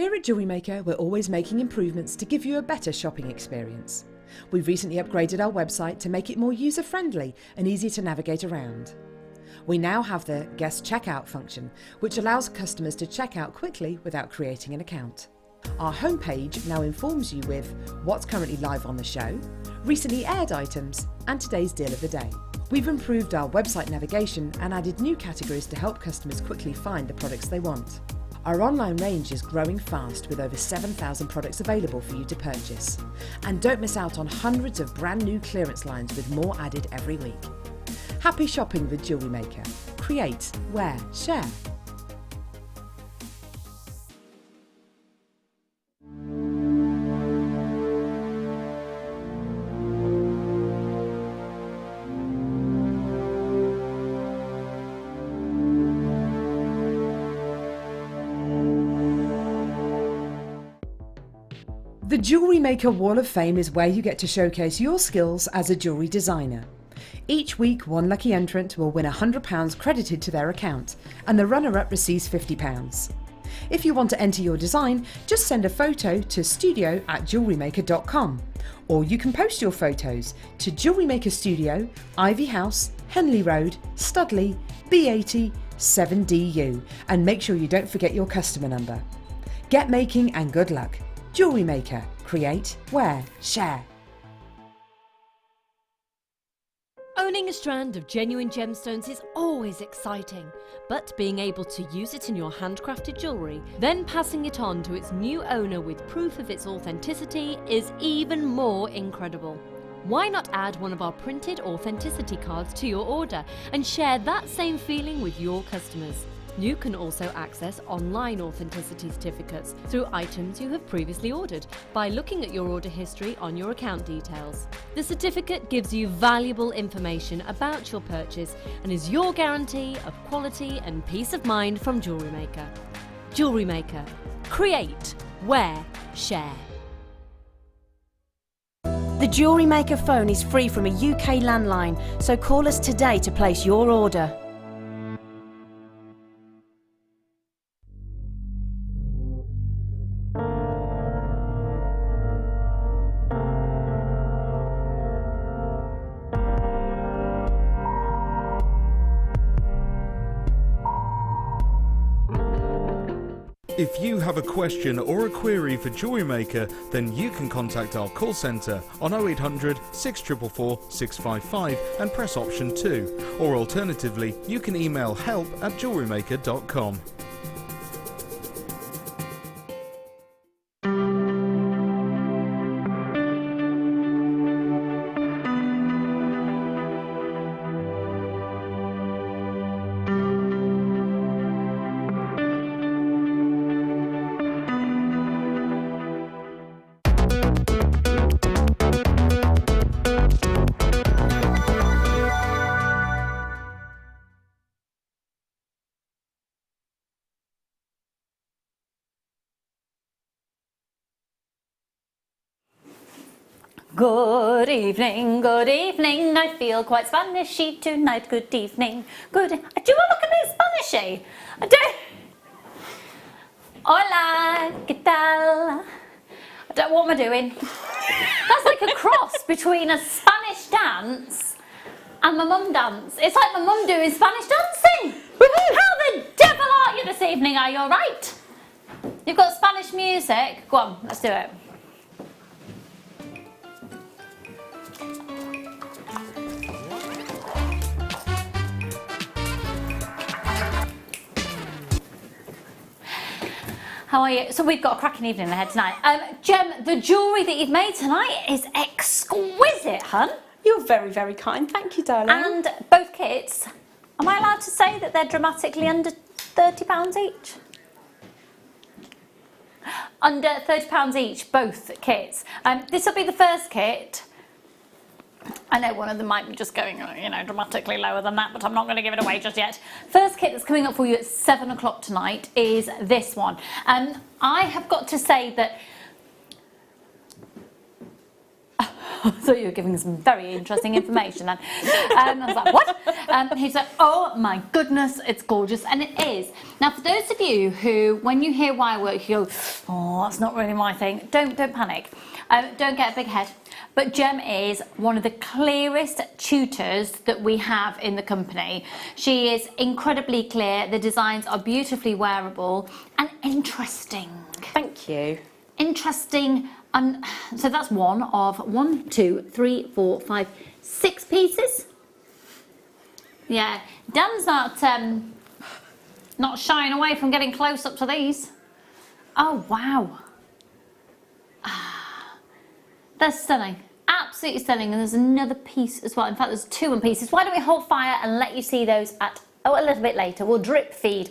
Here at JewelleryMaker, we're always making improvements to give you a better shopping experience. We've recently upgraded our website to make it more user-friendly and easier to navigate around. We now have the guest checkout function, which allows customers to check out quickly without creating an account. Our homepage now informs you with what's currently live on the show, recently aired items, and today's deal of the day. We've improved our website navigation and added new categories to help customers quickly find the products they want. Our online range is growing fast with over 7,000 products available for you to purchase. And don't miss out on hundreds of brand new clearance lines with more added every week. Happy shopping with JewelleryMaker. Create, wear, share. The JewelleryMaker Wall of Fame is where you get to showcase your skills as a jewellery designer. Each week, one lucky entrant will win £100 credited to their account, and the runner-up receives £50. If you want to enter your design, just send a photo to studio@jewellerymaker.com, or you can post your photos to JewelleryMaker Studio, Ivy House, Henley Road, Studley, B80 7DU, and make sure you don't forget your customer number. Get making and good luck. JewelleryMaker. Create, wear, share. Owning a strand of genuine gemstones is always exciting, but being able to use it in your handcrafted jewellery, then passing it on to its new owner with proof of its authenticity is even more incredible. Why not add one of our printed authenticity cards to your order and share that same feeling with your customers? You can also access online authenticity certificates through items you have previously ordered by looking at your order history on your account details. The certificate gives you valuable information about your purchase and is your guarantee of quality and peace of mind from JewelleryMaker. JewelleryMaker. Create, wear, share. The JewelleryMaker phone is free from a UK landline, so call us today to place your order. If you have a question or a query for JewelleryMaker, then you can contact our call centre on 0800 644 655 and press option 2, or alternatively you can email help@jewellerymaker.com. Good evening, I feel quite Spanishy tonight, good evening, good... Do you want to look at me Spanishy? I do. Hola, ¿qué tal? What am I doing? That's like a cross between a Spanish dance and my mum dance. It's like my mum doing Spanish dancing. How the devil are you this evening? Are you alright? You've got Spanish music? Go on, let's do it. How are you? So we've got a cracking evening ahead tonight. Gem, the jewellery that you've made tonight is exquisite, hun. You're very, very kind. Thank you, darling. And both kits, am I allowed to say that they're dramatically under £30 each? Under £30 each, both kits. This will be the first kit. I know one of them might be just going, you know, dramatically lower than that, but I'm not going to give it away just yet. First kit that's coming up for you at 7 o'clock tonight is this one. I have got to say that I thought you were giving some very interesting information then. I was like, what? He's like, oh my goodness, it's gorgeous. And it is. Now, for those of you who, when you hear wire work, you go, oh, that's not really my thing. Don't panic. Don't get a big head. But Gem is one of the clearest tutors that we have in the company. She is incredibly clear. The designs are beautifully wearable and interesting. Thank you. Interesting. So that's one of 1, 2, 3, 4, 5, 6 pieces. Yeah, Dan's not shying away from getting close up to these. Oh wow. They're stunning, absolutely stunning. And there's another piece as well. In fact, there's 2 pieces. Why don't we hold fire and let you see those at a little bit later. We'll drip feed.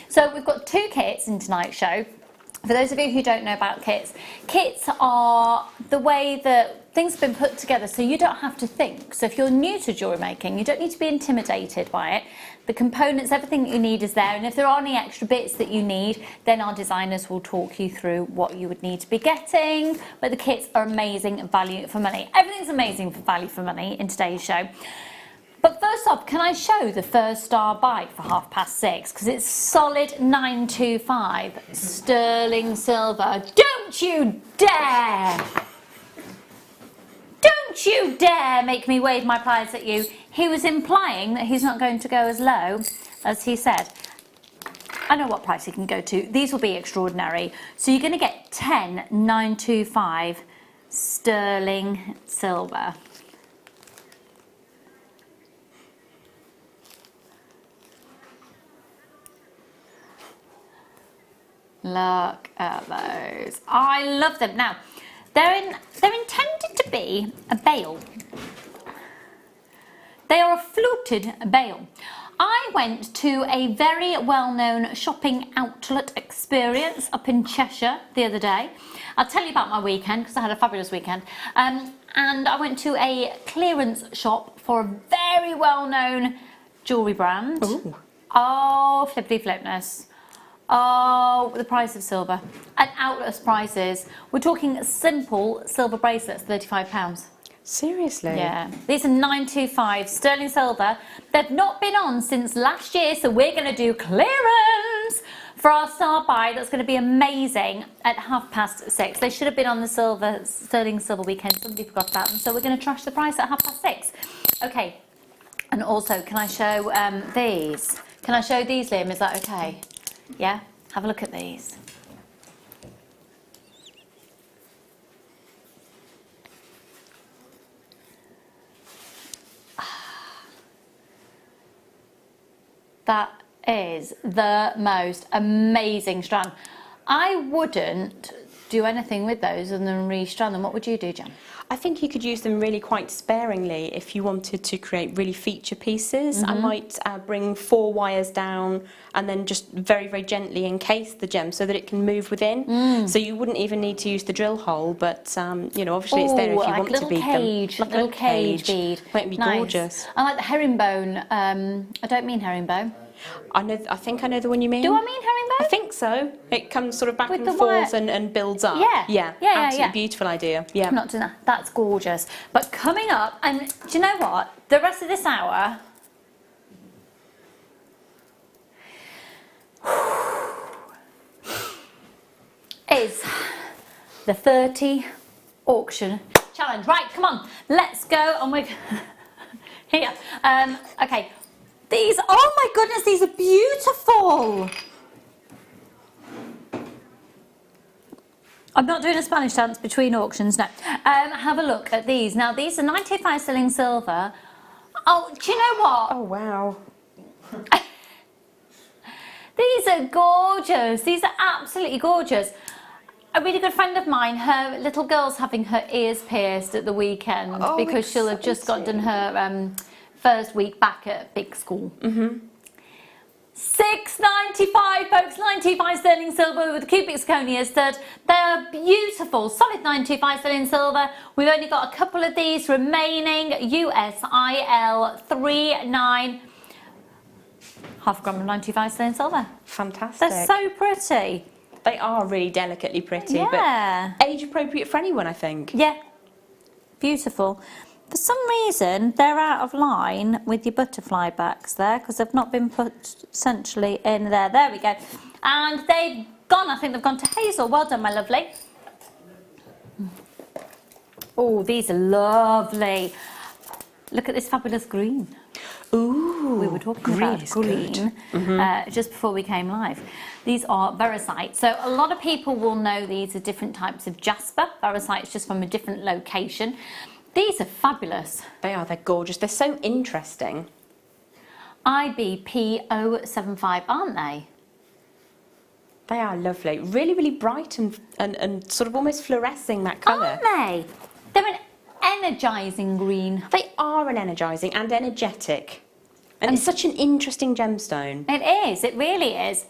So we've got 2 kits in tonight's show. For those of you who don't know about kits, kits are the way that things have been put together so you don't have to think. So if you're new to jewellery making, you don't need to be intimidated by it. The components, everything that you need is there, and if there are any extra bits that you need, then our designers will talk you through what you would need to be getting. But the kits are amazing value for money. Everything's amazing for value for money in today's show. But first off, can I show the first star bite for 6:30? Because it's solid 925 sterling silver. Don't you dare! Don't you dare make me wave my pliers at you. He was implying that he's not going to go as low as he said. I know what price he can go to. These will be extraordinary. So you're going to get 10,925 sterling silver. Look at those. I love them. Now, they're intended to be a bale. They are a fluted bale. I went to a very well-known shopping outlet experience up in Cheshire the other day. I'll tell you about my weekend because I had a fabulous weekend. And I went to a clearance shop for a very well-known jewellery brand. Ooh. Oh, flippity flipness. Oh, the price of silver. At outlet prices. We're talking simple silver bracelets, £35. Seriously? Yeah. These are 925 sterling silver. They've not been on since last year, so we're going to do clearance for our star buy. That's going to be amazing at 6:30. They should have been on the sterling silver weekend. Somebody forgot about them, so we're going to trash the price at 6:30. Okay. And also, can I show these? Can I show these, Liam? Is that okay? Yeah? Have a look at these. That is the most amazing strand. I wouldn't do anything with those other than restrand them. What would you do, Jen? I think you could use them really quite sparingly if you wanted to create really feature pieces. I might bring 4 wires down and then just very, very gently encase the gem so that it can move within. So you wouldn't even need to use the drill hole, but you know, obviously it's there if you like want to bead cage, them. Like a little cage bead. Might be Nice. gorgeous. I like the herringbone. I don't mean herringbone. I think I know the one you mean. Do I mean herringbone? I think so. It comes sort of back With and the forth wire. and builds up. Yeah. Absolutely beautiful idea. Yeah. I'm not doing that. That's gorgeous. But coming up, and do you know what? The rest of this hour, is the 30 auction challenge. Right, come on, let's go. And we're here. Okay, these. Oh my goodness, these are beautiful. I'm not doing a Spanish dance between auctions, no. Have a look at these. Now, these are 925 sterling silver. Oh, do you know what? Oh, wow. These are gorgeous. These are absolutely gorgeous. A really good friend of mine, her little girl's having her ears pierced at the weekend because she'll have just done her first week back at big school. $6.95, folks. 925 sterling silver with the cubic zirconia stud. They're beautiful. Solid 925 sterling silver. We've only got a couple of these remaining. USIL 39. Half a gram of 925 sterling silver. Fantastic. They're so pretty. They are really delicately pretty, Yeah. but age appropriate for anyone, I think. Yeah. Beautiful. For some reason, they're out of line with your butterfly backs there because they've not been put essentially in there. There we go. And they've gone, I think they've gone to hazel. Well done, my lovely. Oh, these are lovely. Look at this fabulous green. Ooh, We were talking about green just before we came live. These are veracite. So a lot of people will know these are different types of jasper. Veracite is just from a different location. These are fabulous. They are, they're gorgeous. They're so interesting. IBP075, aren't they? They are lovely. Really, really bright and sort of almost fluorescing, that colour. Aren't they? They're an energising green. They are an energising and energetic. And it's such an interesting gemstone. It is, it really is.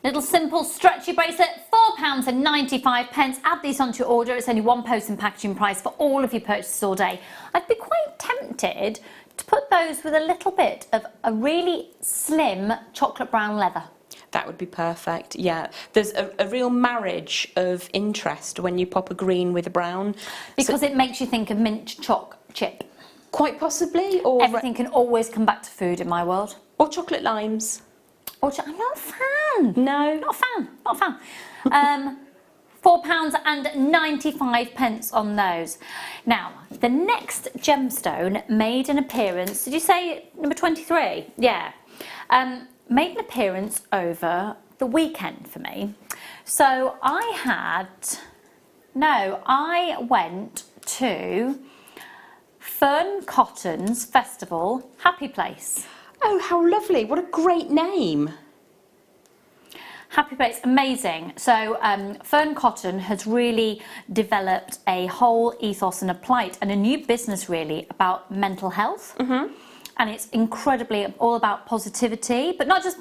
Little simple stretchy bracelet, £4.95. Add these onto your order. It's only one post and packaging price for all of your purchases all day. I'd be quite tempted to put those with a little bit of a really slim chocolate brown leather. That would be perfect, yeah. There's a real marriage of interest when you pop a green with a brown. Because it makes you think of mint choc chip. Quite possibly, or... Everything can always come back to food in my world. Or chocolate limes. I'm not a fan. No. Not a fan, not a fan. £4.95 on those. Now, the next gemstone made an appearance, did you say number 23? Yeah. Made an appearance over the weekend for me. So I went to Fern Cotton's festival, Happy Place. Oh, how lovely. What a great name. Happy Place, amazing. So Fern Cotton has really developed a whole ethos and applied and a new business really about mental health. Mm-hmm. And it's incredibly all about positivity, but not just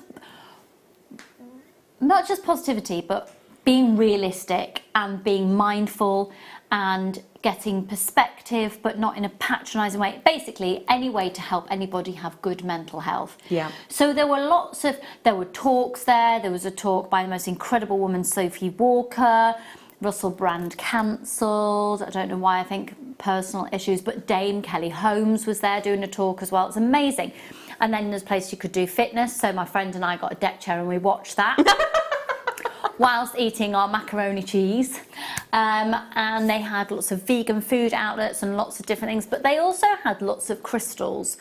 positivity, but being realistic and being mindful and getting perspective, but not in a patronising way. Basically, any way to help anybody have good mental health. Yeah. So there were talks there. There was a talk by the most incredible woman, Sophie Walker. Russell Brand cancelled. I don't know why, I think personal issues, but Dame Kelly Holmes was there doing a talk as well. It's amazing. And then there's a place you could do fitness. So my friend and I got a deck chair and we watched that whilst eating our macaroni cheese. And they had lots of vegan food outlets and lots of different things, but they also had lots of crystals.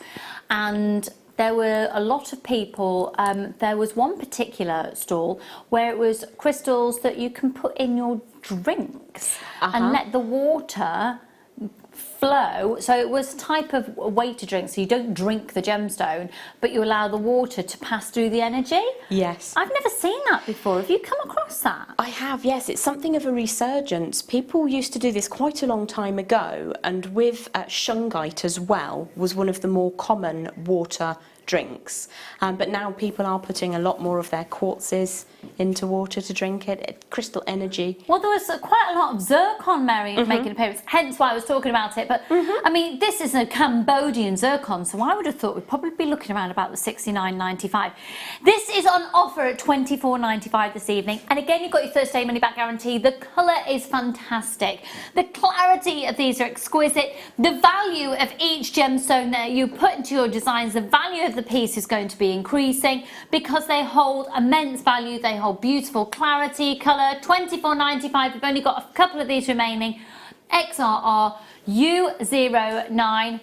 And there were a lot of people, there was one particular stall where it was crystals that you can put in your drinks and let the water flow. So it was a type of way to drink, so you don't drink the gemstone, but you allow the water to pass through the energy. Yes. I've never seen that before. Have you come across that? I have, yes. It's something of a resurgence. People used to do this quite a long time ago, and with shungite as well was one of the more common water drinks. But now people are putting a lot more of their quartzes into water to drink it. Crystal energy. Well, there was quite a lot of zircon making an appearance, hence why I was talking about it. But I mean, this is a Cambodian zircon, so I would have thought we'd probably be looking around about the $69.95. This is on offer at $24.95 this evening. And again, you've got your first day money back guarantee. The colour is fantastic. The clarity of these are exquisite. The value of each gemstone that you put into your designs, the value of the piece is going to be increasing because they hold immense value. They hold beautiful clarity, colour. $24.95. We've only got a couple of these remaining. XRR U09,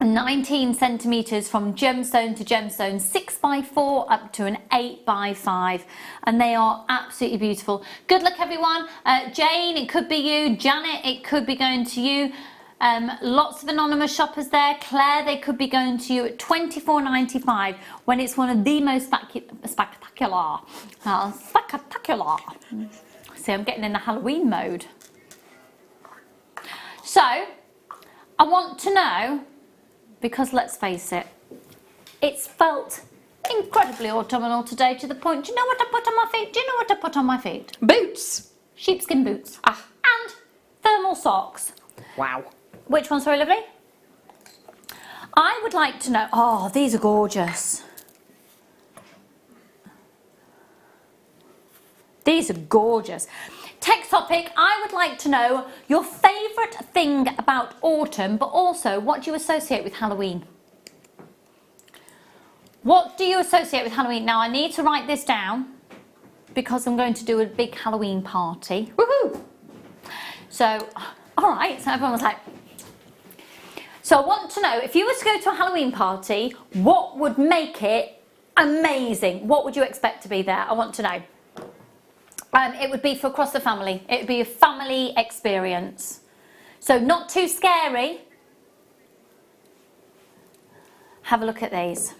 19 centimetres from gemstone to gemstone, 6x4 up to an 8x5, and they are absolutely beautiful. Good luck, everyone. Jane, it could be you. Janet, it could be going to you. Lots of anonymous shoppers there. Claire, they could be going to you at $24.95 when it's one of the most spectacular. See, I'm getting in the Halloween mode. So, I want to know, because let's face it, it's felt incredibly autumnal today to the point, do you know what I put on my feet? Do you know what I put on my feet? Boots. Sheepskin boots. And thermal socks. Wow. Which one's very lovely? I would like to know, oh, these are gorgeous. These are gorgeous. Text topic, I would like to know your favourite favourite thing about autumn, but also what do you associate with Halloween? What do you associate with Halloween? Now I need to write this down because I'm going to do a big Halloween party. Woohoo! So, all right, so everyone was like, so I want to know, if you were to go to a Halloween party, what would make it amazing? What would you expect to be there? I want to know. It would be for across the family. It would be a family experience. So not too scary. Have a look at these.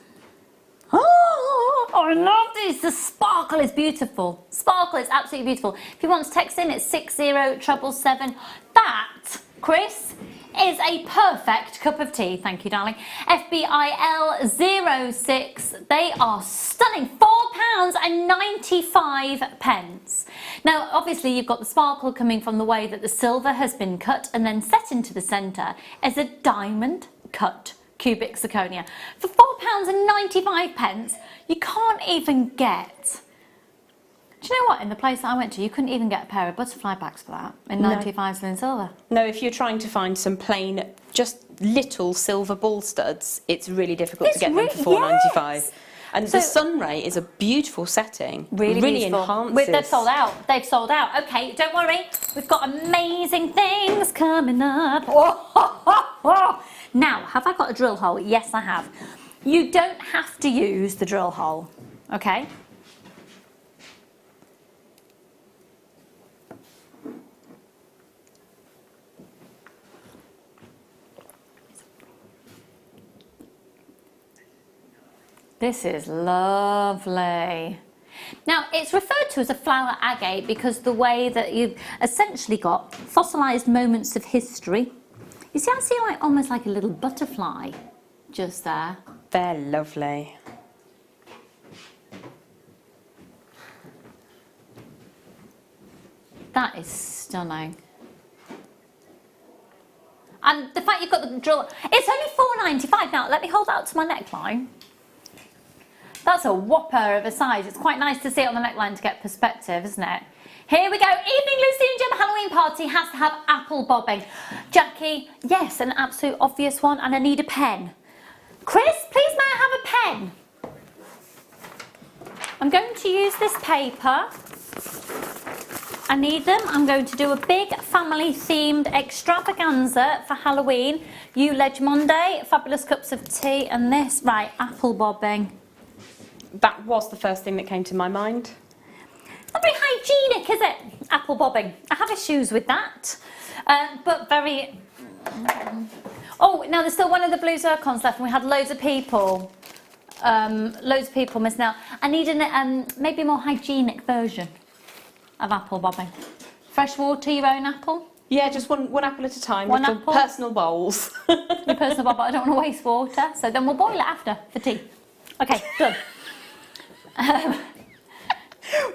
Oh, I love these. The sparkle is beautiful. Sparkle is absolutely beautiful. If you want to text in, it's 60777. That, Chris, is a perfect cup of tea. Thank you, darling. FBIL06. They are stunning. £4.95. Now, obviously, you've got the sparkle coming from the way that the silver has been cut and then set into the centre as a diamond cut cubic zirconia. For £4.95, you can't even get... Do you know what? In the place that I went to, you couldn't even get a pair of butterfly backs for that in 95 sterling silver. No, if you're trying to find some plain, just little silver ball studs, it's really difficult to get them for £4.95. Yes. And so, the sunray is a beautiful setting. Really beautiful. Enhances. They've sold out. They've sold out. Okay, don't worry. We've got amazing things coming up. Now, have I got a drill hole? Yes, I have. You don't have to use the drill hole, okay? This is lovely. Now, it's referred to as a flower agate because the way that you've essentially got fossilised moments of history. You see, I see like almost like a little butterfly just there. They're lovely. That is stunning. And the fact you've got the drill, it's only £4.95. Now, let me hold out to my neckline. That's a whopper of a size. It's quite nice to see it on the neckline to get perspective, isn't it? Here we go. Evening Lucy and Jim Halloween party has to have apple bobbing. Jackie, yes, an absolute obvious one. And I need a pen. Chris, please may I have a pen? I'm going to use this paper. I need them. I'm going to do a big family themed extravaganza for Halloween. You Ledge Monday, fabulous cups of tea, and this, right, apple bobbing. That was the first thing that came to my mind. Not very hygienic, is it? Apple bobbing. I have issues with that, but very... Oh, now there's still one of the blue zircons left, and we had loads of people missing out. I need a maybe more hygienic version of apple bobbing. Fresh water, your own apple? Yeah, just one apple at a time. One little apple? Personal bowls. Your personal bowl, but I don't want to waste water, so then we'll boil it after for tea. Okay, done.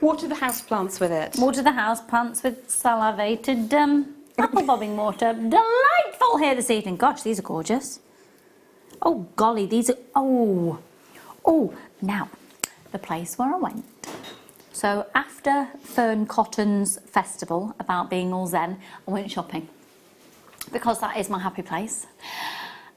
Water the houseplants with it. Water the house plants with salivated apple bobbing water. Delightful here this evening. Gosh, these are gorgeous. Oh golly, these are... Oh, now, the place where I went. So after Fern Cotton's festival about being all zen, I went shopping. Because that is my happy place.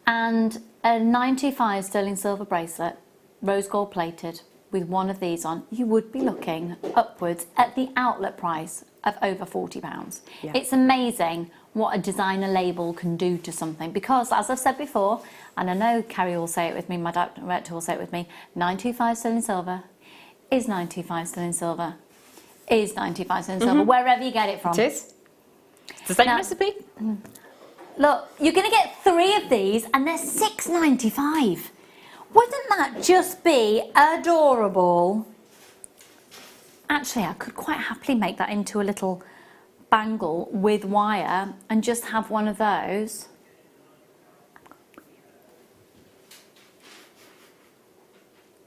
And a 925 sterling silver bracelet, rose gold plated, with one of these on, you would be looking upwards at the outlet price of over £40. Yeah. It's amazing what a designer label can do to something because, as I've said before, and I know Carrie will say it with me, my director will say it with me, 925 sterling silver is 925 sterling silver is 925 sterling silver, wherever you get it from. It is. It's the same recipe. Look, you're going to get 3 of these and they're £6.95. Wouldn't that just be adorable? Actually, I could quite happily make that into a little bangle with wire and just have one of those.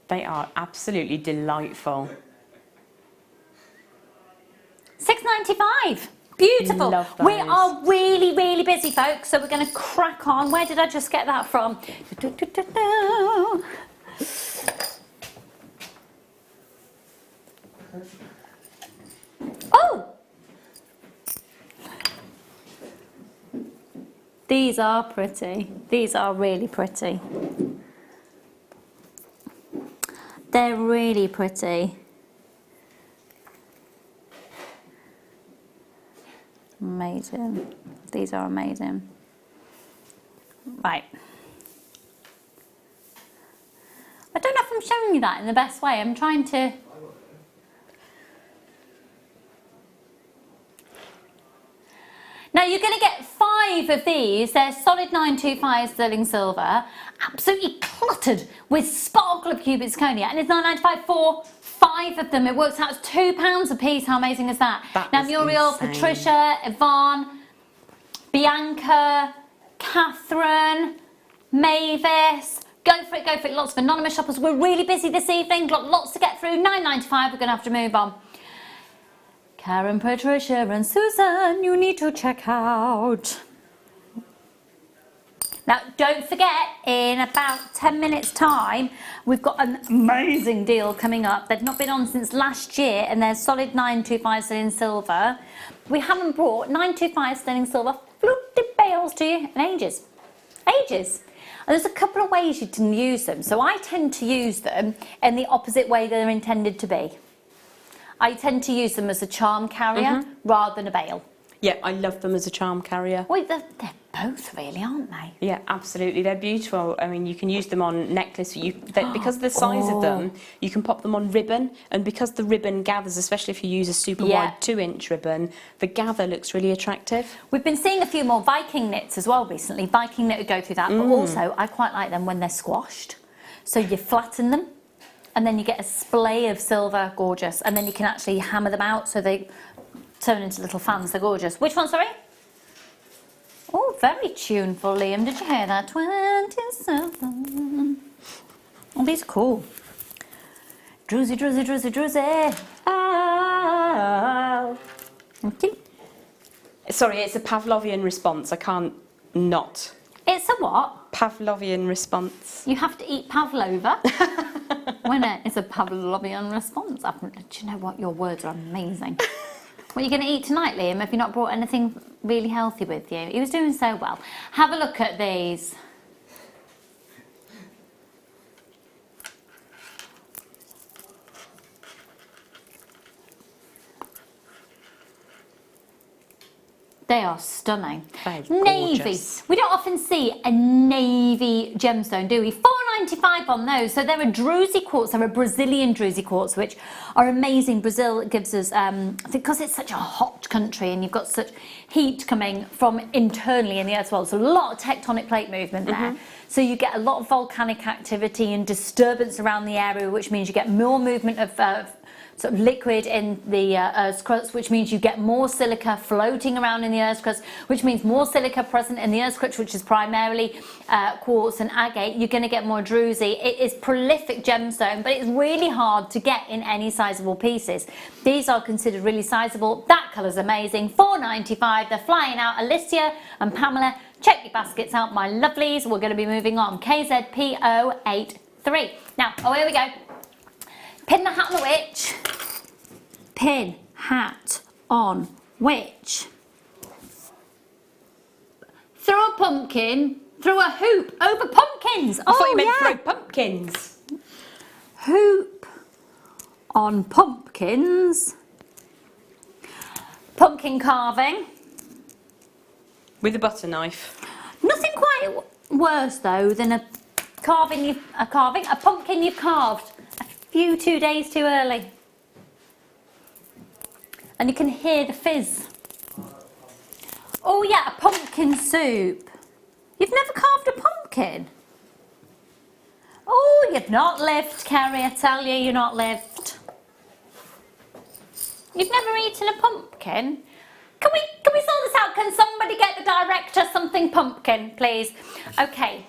They are absolutely delightful. £6.95. Beautiful. Love those. We are really, really busy, folks, so we're going to crack on. Where did I just get that from? Oh! These are pretty. These are really pretty. They're really pretty. Amazing. These are amazing. Right. I don't know if I'm showing you that in the best way. I'm trying to... Now you're going to get 5 of these. They're solid 925 sterling silver, absolutely cluttered with sparkle of cubic zirconia, and it's £9.95 for 5 of them. It works out as £2 a piece. How amazing is that? Now Muriel, insane. Patricia, Yvonne, Bianca, Catherine, Mavis. Go for it, go for it. Lots of anonymous shoppers. We're really busy this evening. Got lots to get through. £9.95. We're going to have to move on. Karen, Patricia and Susan, you need to check out. Now, don't forget, in about 10 minutes' time, we've got an amazing deal coming up. They've not been on since last year, and they're solid 925 sterling silver. We haven't brought 925 sterling silver fluted bales to you in ages. Ages. And there's a couple of ways you can use them. So I tend to use them in the opposite way they're intended to be. I tend to use them as a charm carrier rather than a bale. Yeah, I love them as a charm carrier. Well, they're both really, aren't they? Yeah, absolutely. They're beautiful. I mean, you can use them on necklace. Because of the size of them, you can pop them on ribbon. And because the ribbon gathers, especially if you use a super wide 2-inch ribbon, the gather looks really attractive. We've been seeing a few more Viking knits as well recently. Viking knit would go through that. But also, I quite like them when they're squashed. So you flatten them, and then you get a splay of silver, gorgeous. And then you can actually hammer them out so they turn into little fans. They're gorgeous. Which one, sorry? Oh, very tuneful, Liam. Did you hear that? 27. Oh, these are cool. Druzy, druzy, druzy, druzy. Oh. Okay. Sorry, it's a Pavlovian response. I can't not. It's a what? Pavlovian response. You have to eat pavlova. When it's a Pavlovian response. Do you know what? Your words are amazing. What are you going to eat tonight, Liam? Have you not brought anything really healthy with you? He was doing so well. Have a look at these. They are stunning. Navy. We don't often see a navy gemstone, do we? £4.95 on those. So they're a druzy quartz. They're a Brazilian druzy quartz, which are amazing. Brazil gives us, because it's such a hot country and you've got such heat coming from internally in the earth as well. So a lot of tectonic plate movement there. So you get a lot of volcanic activity and disturbance around the area, which means you get more movement of sort of liquid in the Earth's crust, which means you get more silica floating around in the Earth's crust, which means more silica present in the Earth's crust, which is primarily quartz and agate. You're going to get more druzy. It is prolific gemstone, but it's really hard to get in any sizable pieces. These are considered really sizable. That colour's amazing. £4.95. They're flying out. Alicia and Pamela, check your baskets out, my lovelies. We're going to be moving on. KZP083. Now, here we go. Pin the hat on the witch. Pin hat on witch. Throw a pumpkin through a hoop over pumpkins. I thought you meant throw pumpkins. Hoop on pumpkins. Pumpkin carving. With a butter knife. Nothing quite worse though than a pumpkin you've carved a few 2 days too early. And you can hear the fizz. Oh yeah, a pumpkin soup. You've never carved a pumpkin? Oh, you've not lived, Kerry, I tell you, you've not lived. You've never eaten a pumpkin? Can we sort this out? Can somebody get the director something pumpkin, please? Okay.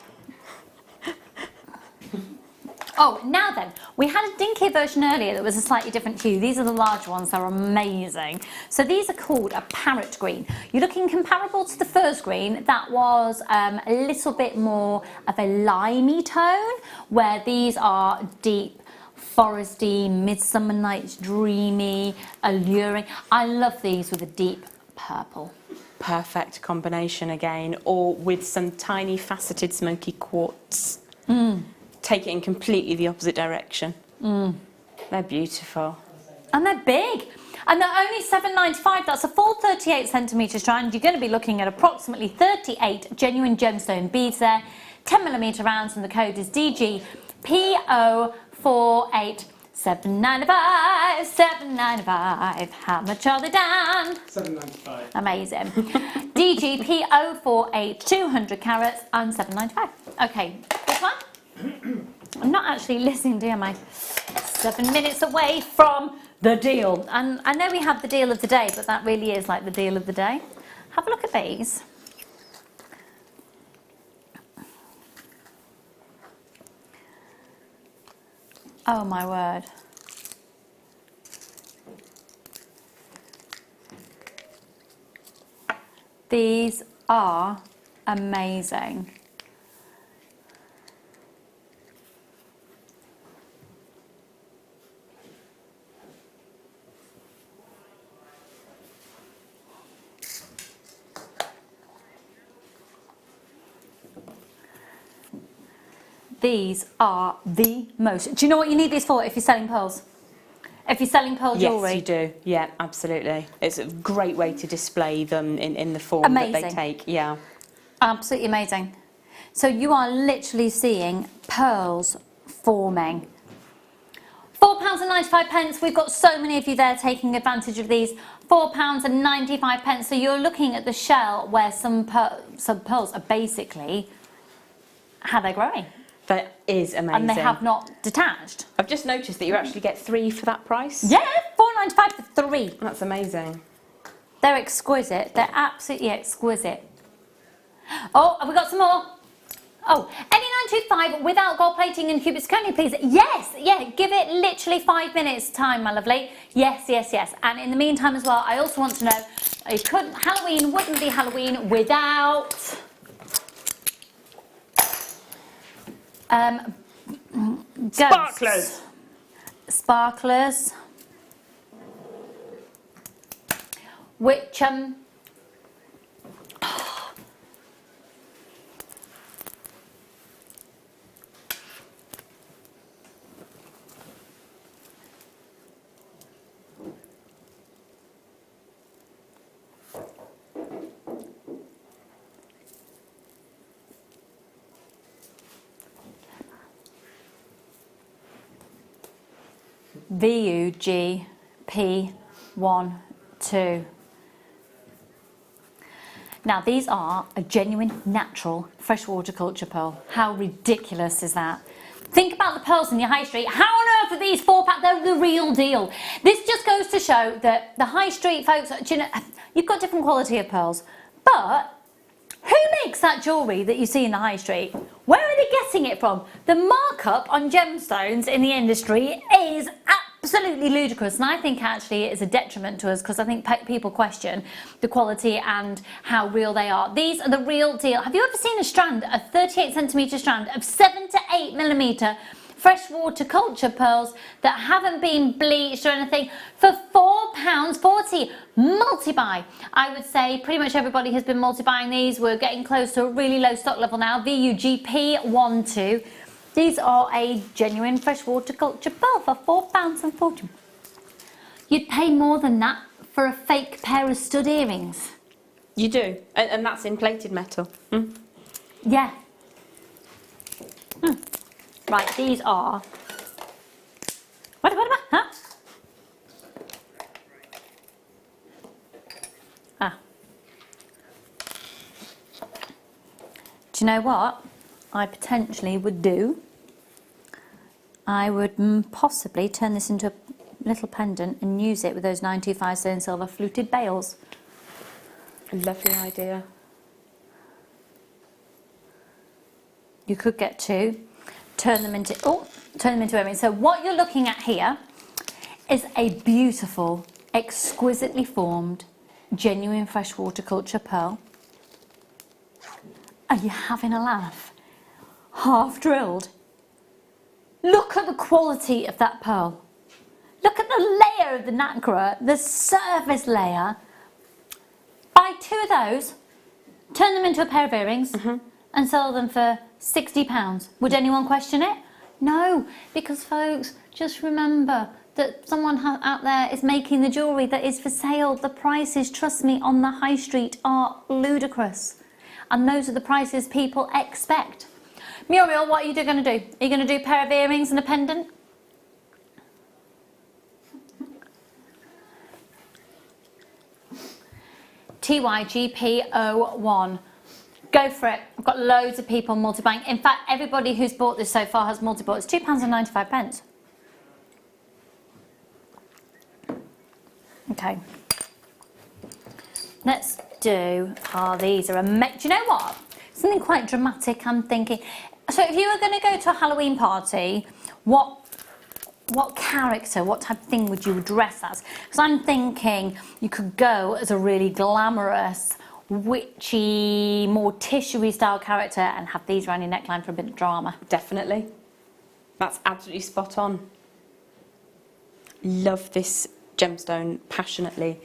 Oh, now then, we had a dinky version earlier that was a slightly different hue. These are the large ones, they're amazing. So these are called a parrot green. You're looking comparable to the first green. That was a little bit more of a limey tone, where these are deep, foresty, Midsummer Night's dreamy, alluring. I love these with a deep purple. perfect combination again, or with some tiny faceted smoky quartz. Take it in completely the opposite direction. They're beautiful. And they're big. And they're only $7.95. That's a full 38cm strand. You're going to be looking at approximately 38 genuine gemstone beads there, 10mm rounds, and the code is DGPO48. 795, 795. How much are they, Dan? 795. Amazing. DGPO48, 200 carats and 795. Okay, this one? I'm not actually listening, am I? 7 minutes away from the deal. And I know we have the deal of the day, but that really is like the deal of the day. Have a look at these. Oh my word. These are amazing. These are the most. Do you know what you need these for if you're selling pearls? If you're selling pearl jewellery? Yes, you do. Yeah, absolutely. It's a great way to display them in the form that they take. Yeah. Absolutely amazing. So you are literally seeing pearls forming. £4.95. We've got so many of you there taking advantage of these. £4.95. So you're looking at the shell where some pearls are basically how they're growing. That is amazing. And they have not detached. I've just noticed that you actually get 3 for that price. Yeah, £4.95 for 3. That's amazing. They're exquisite. They're absolutely exquisite. Oh, have we got some more? Oh, any 925 without gold plating and cubic zirconia, please. Yes, yeah, give it literally 5 minutes time, my lovely. Yes, yes, yes. And in the meantime as well, I also want to know, Halloween wouldn't be Halloween without... Sparklers. Sparklers. Which VUGP12. Now these are a genuine natural freshwater culture pearl. How ridiculous is that? Think about the pearls in your high street. How on earth are these £4? They're the real deal. This just goes to show that the high street folks, you know, you've got different quality of pearls, but who makes that jewellery that you see in the high street? Where are they getting it from? The markup on gemstones in the industry is absolutely ludicrous, and I think actually it is a detriment to us because I think people question the quality and how real they are. These are the real deal. Have you ever seen a strand, a 38cm strand of 7 to 8mm freshwater culture pearls that haven't been bleached or anything for £4.40? Multi-buy. I would say pretty much everybody has been multi-buying these. We're getting close to a really low stock level now. VUGP12. These are a genuine freshwater culture pearl for £4.40. You'd pay more than that for a fake pair of stud earrings. You do, and that's in plated metal. Yeah. Right, these are... What am I? Huh? Ah. Do you know what I potentially would do? I would possibly turn this into a little pendant and use it with those 925 sterling silver fluted bales. Lovely idea. You could get 2, turn them into earrings. So what you're looking at here is a beautiful, exquisitely formed, genuine freshwater culture pearl. Are you having a laugh? Half drilled. Look at the quality of that pearl. Look at the layer of the nacre, the surface layer. By 2 of those, turn them into a pair of earrings, and sell them for £60. Would anyone question it? No, because folks, just remember that someone out there is making the jewellery that is for sale. The prices, trust me, on the high street are ludicrous. And those are the prices people expect. Muriel, what are you going to do? Are you going to do a pair of earrings and a pendant? TYGP01. Go for it. I've got loads of people multi-buying. In fact, everybody who's bought this so far has multi-bought. It's £2.95. Okay. Let's do, these are amazing. Do you know what? Something quite dramatic I'm thinking. So if you were going to go to a Halloween party, what character, what type of thing would you dress as? Because I'm thinking you could go as a really glamorous, witchy, more tissue-y style character and have these around your neckline for a bit of drama. Definitely. That's absolutely spot on. Love this gemstone passionately.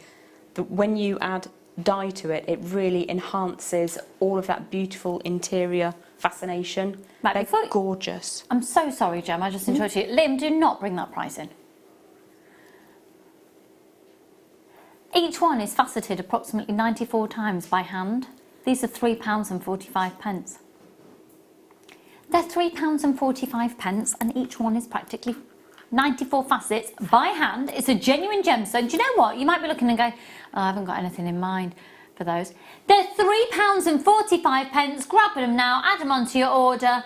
But when you add dye to it, it really enhances all of that beautiful interior fascination. Right, they're gorgeous. I'm so sorry, Gem, I just interrupted you. Liam, do not bring that price in. Each one is faceted approximately 94 times by hand. These are £3.45. They're £3.45 and each one is practically 94 facets by hand. It's a genuine gemstone. Do you know what? You might be looking and going, oh, I haven't got anything in mind for those. They're £3.45. Grab them now, add them onto your order.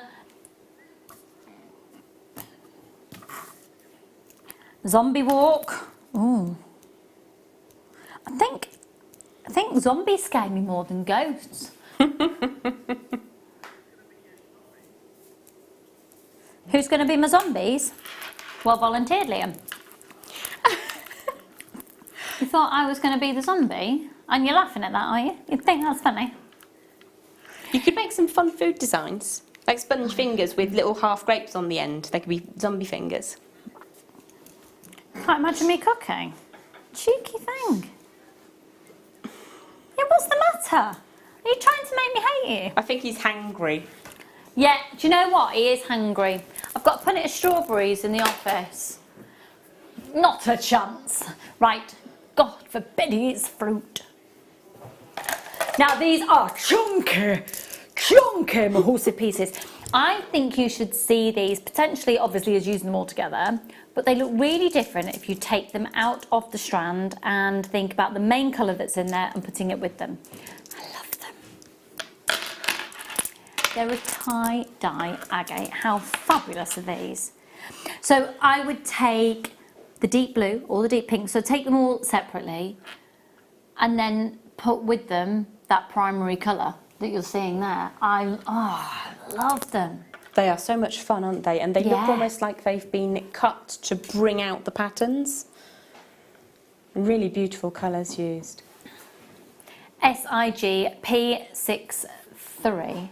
Zombie walk. Ooh. I think zombies scare me more than ghosts. Who's going to be my zombies? Well volunteered, Liam. You thought I was going to be the zombie? And you're laughing at that, are you? You think that's funny? You could make some fun food designs, like sponge fingers with little half grapes on the end. They could be zombie fingers. Can't imagine me cooking. Cheeky thing. Yeah, what's the matter? Are you trying to make me hate you? I think he's hangry. Yeah, do you know what? He is hungry. I've got a punnet of strawberries in the office. Not a chance. Right, God forbid he eats fruit. Now these are chunky mahoussy pieces. I think you should see these, potentially obviously as using them all together, but they look really different if you take them out of the strand and think about the main colour that's in there and putting it with them. I love them. They're a tie-dye agate. How fabulous are these? So I would take the deep blue or the deep pink, so take them all separately and then put with them that primary colour that you're seeing there. I love them. They are so much fun, aren't they? And they look almost like they've been cut to bring out the patterns. Really beautiful colours used. SIGP63.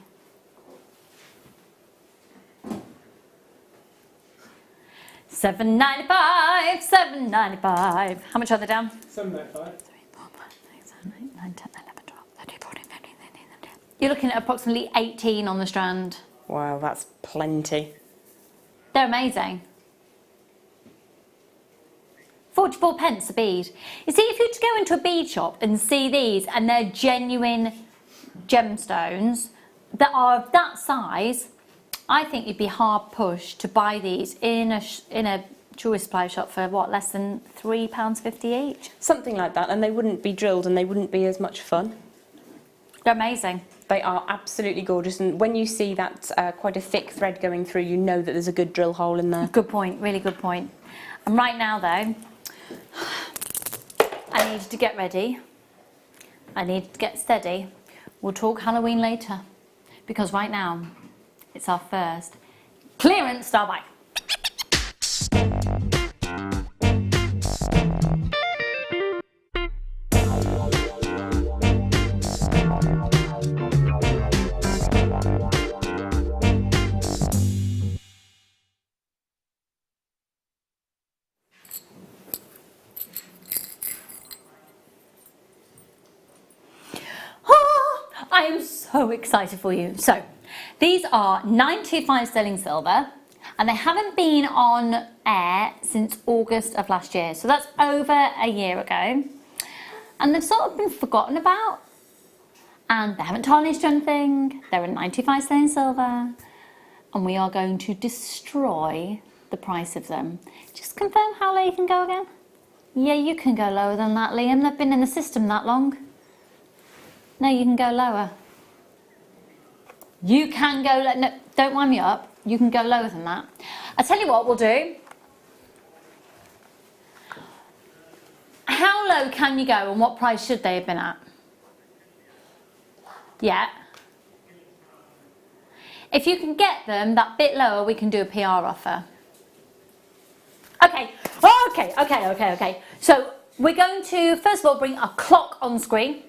£7.95, £7.95. How much are they down? £7.95. You're looking at approximately 18 on the strand. Wow, that's plenty. They're amazing. 44 pence a bead. You see, if you go into a bead shop and see these and they're genuine gemstones that are of that size, I think you'd be hard pushed to buy these in a jewellery supply shop for what, less than £3.50 each? Something like that, and they wouldn't be drilled and they wouldn't be as much fun. They're amazing. They are absolutely gorgeous, and when you see that quite a thick thread going through, you know that there's a good drill hole in there. Good point, really good point. And right now though, I need to get ready. I need to get steady. We'll talk Halloween later, because right now it's our first clearance style buy. I am so excited for you. So these are 925 sterling silver, and they haven't been on air since August of last year. So that's over a year ago. And they've sort of been forgotten about. And they haven't tarnished anything. They're a 925 sterling silver. And we are going to destroy the price of them. Just confirm how low you can go again. Yeah, you can go lower than that, Liam. They've been in the system that long. No, you can go lower. You can go, no, don't wind me up. You can go lower than that. I tell you what we'll do. How low can you go and what price should they have been at? Yeah. If you can get them that bit lower, we can do a PR offer. Okay. So we're going to, first of all, bring a clock on screen.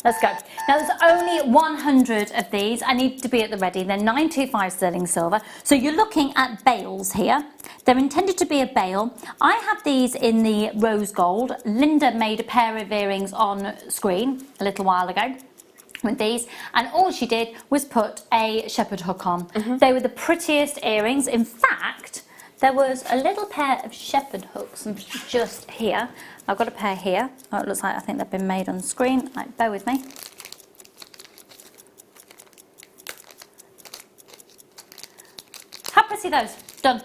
Let's go. Now there's only 100 of these. I need to be at the ready. They're 925 sterling silver. So you're looking at bales here. They're intended to be a bale. I have these in the rose gold. Linda made a pair of earrings on screen a little while ago with these, and all she did was put a shepherd hook on. They were the prettiest earrings. In fact, there was a little pair of shepherd hooks just here. I've got a pair here. Oh, it looks like I think they've been made on screen. Right, bear with me. How pretty are those? Done.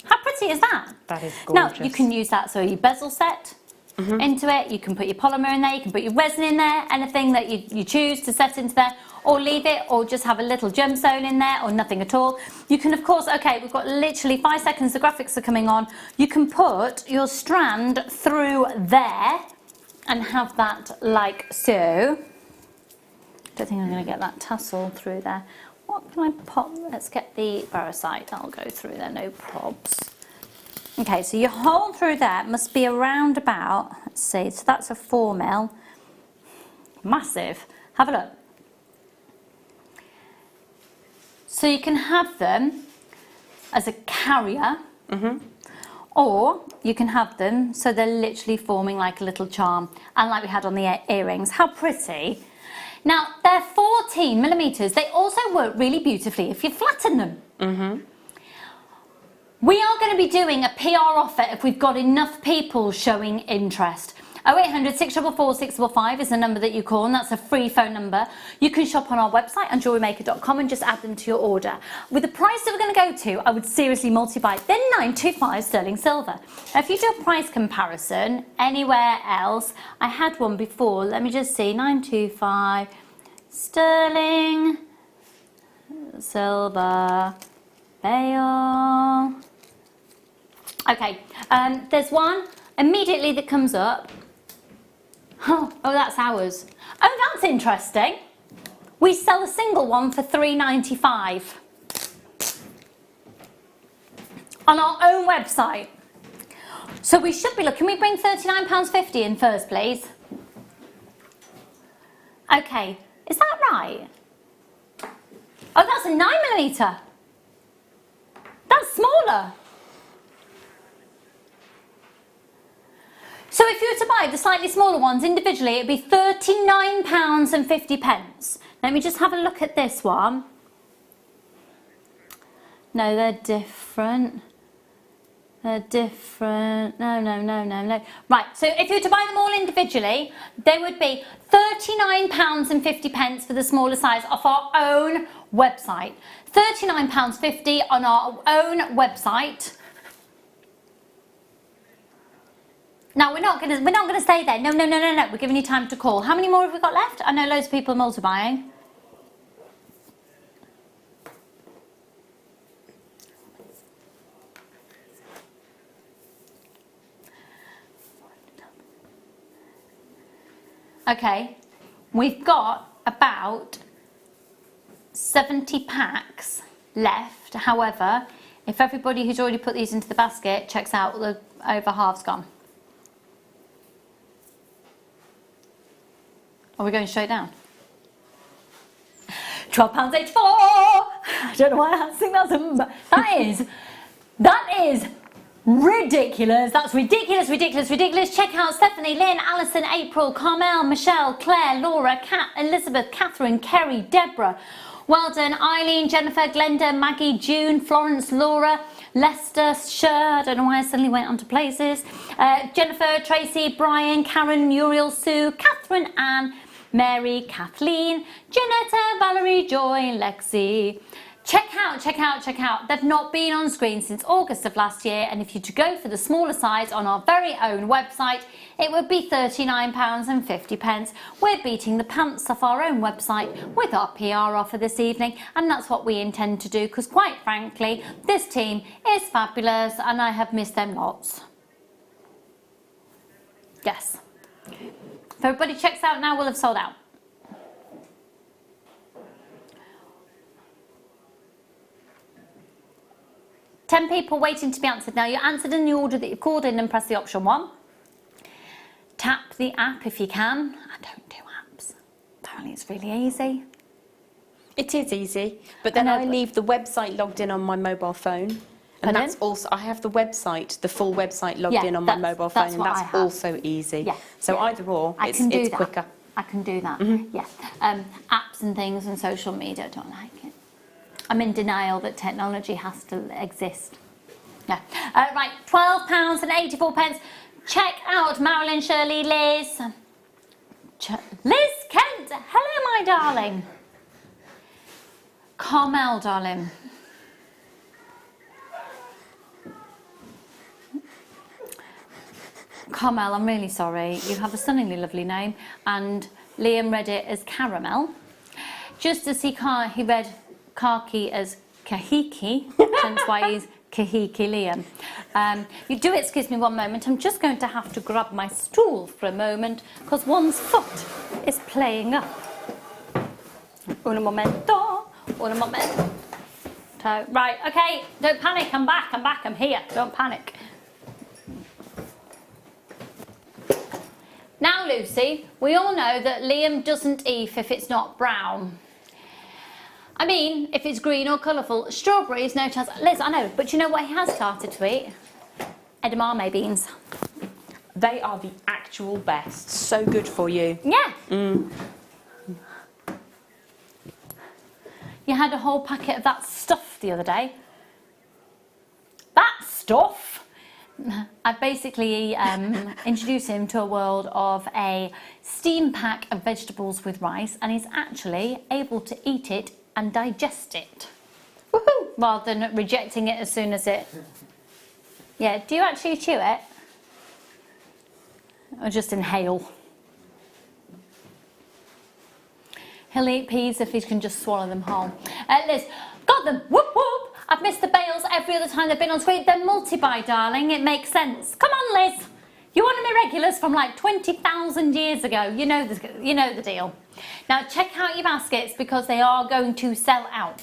How pretty is that? That is Now, gorgeous. you can use that so your bezel set into it. You can put your polymer in there. You can put your resin in there. Anything that you choose to set into there. Or leave it, or just have a little gemstone in there, or nothing at all. You can, of course, okay, we've got literally 5 seconds, the graphics are coming on. You can put your strand through there and have that like so. Don't think I'm going to get that tassel through there. What can I pop? Let's get the parasite. That'll go through there, no probs. Okay, so your hole through there must be around about, let's see, so that's a 4mm. Massive. Have a look. So you can have them as a carrier, or you can have them so they're literally forming like a little charm, and like we had on the earrings. How pretty. Now, they're 14mm. They also work really beautifully if you flatten them. We are going to be doing a PR offer if we've got enough people showing interest. 0800 644 655 is the number that you call, and that's a free phone number. You can shop on our website on JewelleryMaker.com and just add them to your order. With the price that we're going to go to, I would seriously multiply. They're 925 sterling silver. Now, if you do a price comparison anywhere else, I had one before. Let me just see, 925 sterling silver bale. Okay, there's one immediately that comes up. Oh, that's ours. Oh, that's interesting. We sell a single one for £3.95 on our own website. So we should be looking. Can we bring £39.50 in first, please? Okay, is that right? Oh, that's a 9mm. That's smaller. So if you were to buy the slightly smaller ones individually, it'd be £39.50. Let me just have a look at this one. No, they're different. They're different. No. Right, so if you were to buy them all individually, they would be £39.50 for the smaller size off our own website. £39.50 on our own website. Now we're not gonna stay there. No. We're giving you time to call. How many more have we got left? I know loads of people are multi-buying. Okay, we've got about 70 packs left. However, if everybody who's already put these into the basket checks out, the over half's gone. Are we going straight down? £12.84. I don't know why I think that's a... That is ridiculous. That's ridiculous, ridiculous, ridiculous. Check out Stephanie, Lynn, Alison, April, Carmel, Michelle, Claire, Laura, Kat, Elizabeth, Catherine, Kerry, Deborah. Well done. Eileen, Jennifer, Glenda, Maggie, June, Florence, Laura, Lester, Sher, I don't know why I suddenly went on to places. Jennifer, Tracy, Brian, Karen, Muriel, Sue, Catherine, Anne, Mary, Kathleen, Janetta, Valerie, Joy, Lexi. Check out. They've not been on screen since August of last year, and if you to go for the smaller size on our very own website, it would be £39.50. We're beating the pants off our own website with our PR offer this evening, and that's what we intend to do, because quite frankly, this team is fabulous and I have missed them lots. Yes. If everybody checks out now, we'll have sold out. Ten people waiting to be answered. Now you're answered in the order that you've called in, and press the option 1. Tap the app if you can. I don't do apps. Apparently it's really easy. It is easy, but then I leave the website logged in on my mobile phone. And that's also, I have the website, the full website logged in on my mobile phone, and that's also easy. Yeah. So either or, it's quicker. I can do that, yeah. Apps and things and social media, I don't like it. I'm in denial that technology has to exist. Yeah. Right, £12.84. Check out Marilyn, Shirley, Liz. Liz Kent, hello my darling. Carmel, darling. Carmel, I'm really sorry. You have a stunningly lovely name, and Liam read it as Caramel. Just as he read Khaki as Kahiki, hence why he's Kahiki Liam. You do excuse me one moment. I'm just going to have to grab my stool for a moment because one's foot is playing up. Un momento, un momento. Right, okay, don't panic. I'm back. I'm here. Don't panic. Now, Lucy, we all know that Liam doesn't eat if it's not brown. I mean, if it's green or colourful, strawberries, no chance. Liz, I know, but you know what he has started to eat? Edamame beans. They are the actual best. So good for you. Yeah. You had a whole packet of that stuff the other day. That stuff? I basically introduced him to a world of a steam pack of vegetables with rice, and he's actually able to eat it and digest it. Woohoo! Rather than rejecting it as soon as it... Yeah, do you actually chew it? Or just inhale? He'll eat peas if he can just swallow them whole. Liz, got them! Whoop whoop! I've missed the Bales every other time they've been on screen. They're multi-buy, darling. It makes sense. Come on, Liz. You're one of my regulars from like 20,000 years ago. You know the deal. Now check out your baskets because they are going to sell out.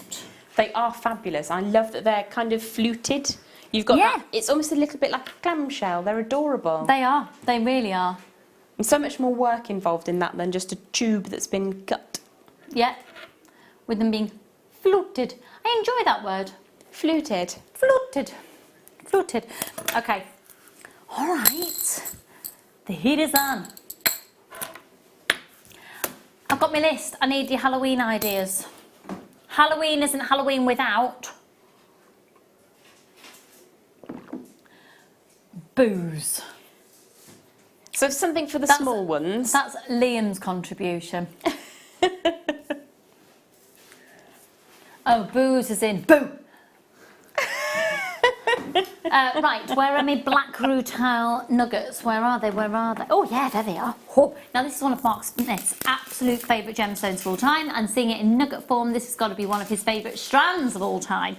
They are fabulous. I love that they're kind of fluted. You've got that. It's almost a little bit like a clamshell. They're adorable. They are. They really are. And so much more work involved in that than just a tube that's been cut. Yeah. With them being fluted. I enjoy that word. Fluted. Fluted. Fluted. Okay. All right. The heat is on. I've got my list. I need your Halloween ideas. Halloween isn't Halloween without booze. So something for the small ones. That's Liam's contribution. Oh, booze is in. Boo! Right, where are my black rutile nuggets? Where are they? Oh yeah, there they are. Oh. Now this is one of Mark Smith's absolute favourite gemstones of all time, and seeing it in nugget form, this has got to be one of his favourite strands of all time.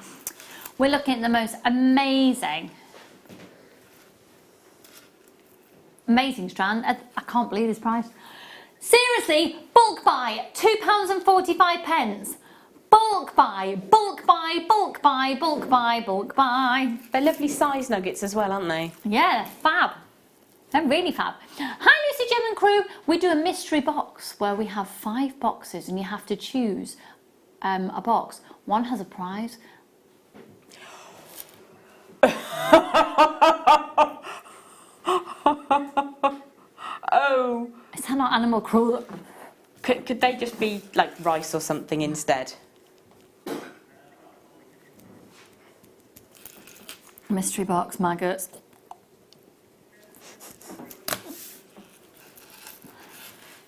We're looking at the most amazing strand. I can't believe this price. Seriously, bulk buy, £2.45. Bulk buy, bulk buy, bulk buy, bulk buy, bulk buy. They're lovely size nuggets as well, aren't they? Yeah, fab. They're really fab. Hi Lucy, Gem and crew. We do a mystery box where we have 5 boxes and you have to choose a box. One has a prize. Oh. Is that not animal cruelty? Could they just be like rice or something instead? Mystery box maggots.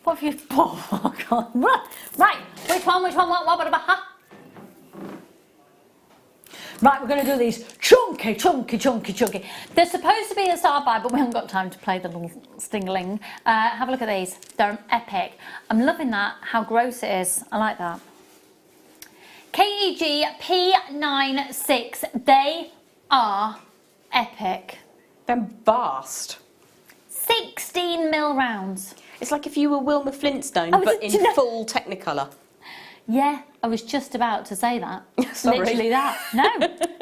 What have you... Oh, God. Right, which one, what, ha? Right, we're going to do these chunky. They're supposed to be a star buy, but we haven't got time to play the little stingling. Have a look at these. They're epic. I'm loving that, how gross it is. I like that. KEG P96. They are epic. They're vast. 16mm rounds. It's like if you were Wilma Flintstone, Oh, but in full Technicolor. Yeah, I was just about to say that. Sorry. Literally that. No,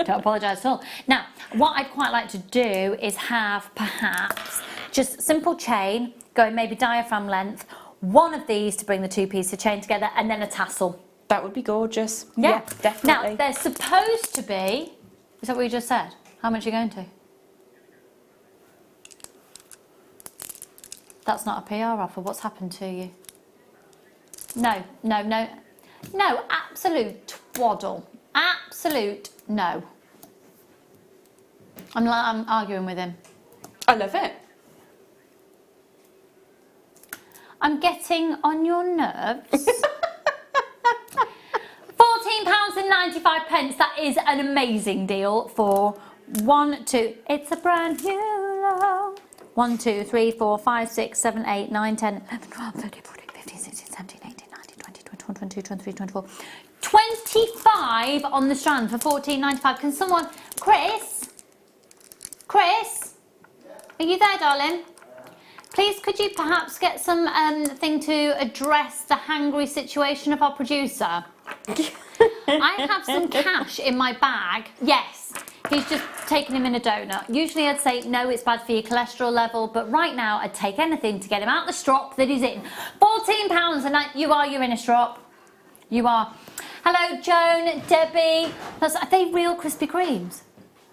don't apologise at all. Now, what I'd quite like to do is have perhaps just simple chain, going maybe diaphragm length, one of these to bring the two pieces of chain together, and then a tassel. That would be gorgeous. Yeah, definitely. Now, they're supposed to be, is that what you just said? How much are you going to? That's not a PR offer. What's happened to you? No, absolute twaddle. Absolute no. I'm arguing with him. I love it. I'm getting on your nerves. £14.95. That is an amazing deal for 1, 2. It's a brand new low. 1, 2, 3, 4, 5, 6, 7, 8, 9, 10, 11, 12, 13, 14, 15, 16, 17, 18, 19, 20, 21, 22, 23, 24. 25 on the strand for £14.95. Can someone... Chris? Are you there, darling? Please, could you perhaps get some thing to address the hangry situation of our producer? I have some cash in my bag. Yes, he's just taken him in a donut. Usually I'd say, no, it's bad for your cholesterol level, but right now I'd take anything to get him out the strop that he's in. £14 a night. You're in a strop. You are. Hello, Joan, Debbie. Are they real Krispy Kremes?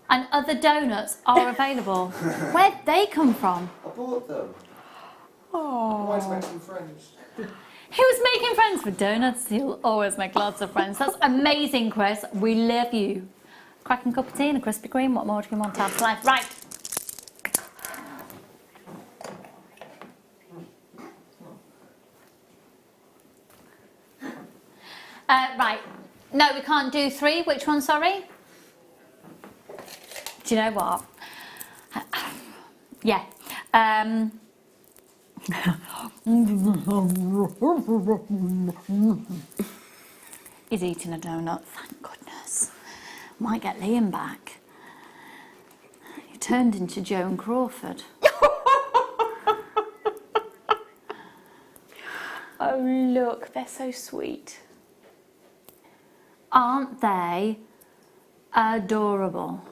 And other donuts are available. Where'd they come from? I bought them. Oh. Always make some friends. He was making friends with donuts. He'll always make lots of friends. That's amazing, Chris. We love you. Cracking cup of tea and a Krispy Kreme. What more do you want to have life? Right. Right. No, we can't do 3. Which one, sorry? Do you know what? Yeah. He's eating a donut, thank goodness. Might get Liam back. He turned into Joan Crawford. Oh, look, they're so sweet. Aren't they adorable?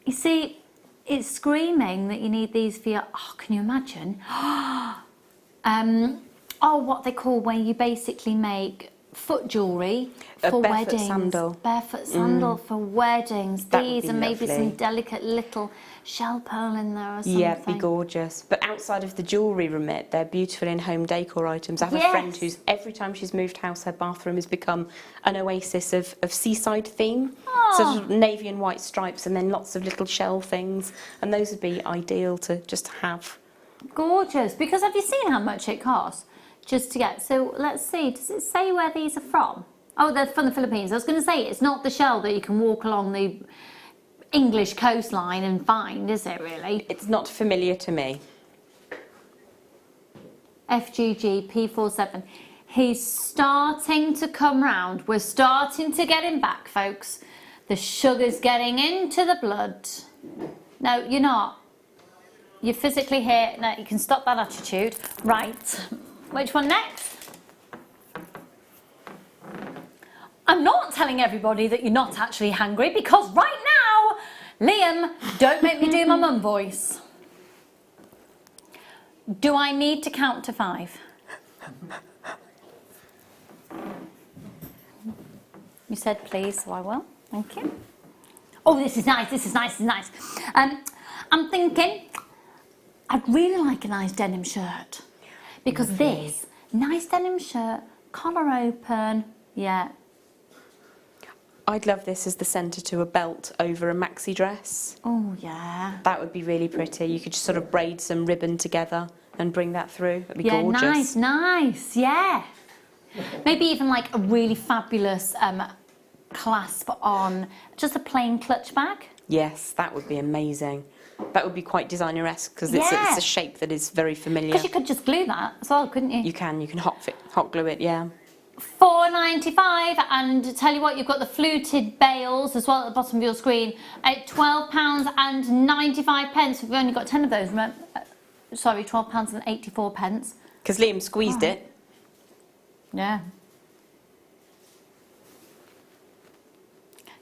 You see, it's screaming that you need these for your... Oh, can you imagine? What they call where you basically make foot jewellery for weddings. Sandal. Barefoot sandal for weddings. That These would and be maybe lovely. some delicate little shell pearl in there or something. Yeah, it'd be gorgeous. But outside of the jewellery remit, they're beautiful in home decor items. I have a friend who's, every time she's moved house, her bathroom has become an oasis of seaside theme. Sort of navy and white stripes and then lots of little shell things. And those would be ideal to just have. Gorgeous. Because have you seen how much it costs just to get? So let's see. Does it say where these are from? Oh, they're from the Philippines. I was going to say, it's not the shell that you can walk along the English coastline and find, is it really? It's not familiar to me. FGG P47. He's starting to come round. We're starting to get him back, folks. The sugar's getting into the blood. No, you're not. You're physically here. No, you can stop that attitude. Right. Which one next? I'm not telling everybody that you're not actually hungry because right now, Liam, don't make me do my mum voice. Do I need to count to 5? You said please, so I will. Thank you. Oh, this is nice, this is nice, this is nice. I'm thinking I'd really like a nice denim shirt. Because this, nice denim shirt, collar open, yeah. I'd love this as the centre to a belt over a maxi dress. Oh, yeah. That would be really pretty. You could just sort of braid some ribbon together and bring that through. That'd be gorgeous. Nice, nice, yeah. Maybe even like a really fabulous clasp on just a plain clutch bag. Yes, that would be amazing. That would be quite designer-esque because it's a shape that is very familiar. Because you could just glue that as well, couldn't you? You can hot glue it, yeah. £4.95, and tell you what, you've got the fluted bales as well at the bottom of your screen at £12.95. We've only got 10 of those, remember? Sorry, £12.84. Because Liam squeezed it. Yeah.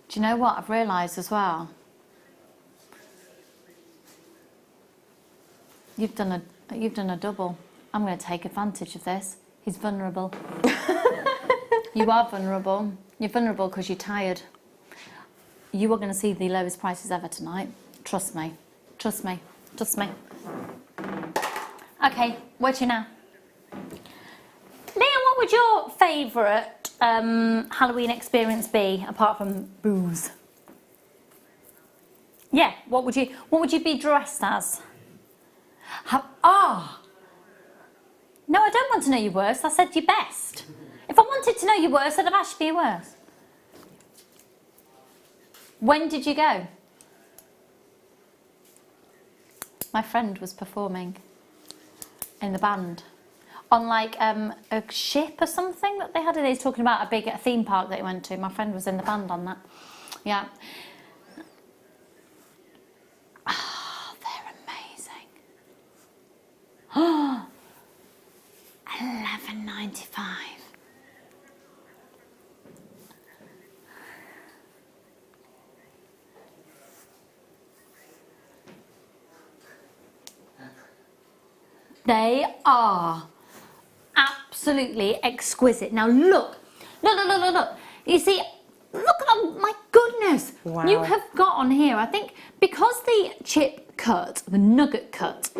Do you know what I've realised as well? You've done a double. I'm going to take advantage of this. He's vulnerable. You are vulnerable. You're vulnerable because you're tired. You are going to see the lowest prices ever tonight. Trust me. Trust me. Trust me. Okay, where to now? Liam, what would your favourite Halloween experience be apart from booze? Yeah, what would you be dressed as? No, I don't want to know your worst. I said your best. If I wanted to know your worst, I'd have asked for your worst. When did you go? My friend was performing in the band on like a ship or something that they had. They were talking about a big theme park that he went to. My friend was in the band on that. Yeah. Oh, they're amazing. Oh, £11.95. They are absolutely exquisite. Now look. You see, look at them, my goodness. Wow. You have got on here, I think, because the chip cut, the nugget cut,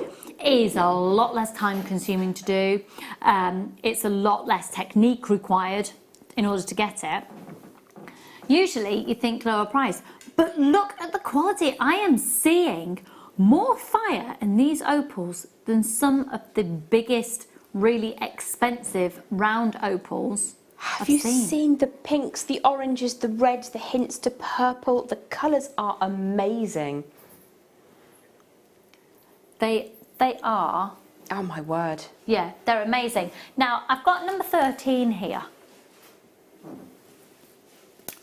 is a lot less time consuming to do. It's a lot less technique required in order to get it. Usually you think lower price, but look at the quality. I am seeing more fire in these opals than some of the biggest, really expensive round opals Have you seen the pinks, the oranges, the reds, the hints to purple? The colours are amazing. They are. Oh my word. Yeah, they're amazing. Now, I've got number 13 here.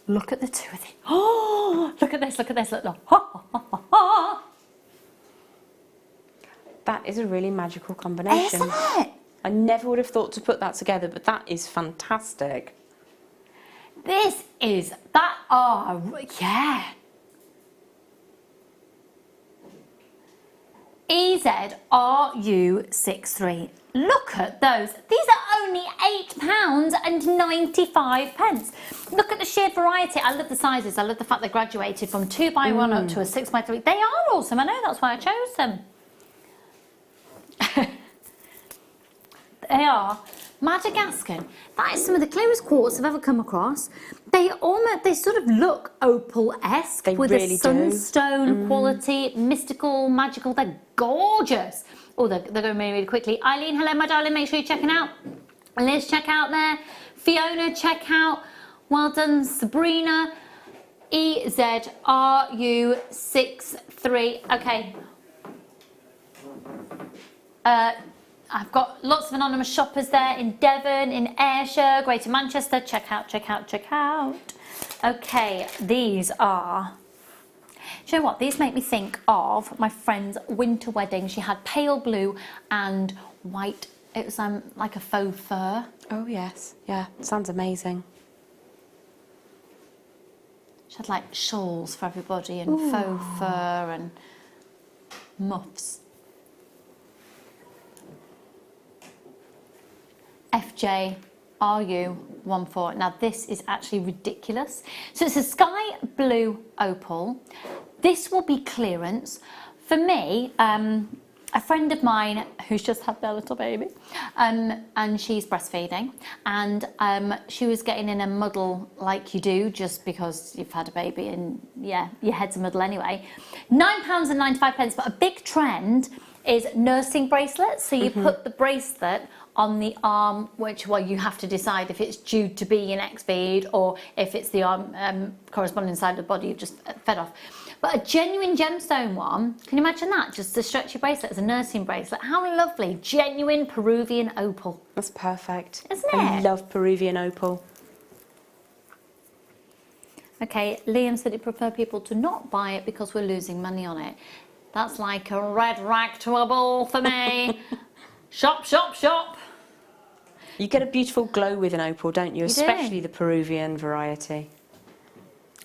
Look at the two of them. Oh, look at this, look. That is a really magical combination. Isn't it? I never would have thought to put that together, but that is fantastic. Yeah. EZRU63. Look at those. These are only £8.95. Look at the sheer variety. I love the sizes. I love the fact they graduated from 2x1 up to a 6x3. They are awesome. I know, that's why I chose them. They are Madagascar. That is some of the clearest quartz I've ever come across. They sort of look opal-esque with really a sunstone quality, mystical, magical. They're gorgeous. Oh, they're going really, really quickly. Eileen, hello, my darling. Make sure you're checking out. Liz, check out there. Fiona, check out. Well done, Sabrina. EZRU63. Okay. I've got lots of anonymous shoppers there in Devon, in Ayrshire, Greater Manchester. Check out. Okay, these are... Do you know what? These make me think of my friend's winter wedding. She had pale blue and white. It was like a faux fur. Oh yes, yeah, sounds amazing. She had like shawls for everybody and faux fur and muffs. FJRU63. RU14. Now this is actually ridiculous. So it's a sky blue opal. This will be clearance. For me, a friend of mine who's just had their little baby, and she's breastfeeding, and she was getting in a muddle like you do just because you've had a baby, and yeah, your head's a muddle anyway. £9.95, but a big trend is nursing bracelets. So you put the bracelet on the arm, which, well, you have to decide if it's due to be your next bead or if it's the arm corresponding side of the body you've just fed off. But a genuine gemstone one, can you imagine that? Just a stretchy bracelet as a nursing bracelet. How lovely. Genuine Peruvian opal. That's perfect. Isn't it? I love Peruvian opal. Okay, Liam said he'd prefer people to not buy it because we're losing money on it. That's like a red rag to a bull for me. Shop, shop, shop. You get a beautiful glow with an opal, don't you? You Especially do. the Peruvian variety.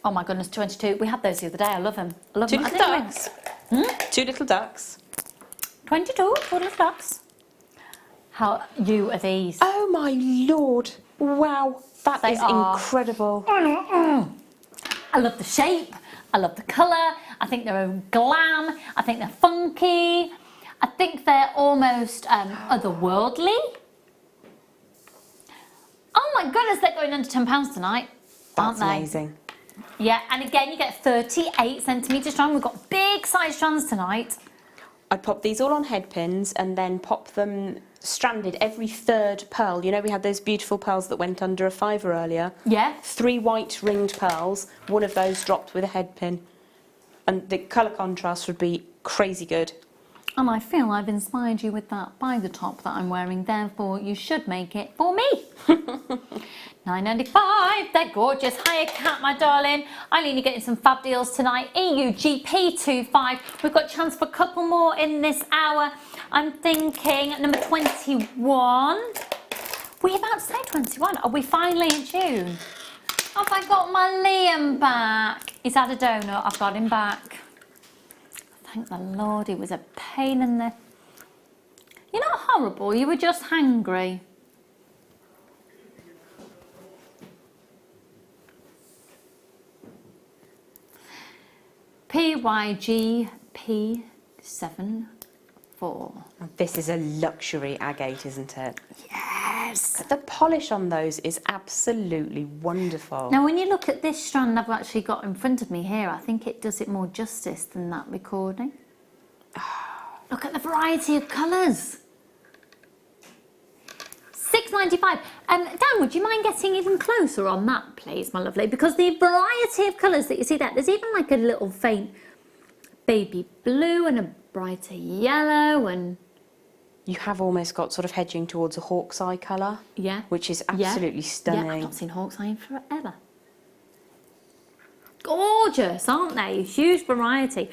Oh my goodness, 22. We had those the other day. I love them. I love Two them. little ducks. 2 little ducks. 22, 2 little ducks. How you are these? Oh my lord. Wow. That They is are. incredible. I love the shape. I love the colour. I think they're glam. I think they're funky. I think they're almost otherworldly. Oh my goodness, they're going under £10 tonight, aren't That's they? amazing. Yeah, and again, you get 38 centimetre strand. We've got big size strands tonight. I'd pop these all on head pins and then pop them stranded every 3rd pearl. You know, we had those beautiful pearls that went under a £5 earlier. Yeah. 3 white ringed pearls, one of those dropped with a head pin. And the colour contrast would be crazy good. And I feel I've inspired you with that by the top that I'm wearing, therefore you should make it for me. £9.95, they're gorgeous. Hiya Cat, my darling. Eileen, you're getting some fab deals tonight. EUGP25. We've got a chance for a couple more in this hour. I'm thinking number 21. Were you about to say 21? Are we finally in June? Have I got my Liam back? He's had a donut, I've got him back. Thank the Lord, he was a pain in the... You're not horrible, you were just hangry. PYGP74. This is a luxury agate, isn't it? Yes! The polish on those is absolutely wonderful. Now when you look at this strand I've actually got in front of me here, I think it does it more justice than that recording. Look at the variety of colours. £6.95. Dan, would you mind getting even closer on that, please, my lovely? Because the variety of colours that you see there, there's even like a little faint baby blue and a brighter yellow, and You have almost got sort of hedging towards a hawk's eye colour. yeah, Which is absolutely stunning. Yeah, I've not seen hawk's eye in forever. Gorgeous, aren't they? Huge variety.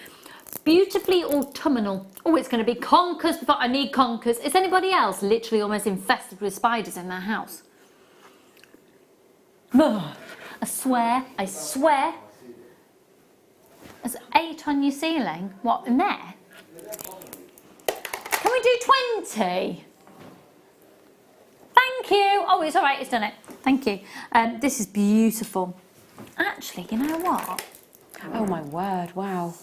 Beautifully autumnal. Oh, it's going to be conkers before I need conkers. Is anybody else literally almost infested with spiders in their house? Ugh. I swear. There's 8 on your ceiling. What, in there? Can we do 20? Thank you. Oh, it's all right. It's done it. Thank you. This is beautiful. Actually, you know what? Oh my word, wow.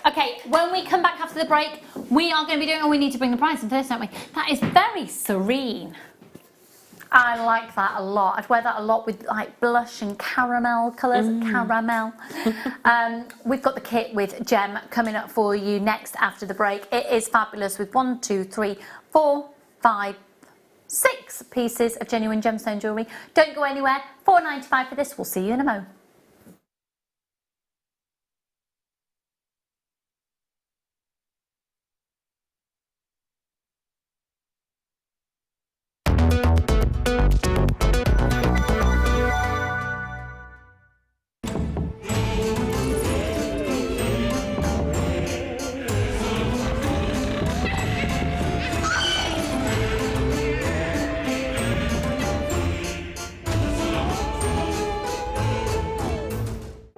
Okay, when we come back after the break, we are going to be doing... Oh, we need to bring the price in first, don't we? That is very serene. I like that a lot. I'd wear that a lot with like blush and caramel colours. Caramel. We've got the kit with Gem coming up for you next after the break. It is fabulous with 1, 2, 3, 4, 5, 6 pieces of genuine gemstone jewellery. Don't go anywhere. £4.95 for this. We'll see you in a mo.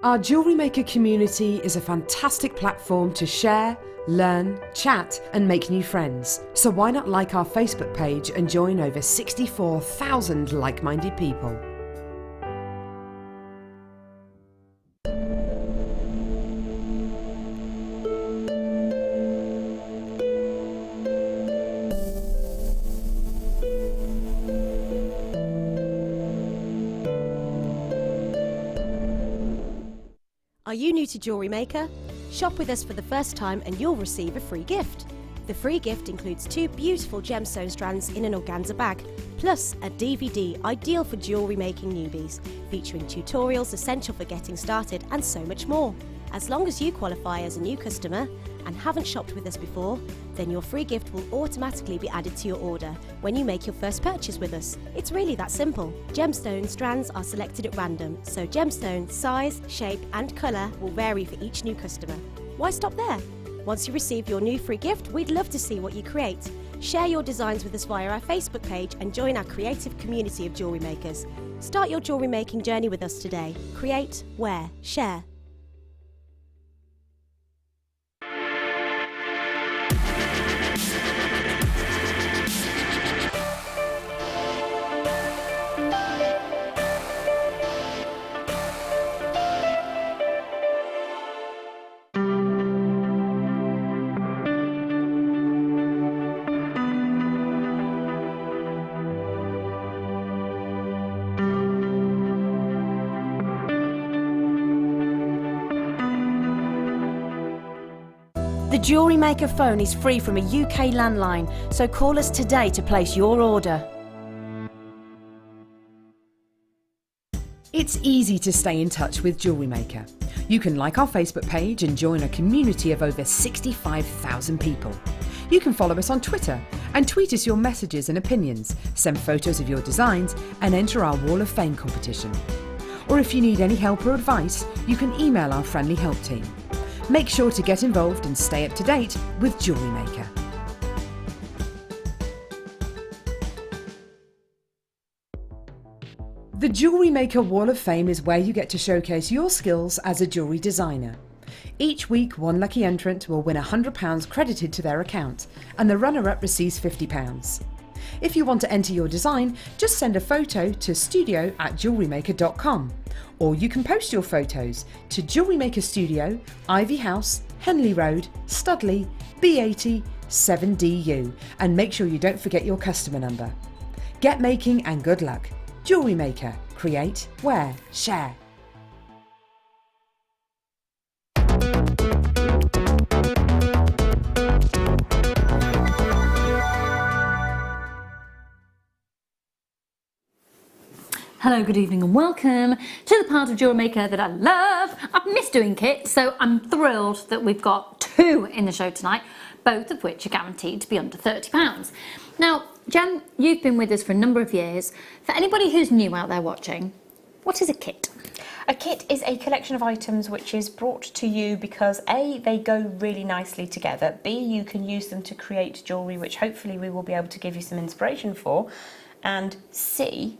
Our JewelleryMaker community is a fantastic platform to share, learn, chat and make new friends. So why not like our Facebook page and join over 64,000 like-minded people? Are you new to JewelleryMaker? Shop with us for the first time and you'll receive a free gift. The free gift includes 2 beautiful gemstone strands in an organza bag, plus a DVD ideal for jewellery making newbies, featuring tutorials essential for getting started and so much more. As long as you qualify as a new customer and haven't shopped with us before, then your free gift will automatically be added to your order when you make your first purchase with us. It's really that simple. Gemstone strands are selected at random, so gemstone size, shape and colour will vary for each new customer. Why stop there? Once you receive your new free gift, we'd love to see what you create. Share your designs with us via our Facebook page and join our creative community of jewellery makers. Start your jewellery making journey with us today. Create, wear, share. The JewelleryMaker phone is free from a UK landline, so call us today to place your order. It's easy to stay in touch with JewelleryMaker. You can like our Facebook page and join a community of over 65,000 people. You can follow us on Twitter and tweet us your messages and opinions, send photos of your designs and enter our Wall of Fame competition. Or if you need any help or advice, you can email our friendly help team. Make sure to get involved and stay up to date with JewelleryMaker. The JewelleryMaker Wall of Fame is where you get to showcase your skills as a jewellery designer. Each week, one lucky entrant will win £100 credited to their account, and the runner-up receives £50. If you want to enter your design, just send a photo to studio@jewellerymaker.com, or you can post your photos to JewelleryMaker Studio, Ivy House, Henley Road, Studley, B80 7DU, and make sure you don't forget your customer number. Get making and good luck. JewelleryMaker. Create, wear, share. Hello, good evening and welcome to the part of JewelleryMaker that I love. I've missed doing kits, so I'm thrilled that we've got 2 in the show tonight, both of which are guaranteed to be under £30. Now, Jem, you've been with us for a number of years. For anybody who's new out there watching, what is a kit? A kit is a collection of items which is brought to you because A, they go really nicely together, B, you can use them to create jewellery which hopefully we will be able to give you some inspiration for, and C,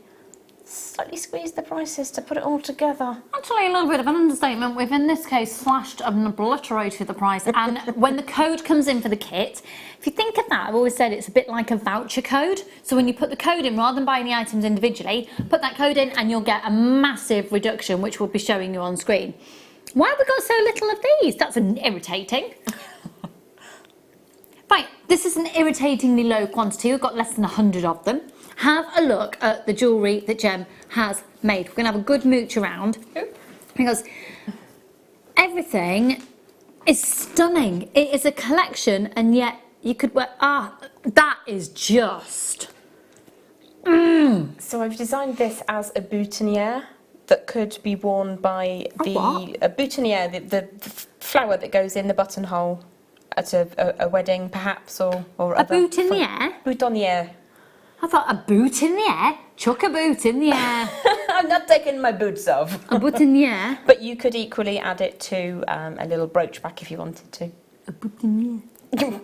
slightly squeeze the prices to put it all together. Actually, a little bit of an understatement. We've in this case slashed and obliterated the price, and when the code comes in for the kit, if you think of that, I've always said it's a bit like a voucher code. So when you put the code in, rather than buying the items individually, put that code in and you'll get a massive reduction, which we'll be showing you on screen. Why have we got so little of these? That's irritating. Right, this is an irritatingly low quantity. We've got less than 100 of them. Have a look at the jewellery that Jem has made. We're going to have a good mooch around because everything is stunning. It is a collection, and yet you could wear, that is just... So I've designed this as a boutonniere that could be worn by a boutonniere, the flower that goes in the buttonhole at a wedding perhaps, or a boutonniere? Boutonniere. I thought a boot in the air? Chuck a boot in the air. I'm not taking my boots off. A boutonniere? But you could equally add it to a little brooch back if you wanted to. A boutonniere. There's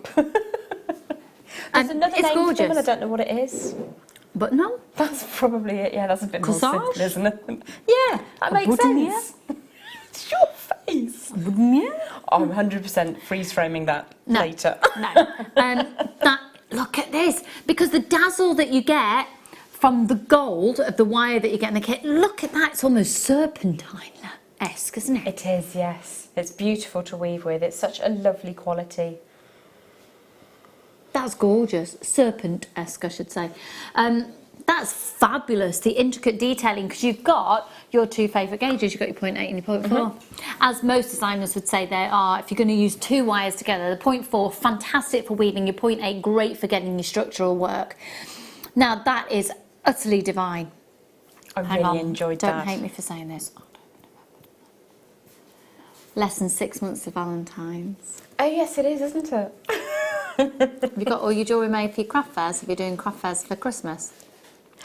another it's name gorgeous. for them, and I don't know what it is. But no. That's probably it. Yeah, that's a bit more Corsage? simple, isn't it? Yeah, that makes sense. It's your face. nice. Wouldn't you? I'm 100% freeze framing that later. No. Look at this, because the dazzle that you get from the gold of the wire that you get in the kit, look at that, it's almost serpentine-esque, isn't it? It is, yes. It's beautiful to weave with. It's such a lovely quality. That's gorgeous. Serpent-esque, I should say. That's fabulous, the intricate detailing, because you've got your two favourite gauges. You've got your 0.8 and your 0.4. As most designers would say they are, if you're going to use two wires together, the 0.4, fantastic for weaving, your 0.8, great for getting your structural work. Now, that is utterly divine. I really enjoyed that. Don't hate me for saying this. Less than 6 months of Valentine's. Oh, yes, it is, isn't it? Have you got all your jewellery made for your craft fairs? If you're doing craft fairs for Christmas?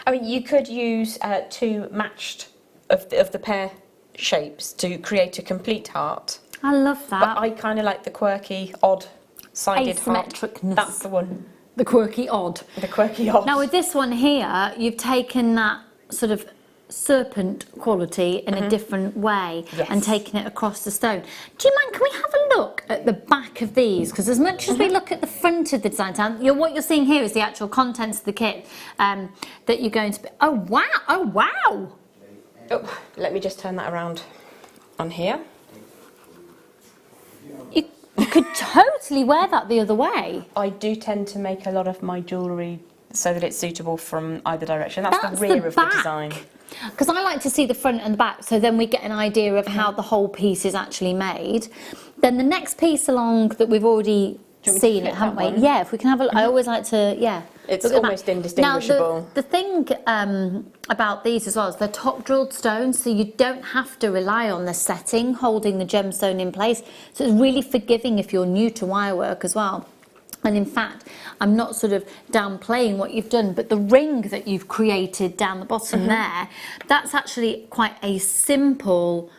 I mean, you could use two matched of the pear shapes to create a complete heart. I love that. But I kind of like the quirky, odd-sided heart. Asymmetricness. That's the one. The quirky odd. The quirky odd. Now with this one here, you've taken that sort of serpent quality in a different way and taken it across the stone. Do you mind, can we have a look at the back of these? Because as much as we look at the front of the design, what you're seeing here is the actual contents of the kit that you're going to be... Oh, wow! Oh, wow! Oh, let me just turn that around on here. You could totally wear that the other way. I do tend to make a lot of my jewellery so that it's suitable from either direction. That's the rear of the design. Because I like to see the front and the back, so then we get an idea of how the whole piece is actually made. Then the next piece along that we've already seen it, haven't we? Yeah, if we can have a... I always like to, It's almost indistinguishable. Now, the thing about these as well is they're top drilled stones, so you don't have to rely on the setting holding the gemstone in place. So it's really forgiving if you're new to wire work as well. And in fact, I'm not sort of downplaying what you've done, but the ring that you've created down the bottom there, that's actually quite a simple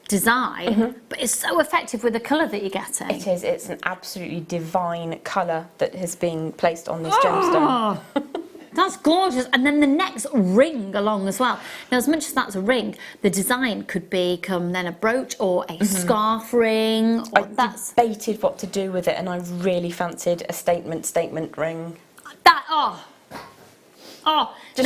design, but it's so effective with the colour that you're getting. It is. It's an absolutely divine colour that has been placed on this gemstone. That's gorgeous. And then the next ring along as well. Now, as much as that's a ring, the design could become then a brooch or a scarf ring. Or I debated what to do with it, and I really fancied a statement ring. Now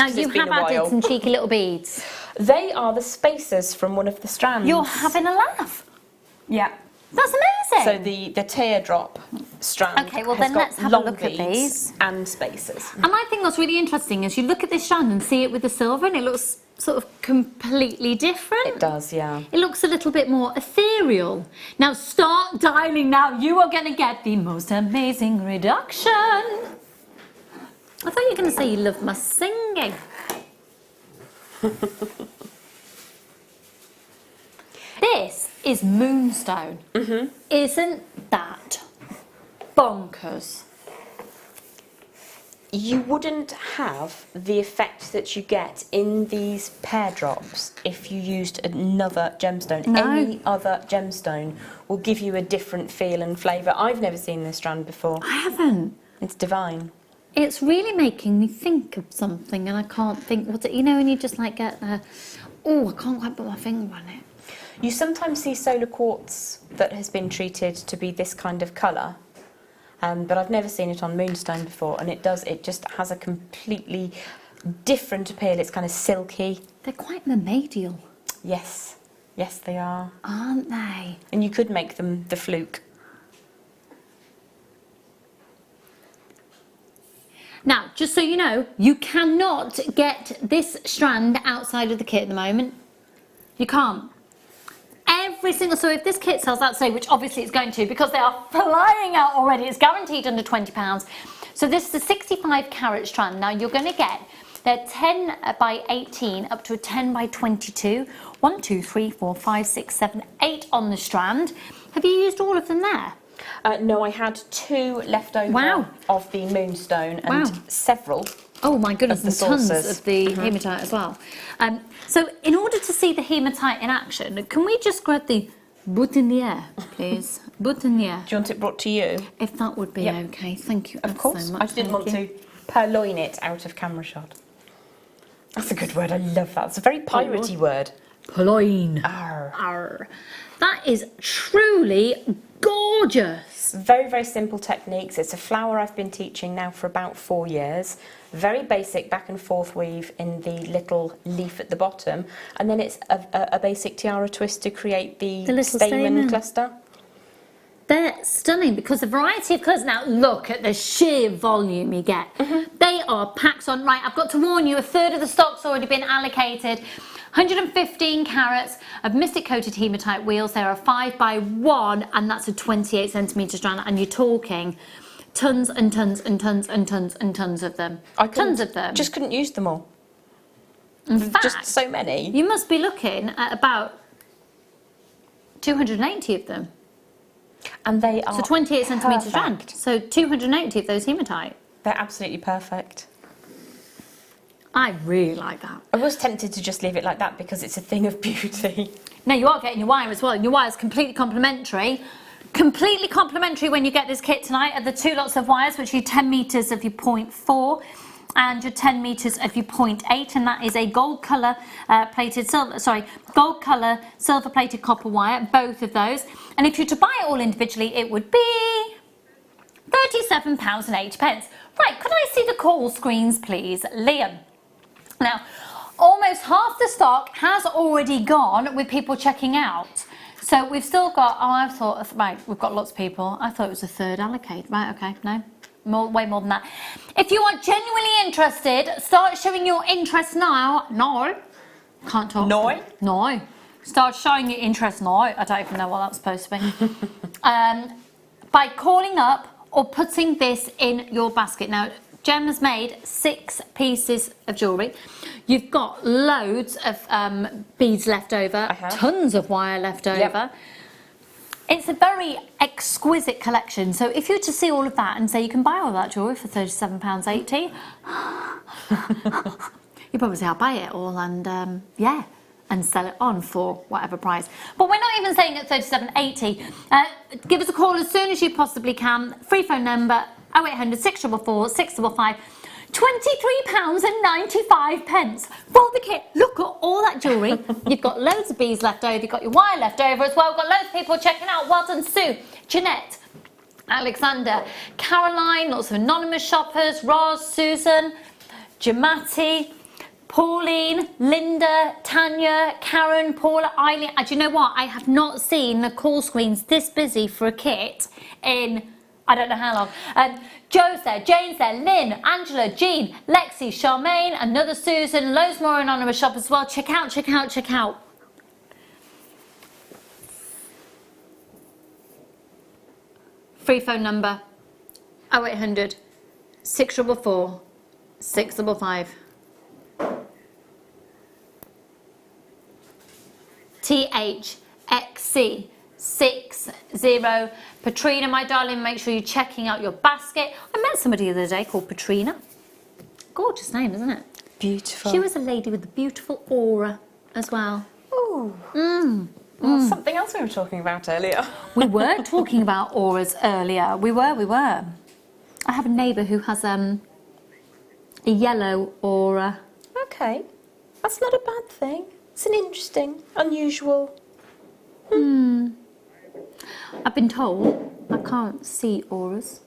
you have added some cheeky little beads. They are the spacers from one of the strands. You're having a laugh. Yeah. That's amazing. So the teardrop strand. Okay, well has then got let's have a long look at beads these. and spacers. And I think what's really interesting is you look at this strand and see it with the silver, and it looks sort of completely different. It does, yeah. It looks a little bit more ethereal. Now start dialing now. You are going to get the most amazing reduction. I thought you were going to say you love my singing. This is moonstone. Isn't that bonkers? You wouldn't have the effect that you get in these pear drops if you used another gemstone. No. Any other gemstone will give you a different feel and flavour. I've never seen this strand before. I haven't. It's divine. It's really making me think of something, and I can't think what it. You know, when you just like get the, I can't quite put my finger on it. You sometimes see solar quartz that has been treated to be this kind of colour, but I've never seen it on moonstone before, and it just has a completely different appeal. It's kind of silky. They're quite mermaidial. Yes, yes they are. Aren't they? And you could make them the fluke. Now, just so you know, you cannot get this strand outside of the kit at the moment. You can't. Every single, so if this kit sells out today, which obviously it's going to because they are flying out already, it's guaranteed under £20. So this is a 65 carat strand. Now you're going to get, they're 10 by 18 up to a 10 by 22. 1, 2, 3, 4, 5, 6, 7, 8 on the strand. Have you used all of them there? No, I had 2 left over of the moonstone and several. Oh my goodness, and tons saucers. of the hematite as well. So in order to see the hematite in action, can we just grab the boutonniere, please? Boutonniere. Do you want it brought to you? If that would be okay, thank you Of course. so much. I just didn't want to purloin it out of camera shot. That's a good word, I love that. It's a very piratey word. Plain. Arr. Arr. That is truly gorgeous. Very, very simple techniques. It's a flower I've been teaching now for about 4 years. Very basic back and forth weave in the little leaf at the bottom, and then it's a basic tiara twist to create the little stamen cluster. They're stunning because the variety of colours. Now look at the sheer volume you get. They are packed on. Right, I've got to warn you, a third of the stock's already been allocated. 115 carats of mystic coated hematite wheels. There are 5x1, and that's a 28 centimetre strand, and you're talking tons and tons and tons and tons and tons of them. Tons of them. Just couldn't use them all. In fact, Just so many. you must be looking at about 280 of them. And they are So 28 centimetre strand. perfect. So 280 of those hematite. They're absolutely perfect. I really like that. I was tempted to just leave it like that because it's a thing of beauty. Now you are getting your wire as well. Your wire is completely complimentary. Completely complimentary when you get this kit tonight are the 2 lots of wires, which are your 10 metres of your 0.4 and your 10 metres of your 0.8, and that is a gold colour gold colour silver plated copper wire, both of those. And if you were to buy it all individually, it would be £37.80. Right, could I see the call screens, please, Liam? Now, almost half the stock has already gone with people checking out. So we've still got, right, we've got lots of people. I thought it was a third allocate. Right, okay, no, way more than that. If you are genuinely interested, start showing your interest now. No, can't talk. No. Start showing your interest now. I don't even know what that's supposed to be. By calling up or putting this in your basket. Now, Gem has made 6 pieces of jewellery. You've got loads of beads left over, tons of wire left over. It's a very exquisite collection. So if you were to see all of that and say you can buy all that jewellery for £37.80, you probably say I'll buy it all and yeah, and sell it on for whatever price. But we're not even saying at £37.80. Give us a call as soon as you possibly can. Free phone number 0800 644 655. £23.95 for the kit. Look at all that jewellery. You've got loads of beads left over. You've got your wire left over as well. We've got loads of people checking out. Well done, Sue, Jeanette, Alexander, Caroline, lots of anonymous shoppers, Roz, Susan, Jamati, Pauline, Linda, Tanya, Karen, Paula, Eileen. And do you know what? I have not seen the call screens this busy for a kit in I don't know how long. Joe's there, Jane's there, Lynn, Angela, Jean, Lexi, Charmaine, another Susan, loads more anonymous shoppers as well. Check out, check out, check out. Free phone number 0800 644 655. THXC 60. Patrina, my darling, make sure you're checking out your basket. I met somebody the other day called Patrina. Gorgeous name, isn't it? Beautiful. She was a lady with a beautiful aura as well. Ooh. Well, something else we were talking about earlier. We were talking about auras earlier. We were. I have a neighbour who has a yellow aura. Okay. That's not a bad thing. It's an interesting, unusual. I've been told I can't see auras.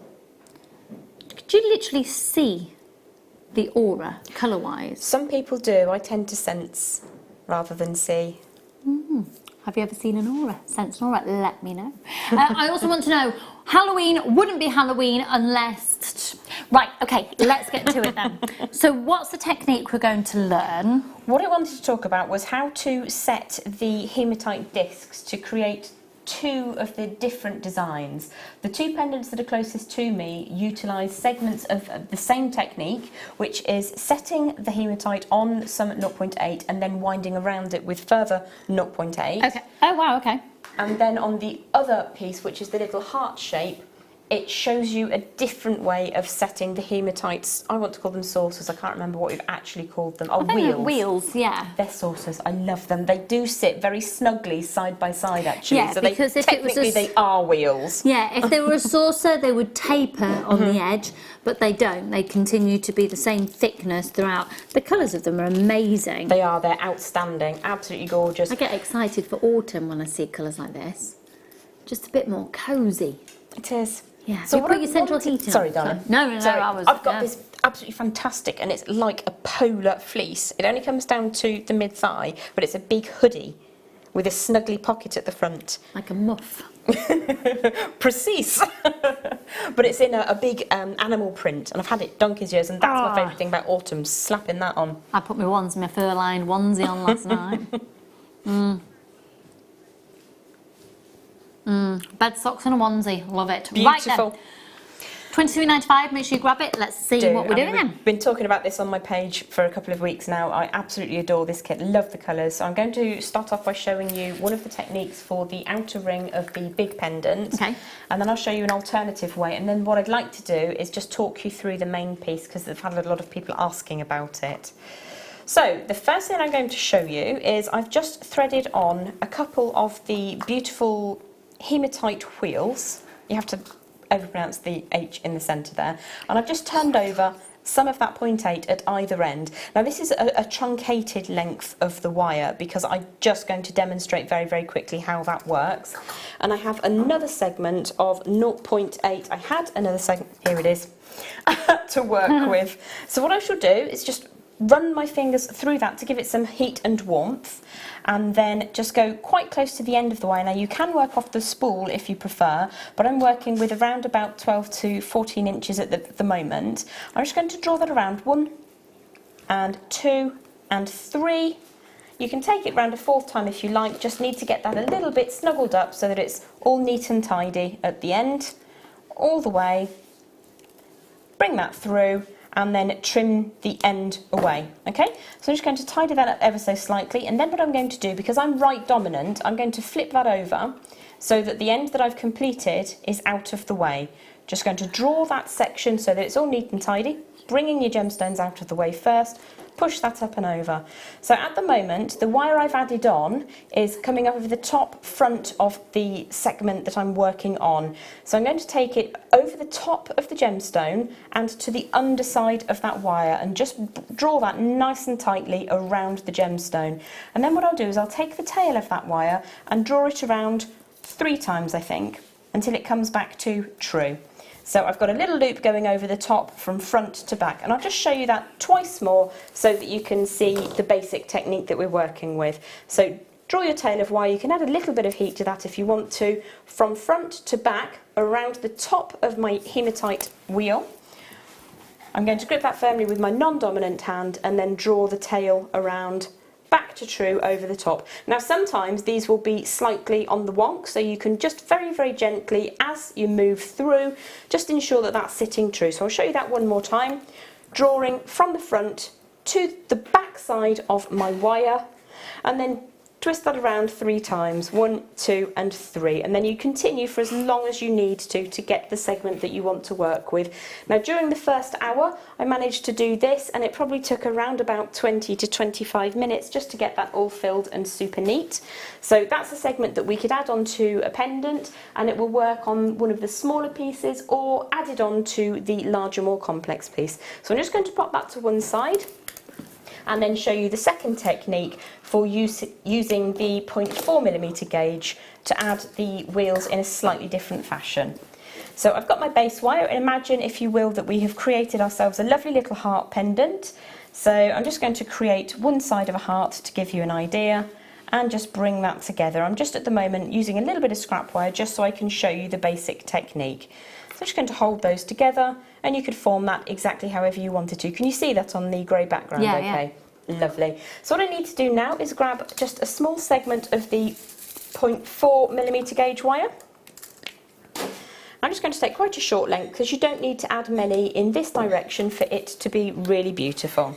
Could you literally see the aura, colour-wise? Some people do. I tend to sense rather than see. Have you ever seen an aura? Sense an aura? Let me know. I also want to know, Halloween wouldn't be Halloween unless... Right, okay, let's get to it then. So what's the technique we're going to learn? What I wanted to talk about was how to set the hematite discs to create 2 of the different designs. The 2 pendants that are closest to me utilise segments of the same technique, which is setting the hematite on some 0.8 and then winding around it with further 0.8. Okay. Oh wow, okay. And then on the other piece, which is the little heart shape, it shows you a different way of setting the hematites. I want to call them saucers. I can't remember what we've actually called them. Oh, I think wheels. Wheels, yeah. They're saucers. I love them. They do sit very snugly side by side, actually. Yeah, so because if it was technically they are wheels. Yeah, if they were a saucer, they would taper on the edge, but they don't. They continue to be the same thickness throughout. The colours of them are amazing. They are. They're outstanding. Absolutely gorgeous. I get excited for autumn when I see colours like this. Just a bit more cosy. It is. Yeah. So you what put I your central wanted- heater. Sorry, on. darling. No, Sorry. I've got yeah. this absolutely fantastic, and it's like a polar fleece. It only comes down to the mid-thigh, but it's a big hoodie with a snuggly pocket at the front. Like a muff. Precise. But it's in a big animal print, and I've had it donkey's years, and that's my favourite thing about autumn, slapping that on. I put my fur-lined onesie on last night. Bed socks and a onesie. Love it. Beautiful. Right then. £23.95, make sure you grab it. Let's see what we're doing then. We've been talking about this on my page for a couple of weeks now. I absolutely adore this kit, love the colours. So I'm going to start off by showing you one of the techniques for the outer ring of the big pendant. Okay. And then I'll show you an alternative way. And then what I'd like to do is just talk you through the main piece, because I've had a lot of people asking about it. So the first thing I'm going to show you is I've just threaded on a couple of the beautiful hematite wheels. You have to overpronounce the H in the centre there. And I've just turned over some of that 0.8 at either end. Now this is a truncated length of the wire, because I'm just going to demonstrate very, very quickly how that works. And I have another segment of 0.8. I had another segment, here it is, to work with. So what I shall do is just run my fingers through that to give it some heat and warmth, and then just go quite close to the end of the wire. Now you can work off the spool if you prefer, but I'm working with around about 12 to 14 inches at the moment. I'm just going to draw that around 1 and 2 and 3. You can take it round a 4th time if you like, just need to get that a little bit snuggled up so that it's all neat and tidy at the end, all the way. Bring that through, and then trim the end away, okay? So I'm just going to tidy that up ever so slightly, and then what I'm going to do, because I'm right dominant, I'm going to flip that over so that the end that I've completed is out of the way. Just going to draw that section so that it's all neat and tidy, bringing your gemstones out of the way first, push that up and over. So at the moment, the wire I've added on is coming over the top front of the segment that I'm working on. So I'm going to take it over the top of the gemstone and to the underside of that wire, and just draw that nice and tightly around the gemstone. And then what I'll do is I'll take the tail of that wire and draw it around 3 times, I think, until it comes back to true. So I've got a little loop going over the top from front to back, and I'll just show you that twice more so that you can see the basic technique that we're working with. So draw your tail of wire, you can add a little bit of heat to that if you want to, from front to back around the top of my hematite wheel. I'm going to grip that firmly with my non-dominant hand and then draw the tail around back to true over the top. Now sometimes these will be slightly on the wonk, so you can just very, very gently, as you move through, just ensure that that's sitting true. So I'll show you that one more time. Drawing from the front to the back side of my wire, and then twist that around 3 times, 1, 2 and 3, and then you continue for as long as you need to get the segment that you want to work with. Now during the first hour I managed to do this, and it probably took around about 20 to 25 minutes just to get that all filled and super neat. So that's a segment that we could add on to a pendant, and it will work on one of the smaller pieces or added on to the larger, more complex piece. So I'm just going to pop that to one side and then show you the second technique for using the 0.4mm gauge to add the wheels in a slightly different fashion. So I've got my base wire, and imagine, if you will, that we have created ourselves a lovely little heart pendant. So I'm just going to create one side of a heart to give you an idea, and just bring that together. I'm just at the moment using a little bit of scrap wire just so I can show you the basic technique. So I'm just going to hold those together, and you could form that exactly however you wanted to. Can you see that on the grey background? Yeah, okay. Yeah. Lovely. So what I need to do now is grab just a small segment of the 0.4mm gauge wire. I'm just going to take quite a short length, because you don't need to add many in this direction for it to be really beautiful.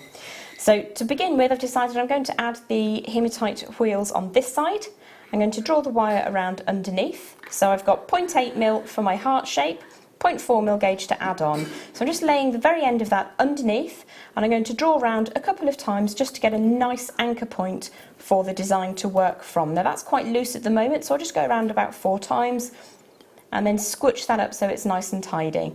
So to begin with, I've decided I'm going to add the hematite wheels on this side. I'm going to draw the wire around underneath. So I've got 0.8mm for my heart shape, 0.4mm gauge to add on. So I'm just laying the very end of that underneath, and I'm going to draw around a couple of times just to get a nice anchor point for the design to work from. Now that's quite loose at the moment, so I'll just go around about 4 times and then squoosh that up so it's nice and tidy.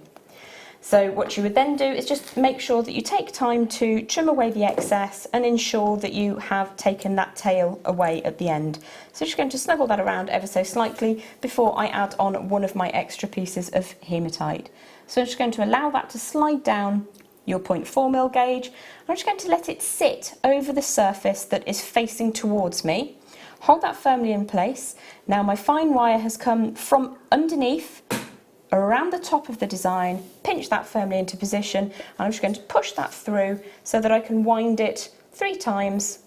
So what you would then do is just make sure that you take time to trim away the excess and ensure that you have taken that tail away at the end. So just going to snuggle that around ever so slightly before I add on one of my extra pieces of hematite. So I'm just going to allow that to slide down your 0.4mm gauge. I'm just going to let it sit over the surface that is facing towards me. Hold that firmly in place. Now my fine wire has come from underneath around the top of the design, pinch that firmly into position, and I'm just going to push that through so that I can wind it 3 times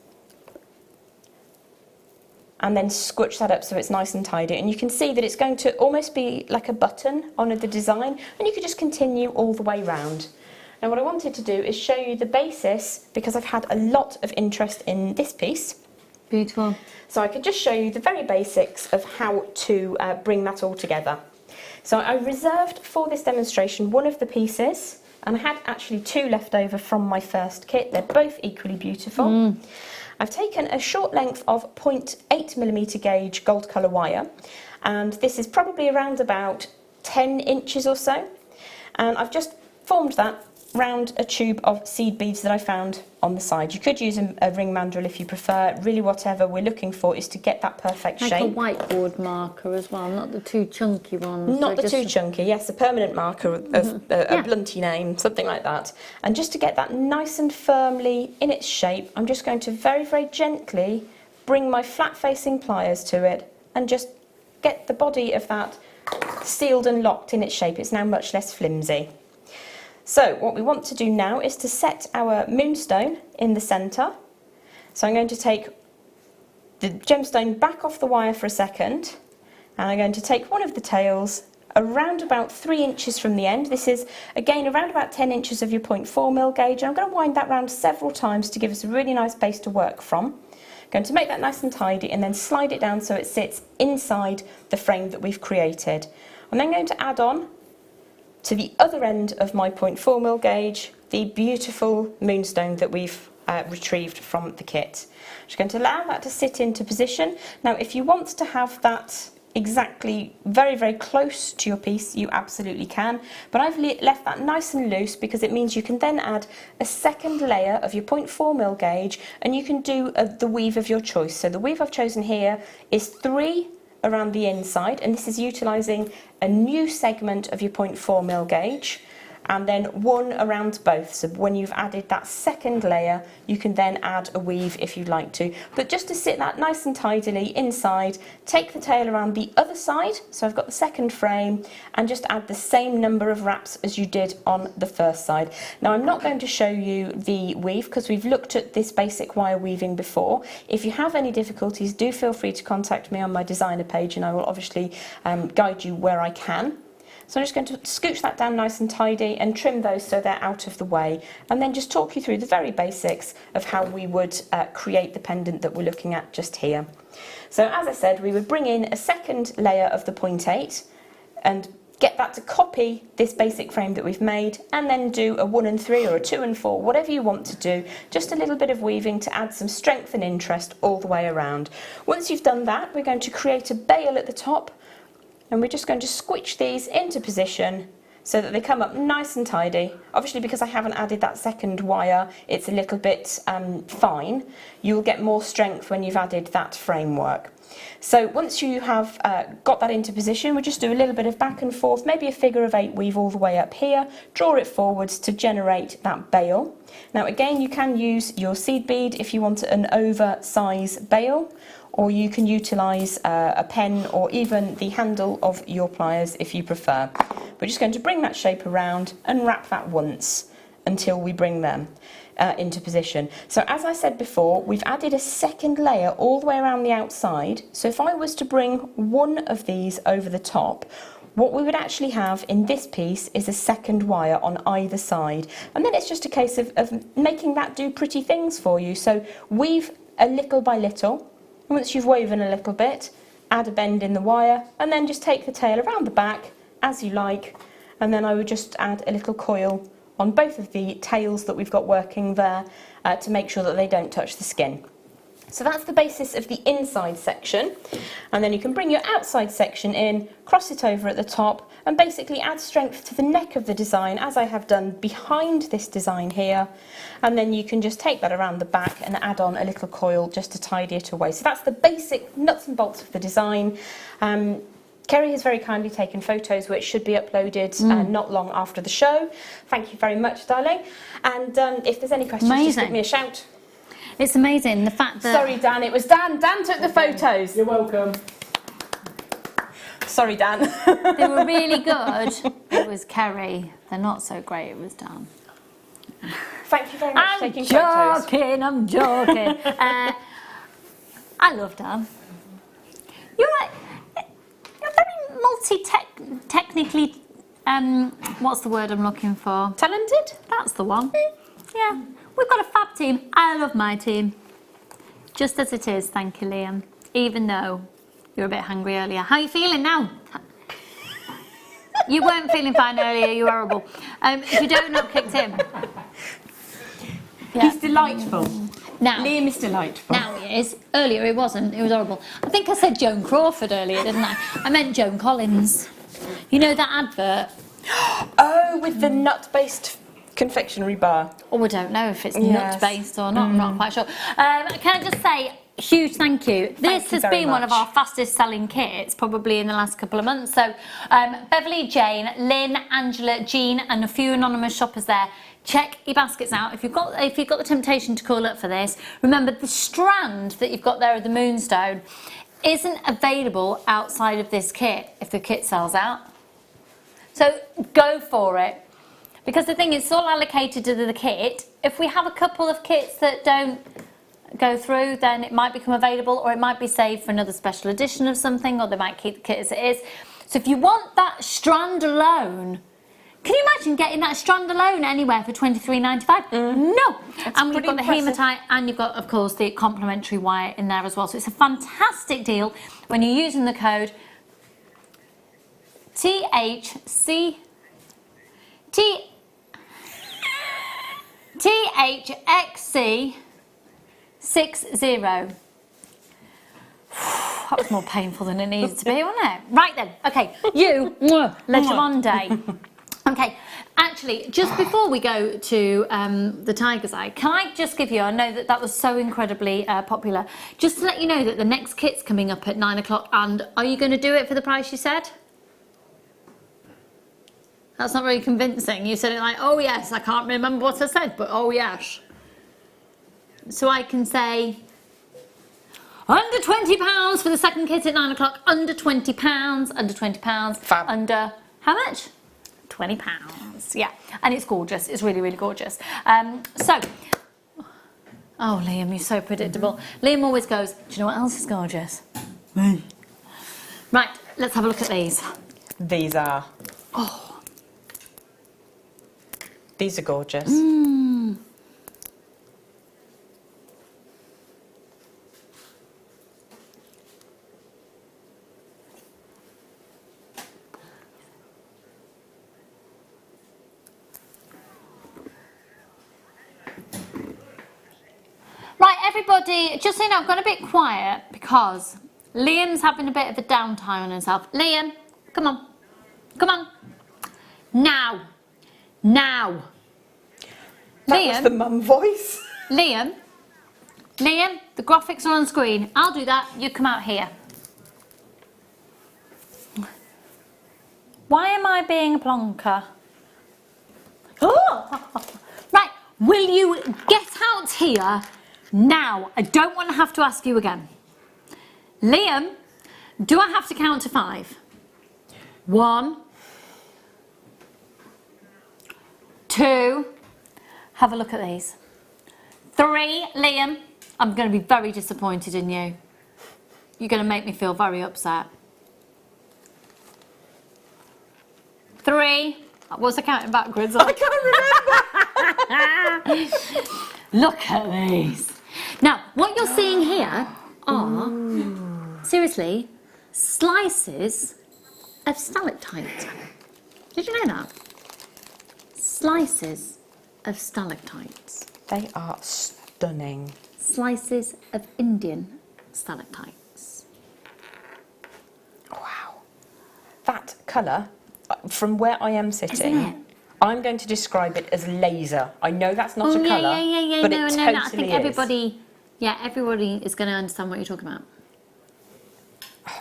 and then squoosh that up so it's nice and tidy. And you can see that it's going to almost be like a button on the design, and you could just continue all the way round. Now what I wanted to do is show you the basis, because I've had a lot of interest in this piece. Beautiful. So I could just show you the very basics of how to bring that all together. So I reserved for this demonstration one of the pieces, and I had actually 2 left over from my first kit. They're both equally beautiful. I've taken a short length of 0.8mm gauge gold colour wire, and this is probably around about 10 inches or so, and I've just formed that round a tube of seed beads that I found on the side. You could use a ring mandrel if you prefer. Really whatever we're looking for is to get that perfect shape. Like a whiteboard marker as well, not the too chunky ones. Not the too chunky, yes, a permanent marker of a blunty name, something like that. And just to get that nice and firmly in its shape, I'm just going to very, very gently bring my flat facing pliers to it and just get the body of that sealed and locked in its shape. It's now much less flimsy. So what we want to do now is to set our moonstone in the centre. So I'm going to take the gemstone back off the wire for a second, and I'm going to take one of the tails around about 3 inches from the end. This is again around about 10 inches of your 0.4mm gauge, and I'm going to wind that round several times to give us a really nice base to work from. I'm going to make that nice and tidy and then slide it down so it sits inside the frame that we've created. I'm then going to add on to the other end of my 0.4mm gauge the beautiful moonstone that we've retrieved from the kit. I'm just going to allow that to sit into position. Now if you want to have that exactly very, very close to your piece, you absolutely can, but I've left that nice and loose because it means you can then add a second layer of your 0.4mm gauge, and you can do the weave of your choice. So the weave I've chosen here is 3 around the inside, and this is utilising a new segment of your 0.4mm gauge, and then 1 around both. So when you've added that second layer, you can then add a weave if you'd like to. But just to sit that nice and tidily inside, take the tail around the other side, so I've got the second frame, and just add the same number of wraps as you did on the first side. Now I'm not going to show you the weave because we've looked at this basic wire weaving before. If you have any difficulties, do feel free to contact me on my designer page, and I will obviously guide you where I can. So I'm just going to scooch that down nice and tidy and trim those so they're out of the way, and then just talk you through the very basics of how we would create the pendant that we're looking at just here. So as I said, we would bring in a second layer of the 0.8 and get that to copy this basic frame that we've made, and then do a 1 and 3 or a 2 and 4, whatever you want to do, just a little bit of weaving to add some strength and interest all the way around. Once you've done that, we're going to create a bale at the top, and we're just going to squitch these into position so that they come up nice and tidy. Obviously, because I haven't added that second wire, it's a little bit fine. You'll get more strength when you've added that framework. So once you have got that into position, we'll just do a little bit of back and forth, maybe a figure of 8 weave all the way up here, draw it forwards to generate that bale. Now again, you can use your seed bead if you want an oversize bale, or you can utilise a pen or even the handle of your pliers if you prefer. We're just going to bring that shape around and wrap that once until we bring them into position. So as I said before, we've added a second layer all the way around the outside. So if I was to bring one of these over the top, what we would actually have in this piece is a second wire on either side. And then it's just a case of making that do pretty things for you. So weave a little by little. Once you've woven a little bit, add a bend in the wire, and then just take the tail around the back as you like, and then I would just add a little coil on both of the tails that we've got working there to make sure that they don't touch the skin. So that's the basis of the inside section, and then you can bring your outside section in, cross it over at the top, and basically add strength to the neck of the design, as I have done behind this design here, and then you can just take that around the back and add on a little coil just to tidy it away. So that's the basic nuts and bolts of the design. Kerry has very kindly taken photos which should be uploaded not long after the show. Thank you very much, darling. And if there's any questions, just give me a shout. It's amazing, the fact that... Sorry, Dan, it was Dan. Dan took the photos. You're welcome. Sorry, Dan. They were really good. It was Kerry. They're not so great, it was Dan. Thank you very much for taking photos. I'm joking. I love Dan. You're very multi-technically, what's the word I'm looking for? Talented? That's the one. Yeah. We've got a fab team. I love my team. Just as it is, thank you, Liam. Even though you were a bit hungry earlier. How are you feeling now? You weren't feeling fine earlier, you horrible. Your dough not kicked in. Yeah. He's delightful. Now, Liam is delightful. Now he is. Earlier it wasn't. It was horrible. I think I said Joan Crawford earlier, didn't I? I meant Joan Collins. You know that advert? Oh, with the nut-based confectionery bar. Oh, I don't know if it's nut-based or not. I'm not quite sure. Can I just say, huge thank you. This has been one of our fastest selling kits, probably in the last couple of months. So, Beverly, Jane, Lynn, Angela, Jean, and a few anonymous shoppers there. Check your baskets out. If you've got the temptation to call up for this, remember the strand that you've got there of the moonstone isn't available outside of this kit if the kit sells out. So go for it. Because the thing is, it's all allocated to the kit. If we have a couple of kits that don't go through, then it might become available, or it might be saved for another special edition of something, or they might keep the kit as it is. So if you want that strand alone, can you imagine getting that strand alone anywhere for $23.95? No! And we've got the hematite, and you've got, of course, the complimentary wire in there as well. So it's a fantastic deal when you're using the code THXC60. That was more painful than it needed to be, wasn't it? Right then, okay, you, Legimonde. Okay, actually, just before we go to the Tiger's Eye, can I just give you, I know that was so incredibly popular, just to let you know that the next kit's coming up at 9 o'clock, and are you going to do it for the price you said? That's not very convincing. You said it like, oh yes, I can't remember what I said, but oh yes. So I can say, under £20 for the second kit at 9 o'clock, under £20, under £20, Fab. Under, how much? £20, yeah. And it's gorgeous, it's really, really gorgeous. So, oh Liam, you're so predictable. Liam always goes, do you know what else is gorgeous? Right, let's have a look at these. These are. Oh. These are gorgeous. Right, everybody, just so you know, I've gone a bit quiet because Liam's having a bit of a downtime on himself. Liam, come on. Come on. Now. Now. That Liam, was the mum voice. Liam, the graphics are on screen. I'll do that. You come out here. Why am I being a plonker? Oh! Right, will you get out here now? I don't want to have to ask you again. Liam, do I have to count to 5? 1, 2, have a look at these. 3, Liam, I'm going to be very disappointed in you. You're going to make me feel very upset. 3, was I counting backwards? I can't remember. Look at these. Now, what you're seeing here are, seriously, slices of stalactite. Did you know that? Slices of stalactites. They are stunning. Slices of Indian stalactites. Wow. That colour, from where I am sitting, Isn't it? I'm going to describe it as laser. I know that's not a colour, but no, it no, totally no. I think everybody is going to understand what you're talking about.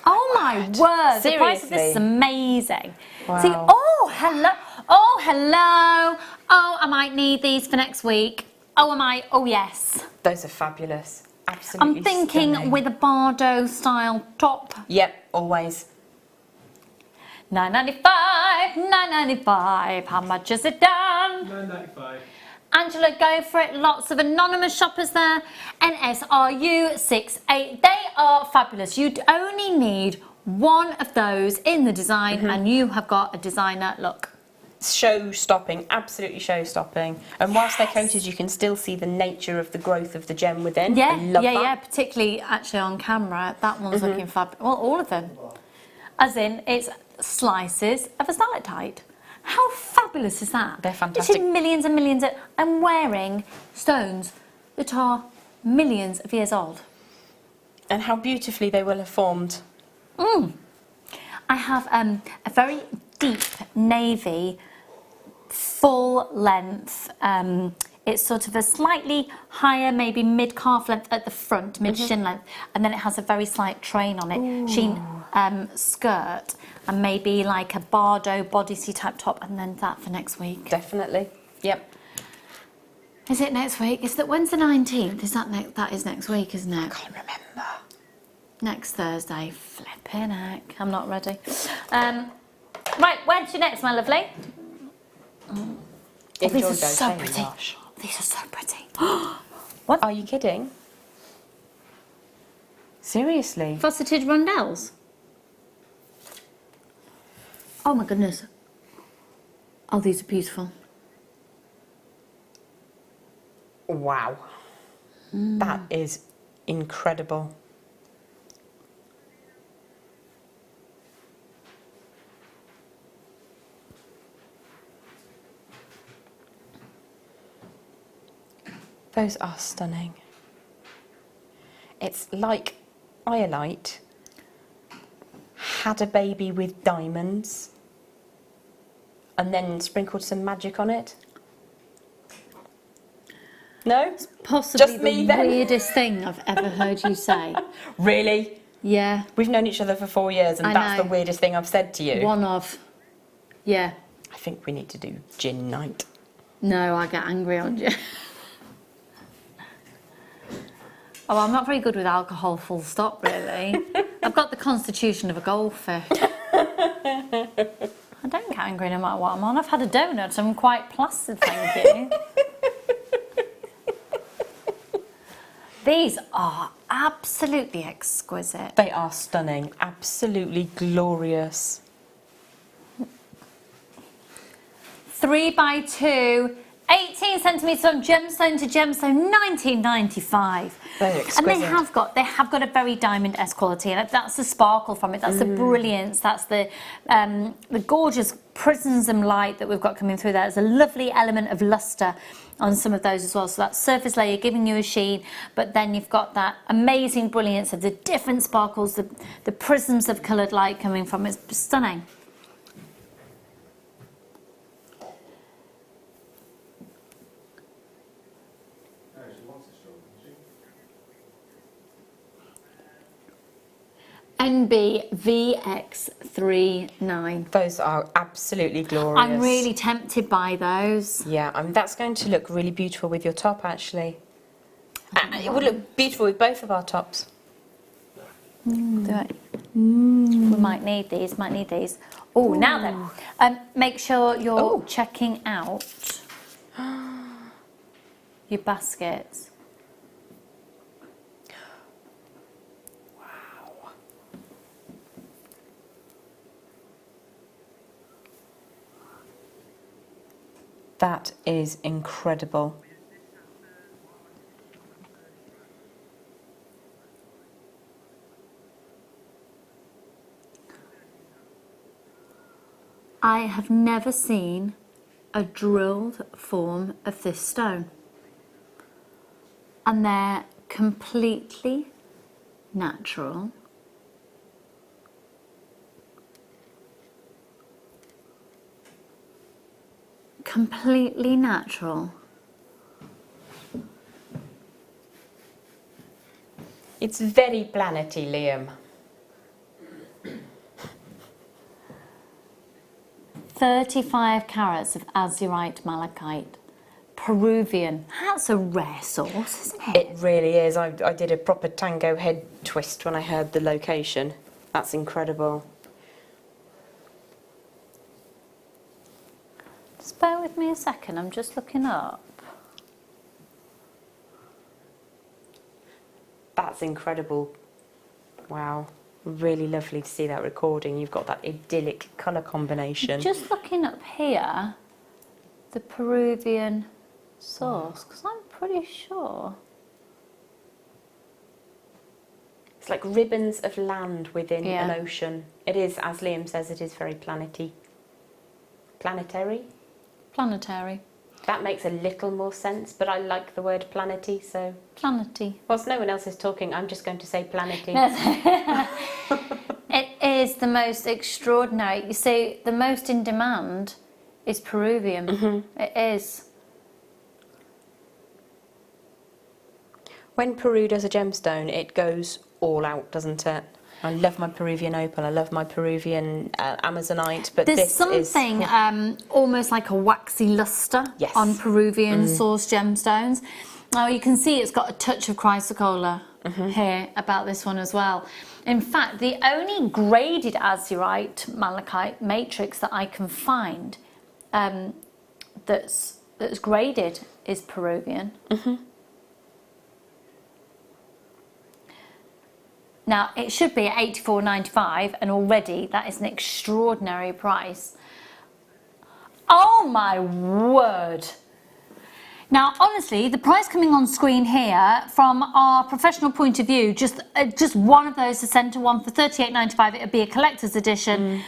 Oh my word! The price of this is amazing. Wow. See, oh hello, oh hello, oh I might need these for next week. Oh am I? Oh yes. Those are fabulous. Absolutely I'm thinking stunning. with a Bardo style top. Yep, always. £9.95, £9.95. How much is it done? £9.95. Angela, go for it. Lots of anonymous shoppers there. NSRU68. They are fabulous. You only need one of those in the design and you have got a designer look. Show-stopping, absolutely show-stopping. And whilst they're coated, you can still see the nature of the growth of the gem within. Yeah, I love that. yeah, particularly actually on camera. That one's looking fab. Well, all of them. As in, it's slices of a stalactite. How fabulous is that? They're fantastic. Literally millions and millions of... I'm wearing stones that are millions of years old. And how beautifully they will have formed. I have a very deep navy, full length. It's sort of a slightly higher, maybe mid-calf length at the front, mid-shin length, and then it has a very slight train on it. Sheen skirt, and maybe like a Bardo bodysuit type top, and then that for next week. Definitely. Yep. Is it next week? Is that when's the 19th? Is that that is next week, isn't it? I can't remember. Next Thursday. Flipping heck. I'm not ready. Right, when's your next, my lovely? Oh, these are so pretty. Lush. These are so pretty. What? Are you kidding? Seriously? Faceted rondelles. Oh my goodness. Oh, these are beautiful. Wow. That is incredible. Those are stunning. It's like Iolite had a baby with diamonds and then sprinkled some magic on it. No? Possibly Just me the then? weirdest thing I've ever heard you say. Really? Yeah. We've known each other for 4 years and I that's know. the weirdest thing I've said to you. One of. Yeah. I think we need to do gin night. No, I get angry on you. Oh, I'm not very good with alcohol, full stop, really. I've got the constitution of a goldfish. I don't get angry no matter what I'm on. I've had a donut, I'm quite placid, thank you. These are absolutely exquisite. They are stunning, absolutely glorious. 3x2, 18 centimetres on gemstone to gemstone, £19.95. They're exquisite. And they have got a very diamond-esque quality, and that's the sparkle from it. That's the brilliance. That's the gorgeous prism light that we've got coming through there. There's a lovely element of lustre on some of those as well. So that surface layer giving you a sheen, but then you've got that amazing brilliance of the different sparkles, the prisms of coloured light coming from it. It's stunning. NBVX39. Those are absolutely glorious. I'm really tempted by those. Yeah, that's going to look really beautiful with your top, actually. It would look beautiful with both of our tops. Do it. We might need these, Oh, now then, make sure you're checking out your baskets. That is incredible. I have never seen a drilled form of this stone. And they're completely natural. Completely natural. It's very planety, Liam. 35 carats of azurite malachite. Peruvian. That's a rare source, isn't it? It really is. I did a proper tango head twist when I heard the location. That's incredible. Just bear with me a second, I'm just looking up. That's incredible. Wow. Really lovely to see that recording. You've got that idyllic colour combination. Just looking up here, the Peruvian source, because I'm pretty sure. It's like ribbons of land within Yeah. an ocean. It is, as Liam says, it is very planetary. Planetary. That makes a little more sense, but I like the word planety, so... Planety. Whilst no one else is talking, I'm just going to say planety. It is the most extraordinary. You see, the most in demand is Peruvian. Mm-hmm. It is. When Peru does a gemstone, it goes all out, doesn't it? I love my Peruvian opal, I love my Peruvian Amazonite, but There's this is... something almost like a waxy lustre Yes. on Peruvian source gemstones. Now you can see it's got a touch of chrysocolla here about this one as well. In fact, the only graded azurite malachite matrix that I can find that's graded is Peruvian. Now, it should be at $84.95, and already that is an extraordinary price. Oh my word! Now, honestly, the price coming on screen here, from our professional point of view, just one of those, the centre one for $38.95, it would be a collector's edition.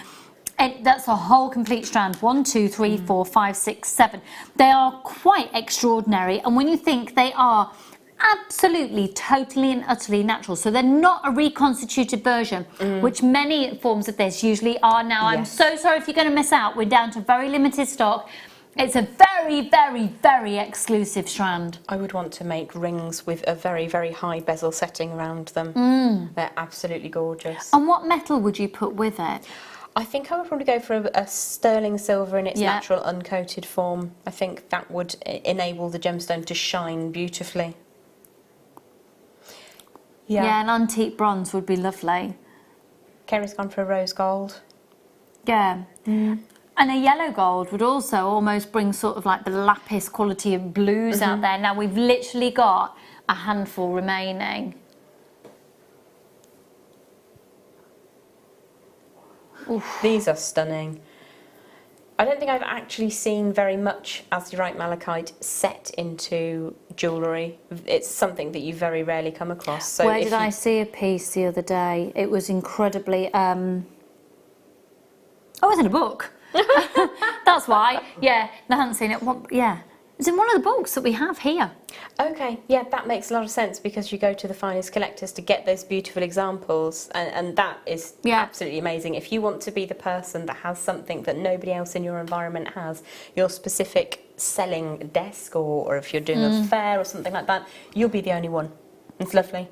And that's a whole complete strand. 1, 2, 3, 4, 5, 6, 7. They are quite extraordinary, and when you think they are absolutely, totally and utterly natural, so they're not a reconstituted version, which many forms of this usually are now. I'm so sorry if you're going to miss out. We're down to very limited stock. It's a very, very, very exclusive strand. I would want to make rings with a very, very high bezel setting around them. They're absolutely gorgeous. And what metal would you put with it? I think I would probably go for a sterling silver in its natural uncoated form. I think that would enable the gemstone to shine beautifully. Yeah, an antique bronze would be lovely. Kerry's gone for a rose gold. Yeah. And a yellow gold would also almost bring sort of like the lapis quality of blues out there. Now we've literally got a handful remaining. Oof. These are stunning. I don't think I've actually seen very much azurite malachite set into jewellery. It's something that you very rarely come across. So Where did I see a piece the other day? It was incredibly... Oh, it's in a book. That's why. Yeah, I hadn't seen it. Yeah, it's in one of the books that we have here. Okay, yeah, that makes a lot of sense, because you go to the finest collectors to get those beautiful examples, and that is absolutely amazing. If you want to be the person that has something that nobody else in your environment has, your specific selling desk, or if you're doing a fair or something like that, you'll be the only one. It's lovely.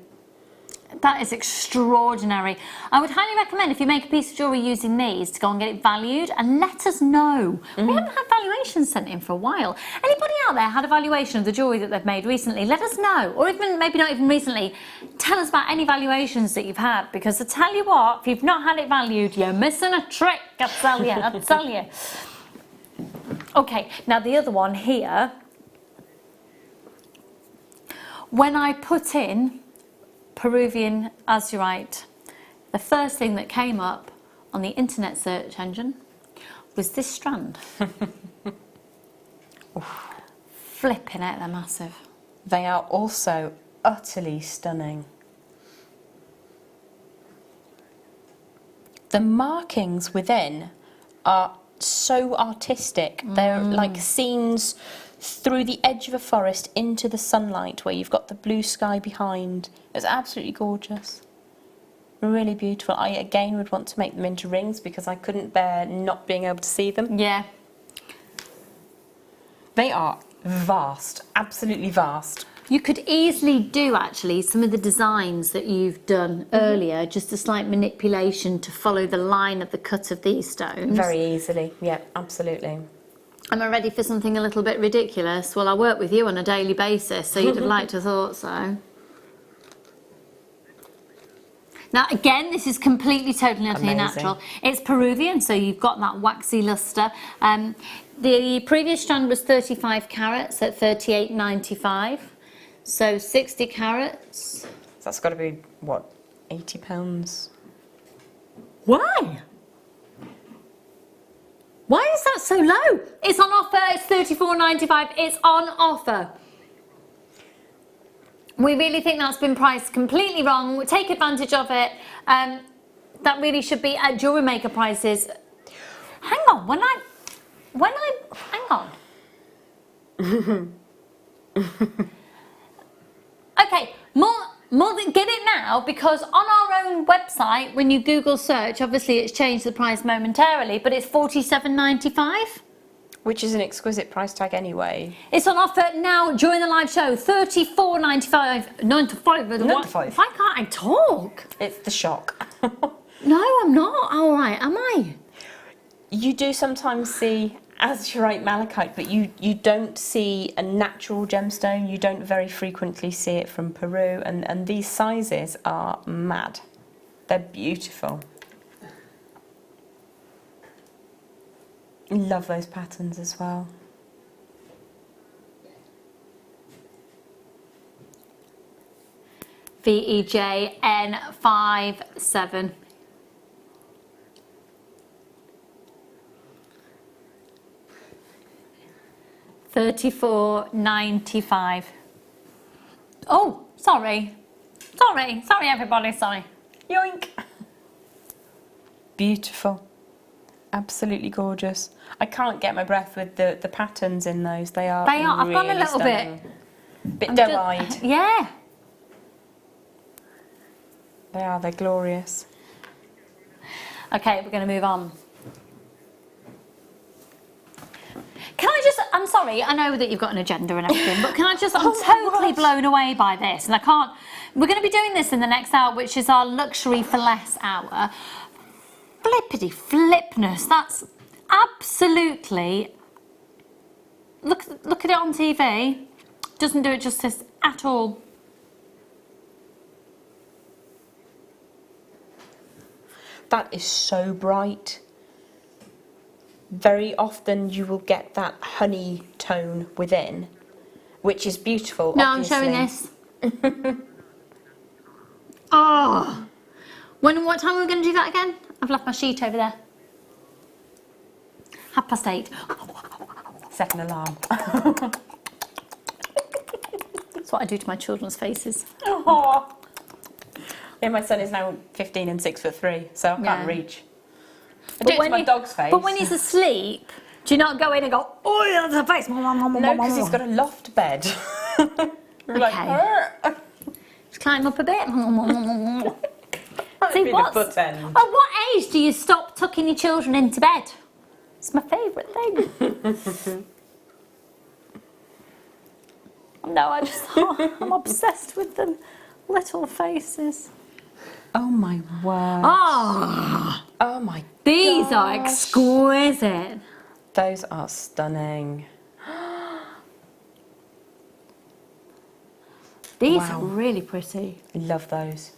That is extraordinary. I would highly recommend, if you make a piece of jewellery using these, to go and get it valued and let us know. We haven't had valuations sent in for a while. Anybody out there had a valuation of the jewellery that they've made recently? Let us know. Or even maybe not even recently. Tell us about any valuations that you've had, because I tell you what, if you've not had it valued, you're missing a trick, I tell you, I tell you. Okay, now the other one here, when I put in Peruvian azurite, the first thing that came up on the internet search engine was this strand. Flipping it, they're massive. They are also utterly stunning. The markings within are so artistic. They're like scenes through the edge of a forest into the sunlight where you've got the blue sky behind. It's absolutely gorgeous. Really beautiful. I again would want to make them into rings because I couldn't bear not being able to see them. Yeah. They are vast, absolutely vast. You could easily do actually some of the designs that you've done earlier, just a slight manipulation to follow the line of the cut of these stones. Very easily, yeah, absolutely. Am I ready for something a little bit ridiculous? Well, I work with you on a daily basis, so you'd have liked to have thought so. Now, again, this is completely, totally, utterly natural. It's Peruvian, so you've got that waxy lustre. The previous strand was 35 carats at 38.95. So 60 carats. So that's got to be, what, £80? Why? Why is that so low? It's on offer, it's 34.95, it's on offer. We really think that's been priced completely wrong. We'll take advantage of it. That really should be at JewelleryMaker prices. Hang on, hang on. Okay, more than get it now, because on our own website, when you Google search, obviously it's changed the price momentarily, but it's $47.95. Which is an exquisite price tag anyway. It's on offer now during the live show, $34.95. 9 to 5. 9 to 5. Why can't I talk? It's the shock. No, I'm not. All right, am I? You do sometimes see azurite malachite, but you don't see a natural gemstone. You don't very frequently see it from Peru, and these sizes are mad. They're beautiful. Love those patterns as well. VEJN57. $34.95. Oh, sorry everybody, sorry. Yoink! Beautiful. Absolutely gorgeous. I can't get my breath with the patterns in those. They are. I've gone a really little stunning. Bit doe-eyed. Yeah. They are. They're glorious. Okay, we're going to move on. Can I just, I'm sorry, I know that you've got an agenda and everything, but can I just, I'm totally blown away by this, and I can't, we're going to be doing this in the next hour, which is our luxury for less hour. Flippity flipness, that's absolutely, look at it on TV, doesn't do it justice at all. That is so bright. Very often you will get that honey tone within, which is beautiful. No, obviously. I'm showing this. Oh, what time are we going to do that again? I've left my sheet over there. 8:30. Second alarm. That's what I do to my children's faces. Oh. Yeah, my son is now 15 and 6'3", so I can't reach. I do it to my dog's face. But when he's asleep, do you not go in and go, oh, that's a face? No, because he's got a loft bed. Okay. Just climb up a bit. See, at what age do you stop tucking your children into bed? It's my favourite thing. No, I'm obsessed with them little faces. Oh my word. Oh my god. These are exquisite. Those are stunning. These are really pretty. I love those.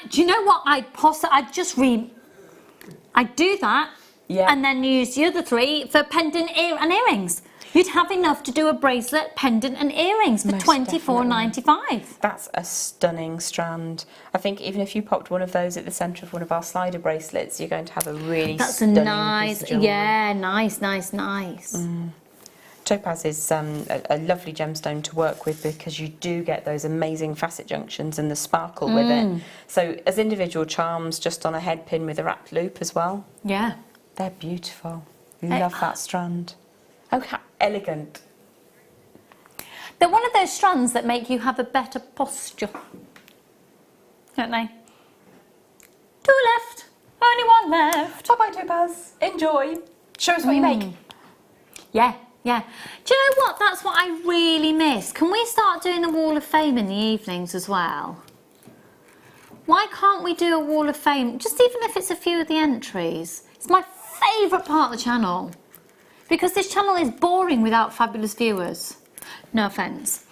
Do you know what I do that, and then use the other three for pendant and earrings. You'd have enough to do a bracelet, pendant and earrings for Most $24.95. That's a stunning strand. I think even if you popped one of those at the centre of one of our slider bracelets, you're going to have a really stunning piece of jewellery. Yeah, nice. Topaz is a lovely gemstone to work with because you do get those amazing facet junctions and the sparkle with it. So as individual charms, just on a head pin with a wrapped loop as well. Yeah. They're beautiful. Love that strand. Oh, how elegant. They're one of those strands that make you have a better posture, don't they? 2 left, only 1 left. Bye-bye, Topaz. Enjoy. Show us what you make. Yeah. Do you know what? That's what I really miss. Can we start doing the Wall of Fame in the evenings as well? Why can't we do a Wall of Fame, just even if it's a few of the entries? It's my favourite part of the channel. Because this channel is boring without fabulous viewers. No offence.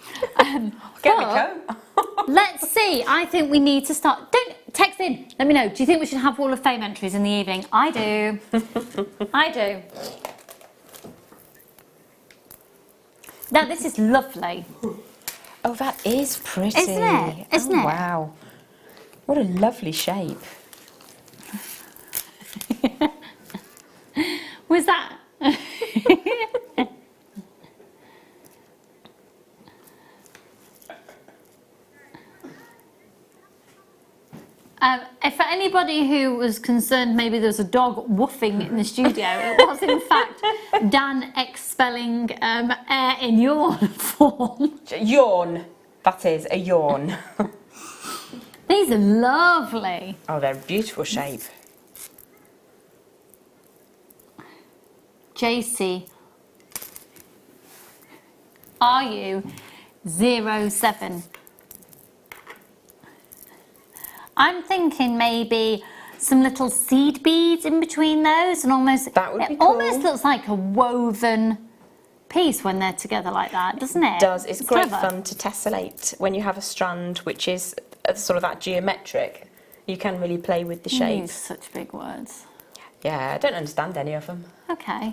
Let's see. I think we need to start. Don't text in. Let me know. Do you think we should have Wall of Fame entries in the evening? I do. I do. Now this is lovely. Oh, that is pretty. Isn't it? Isn't it? Wow. What a lovely shape. Was that? For anybody who was concerned maybe there was a dog woofing in the studio, it was in fact Dan expelling air in yawn form. Yawn. That is a yawn. These are lovely. Oh, they're a beautiful shape. JC, are you 07? I'm thinking maybe some little seed beads in between those, and almost that would be it cool. Almost looks like a woven piece when they're together like that, doesn't it? It does. It's great clever. fun to tessellate when you have a strand which is sort of that geometric. You can really play with the shape. Use such big words. Yeah, I don't understand any of them. Okay.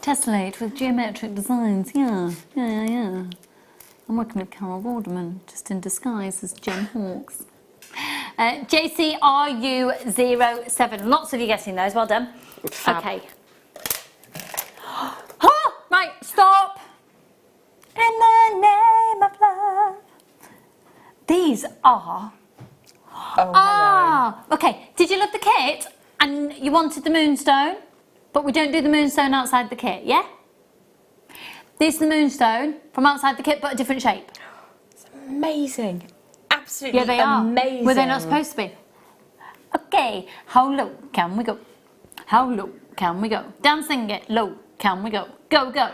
Tessellate with geometric designs. Yeah. I'm working with Carol Vorderman, just in disguise as Jen Hawkes. JCRU07. Lots of you getting those. Well done. Fab. Okay. Oh, right, stop. In the name of love. These are. Oh, Okay. Did you love the kit and you wanted the moonstone, but we don't do the moonstone outside the kit, yeah? This is the moonstone from outside the kit, but a different shape. It's amazing. Absolutely Yeah, they are. amazing. Were they not supposed to be? Okay, how low can we go? How low can we go? Dancing it, low can we go? Go, go.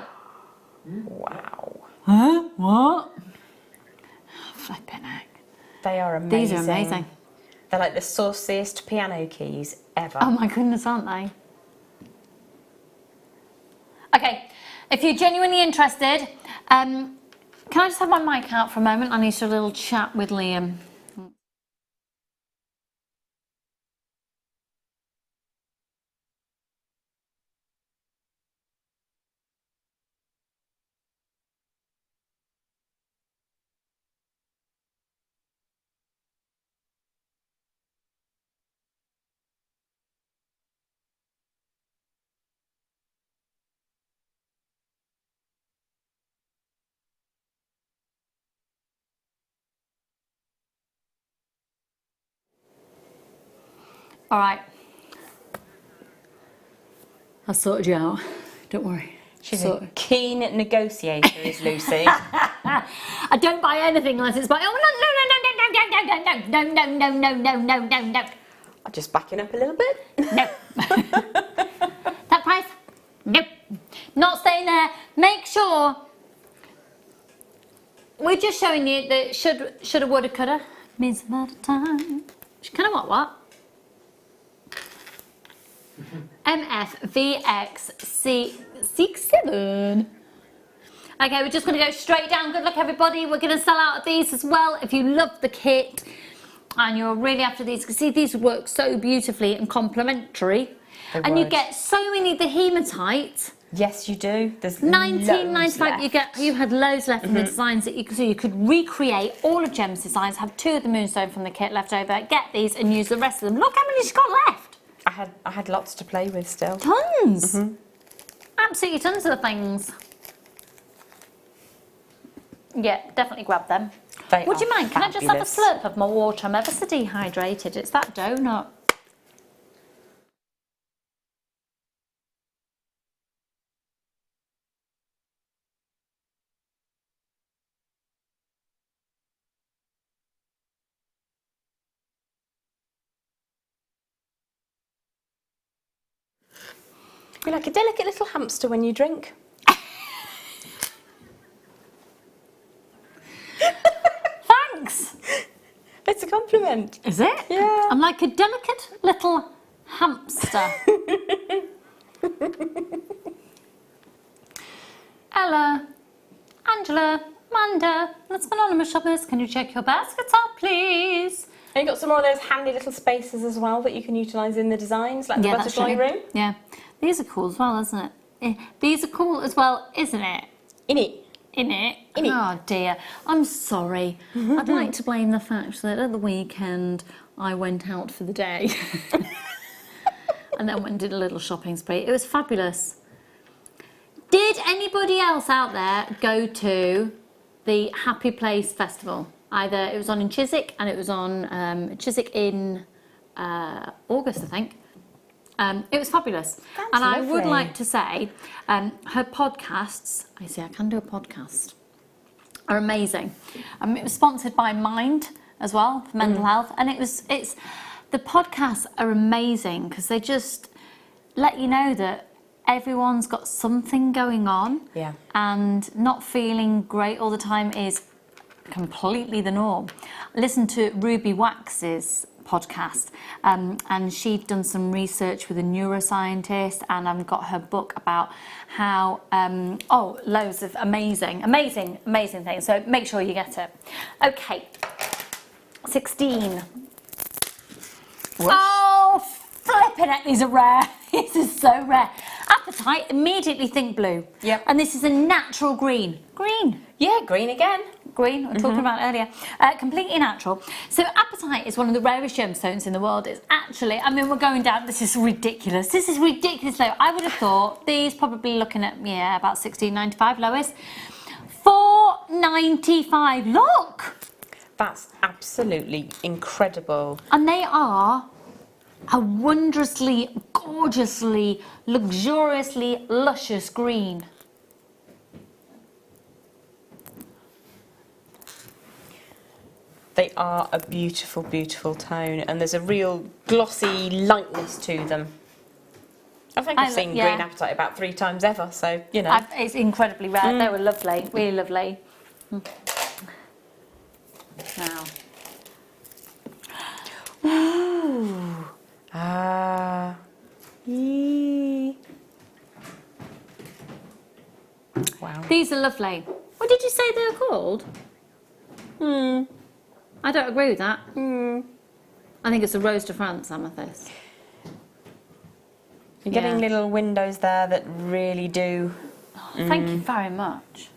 Wow. Huh? What? Flipping heck. They are amazing. These are amazing. They're like the sauciest piano keys ever. Oh my goodness, aren't they? Okay, if you're genuinely interested, can I just have my mic out for a moment? I need to have a little chat with Liam. All right. I've sorted you out. Don't worry. She's a keen negotiator, is Lucy. I don't buy anything unless it's by. Oh no! I'm just backing up a little bit. No. That price? Nope. Not staying there. Make sure. We're just showing you that shoulda, woulda, coulda means a lot of time. Kind of what? MFVX67. Okay, we're just going to go straight down. Good luck, everybody. We're going to sell out of these as well. If you love the kit and you're really after these, because see, these would work so beautifully and complementary. And you get so many of the hematite Yes, you do. There's £19.95. You had loads left in the designs that you could recreate all of Gem's designs. Have 2 of the Moonstone from the kit left over. Get these and use the rest of them. Look how many she's got left. I had lots to play with still. Tons. Absolutely tons of things. Yeah, definitely grab them. Would you mind? Can I just have a slurp of my water? I'm ever so dehydrated. It's that donut. You're like a delicate little hamster when you drink. Thanks. It's a compliment. Is it? Yeah. I'm like a delicate little hamster. Ella, Angela, Amanda, let's anonymous shoppers. Can you check your baskets out, please? And you've got some more of those handy little spaces as well that you can utilise in the designs, like the butterfly room. Yeah. These are cool as well, isn't it? These are cool as well, isn't it? In it. Oh dear, I'm sorry. I'd like to blame the fact that at the weekend I went out for the day and then went and did a little shopping spree. It was fabulous. Did anybody else out there go to the Happy Place Festival? Either it was on in Chiswick and it was on Chiswick in August, I think. It was fabulous. That's and lovely. I would like to say her podcasts, I can do a podcast, are amazing. It was sponsored by Mind as well, for mental health. And the podcasts are amazing because they just let you know that everyone's got something going on. Yeah. And not feeling great all the time is completely the norm. Listen to Ruby Wax's podcast, and she'd done some research with a neuroscientist, and I've got her book about how loads of amazing things, so make sure you get it. Okay, 16. Whoosh. Oh, flipping it, these are rare. This is so rare. Appetite, immediately think blue. Yep. And this is a natural green. Green. Yeah, green again. Green, we were talking about earlier. Completely natural. So Appetite is one of the rarest gemstones in the world. It's actually, we're going down, this is ridiculous. This is ridiculous low. I would have thought these probably looking at, about $16.95 lowest. $4.95, look! That's absolutely incredible. And they are a wondrously, gorgeously, luxuriously luscious green. They are a beautiful, beautiful tone, and there's a real glossy lightness to them. I think I've seen green Appetite about 3 times ever, so, you know. It's incredibly rare. They were lovely, really lovely. Now. Ooh. Ah. Yee. Wow. These are lovely. What did you say they were called? I don't agree with that. I think it's a Rose de France amethyst. You're getting little windows there that really do. Oh, thank you very much.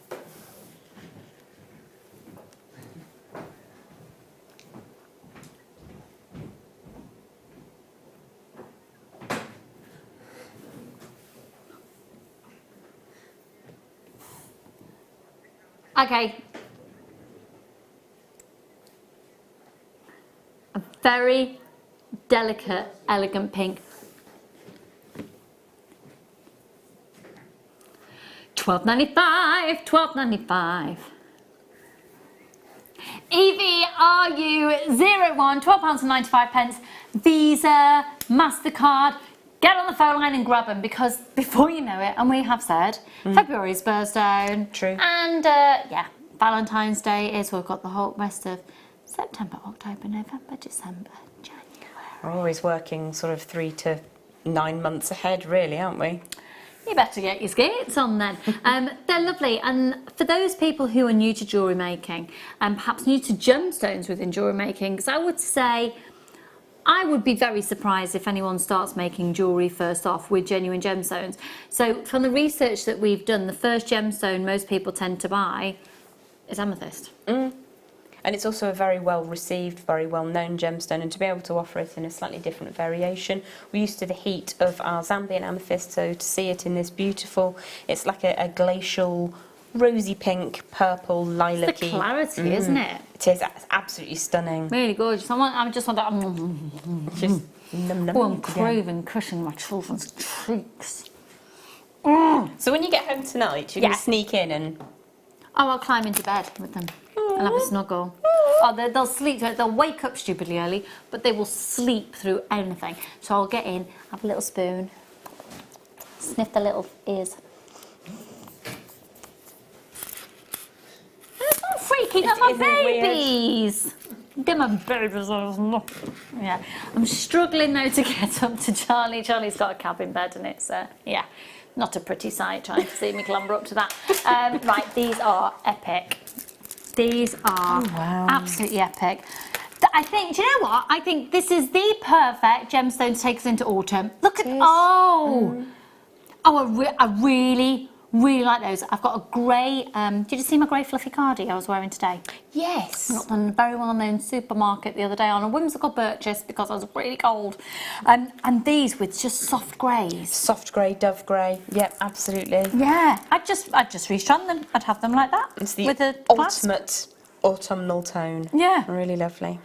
Okay. A very delicate, elegant pink. $12.95, $12.95. EVRU01, £12.95. Visa, MasterCard. Get on the phone line and grab them, because before you know it, and we have said, February's birthstone. True. And Valentine's Day is, we've got the whole rest of September, October, November, December, January. We're always working sort of 3 to 9 months ahead, really, aren't we? You better get your skates on then. They're lovely, and for those people who are new to jewellery making, and perhaps new to gemstones within jewellery making, because I would say I would be very surprised if anyone starts making jewellery first off with genuine gemstones. So from the research that we've done, the first gemstone most people tend to buy is amethyst. And it's also a very well received, very well known gemstone, and to be able to offer it in a slightly different variation. We're used to the heat of our Zambian amethyst, so to see it in this beautiful, it's like a glacial, rosy pink, purple, lilac-y. It's the clarity, isn't it? It is absolutely stunning. Really gorgeous. I just want to... Just num num. Oh, I'm craving crushing my children's cheeks. So when you get home tonight, you're going to sneak in and... Oh, I'll climb into bed with them and have a snuggle. Oh, they'll sleep. They'll wake up stupidly early, but they will sleep through anything. So I'll get in, have a little spoon, sniff the little ears. It's not freaky. They're my babies. They're my babies. Yeah. I'm struggling though to get up to Charlie. Charlie's got a cabin bed, and it's yeah. Not a pretty sight, trying to see me clamber up to that. Right, these are epic. These are absolutely epic. I think, do you know what? I think this is the perfect gemstone to take us into autumn. Look at, I really like those. I've got a grey, did you see my grey fluffy cardi I was wearing today? Yes. I got them in a very well-known supermarket the other day on a whimsical purchase because I was really cold. And these with just soft greys. Soft grey, dove grey. Yep, absolutely. Yeah, I'd just restrand them. I'd have them like that. It's the with a ultimate autumnal tone. Yeah. Really lovely.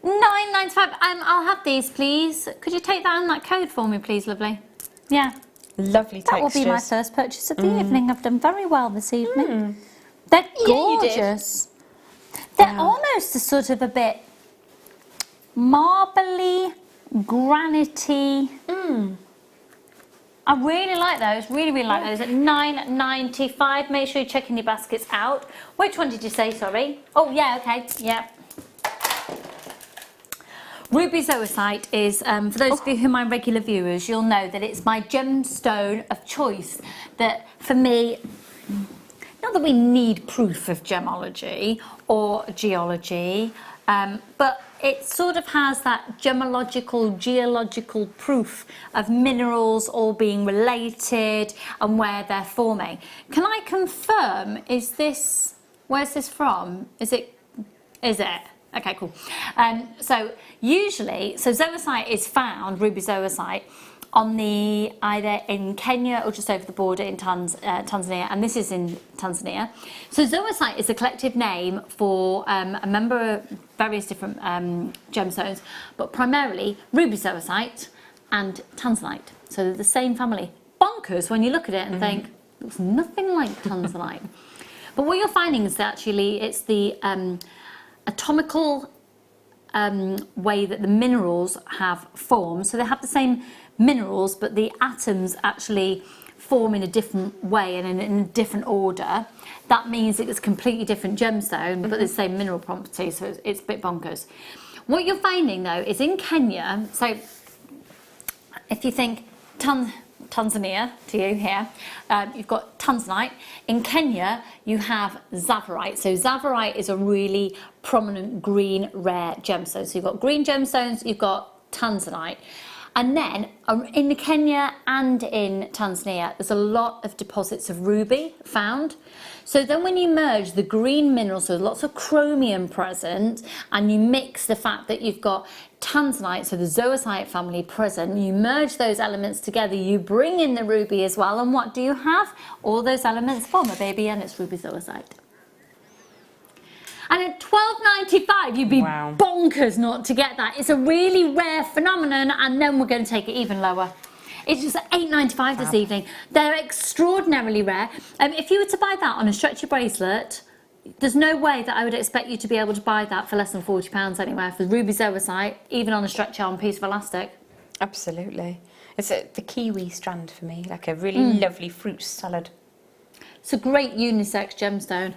£9.95. I'll have these, please. Could you take that and that code for me, please, lovely? Yeah. Lovely textures. That will be my first purchase of the evening. I've done very well this evening. They're gorgeous. They're almost a sort of a bit marbly, granity. I really like those. Really like those. At £9.95. Make sure you're checking your baskets out. Which one did you say? Sorry. Oh yeah. Okay. Yeah. Ruby zoisite is, for those of you who are my regular viewers, you'll know that it's my gemstone of choice. That for me, not that we need proof of gemology or geology, but it sort of has that gemological, geological proof of minerals all being related and where they're forming. Can I confirm, where's this from? Is it? Okay, cool. So zoisite is found, ruby zoisite, on either in Kenya or just over the border in Tanzania, and this is in Tanzania. So zoisite is a collective name for a member of various different gemstones, but primarily ruby zoisite and tanzanite. So they're the same family. Bonkers when you look at it and think, looks nothing like tanzanite. But what you're finding is that actually it's the atomical way that the minerals have formed. So they have the same minerals, but the atoms actually form in a different way and in a different order. That means it's a completely different gemstone, but the same mineral properties, so it's a bit bonkers. What you're finding though is in Kenya, so if you think Tanzania to you here, you've got tanzanite. In Kenya you have zavarite. So zavarite is a really prominent green rare gemstone. So you've got green gemstones, you've got tanzanite. And then in Kenya and in Tanzania there's a lot of deposits of ruby found. So then when you merge the green minerals, so lots of chromium present, and you mix the fact that you've got tanzanite, so the zoisite family present, you merge those elements together, you bring in the ruby as well, and what do you have? All those elements form a baby, and it's ruby zoisite. And at £12.95, you'd be bonkers not to get that. It's a really rare phenomenon, and then we're going to take it even lower. It's just £8.95 this evening. They're extraordinarily rare. If you were to buy that on a stretchy bracelet, there's no way that I would expect you to be able to buy that for less than £40 anywhere for ruby zoisite, even on a stretch arm piece of elastic. Absolutely. It's the kiwi strand for me, like a really lovely fruit salad. It's a great unisex gemstone.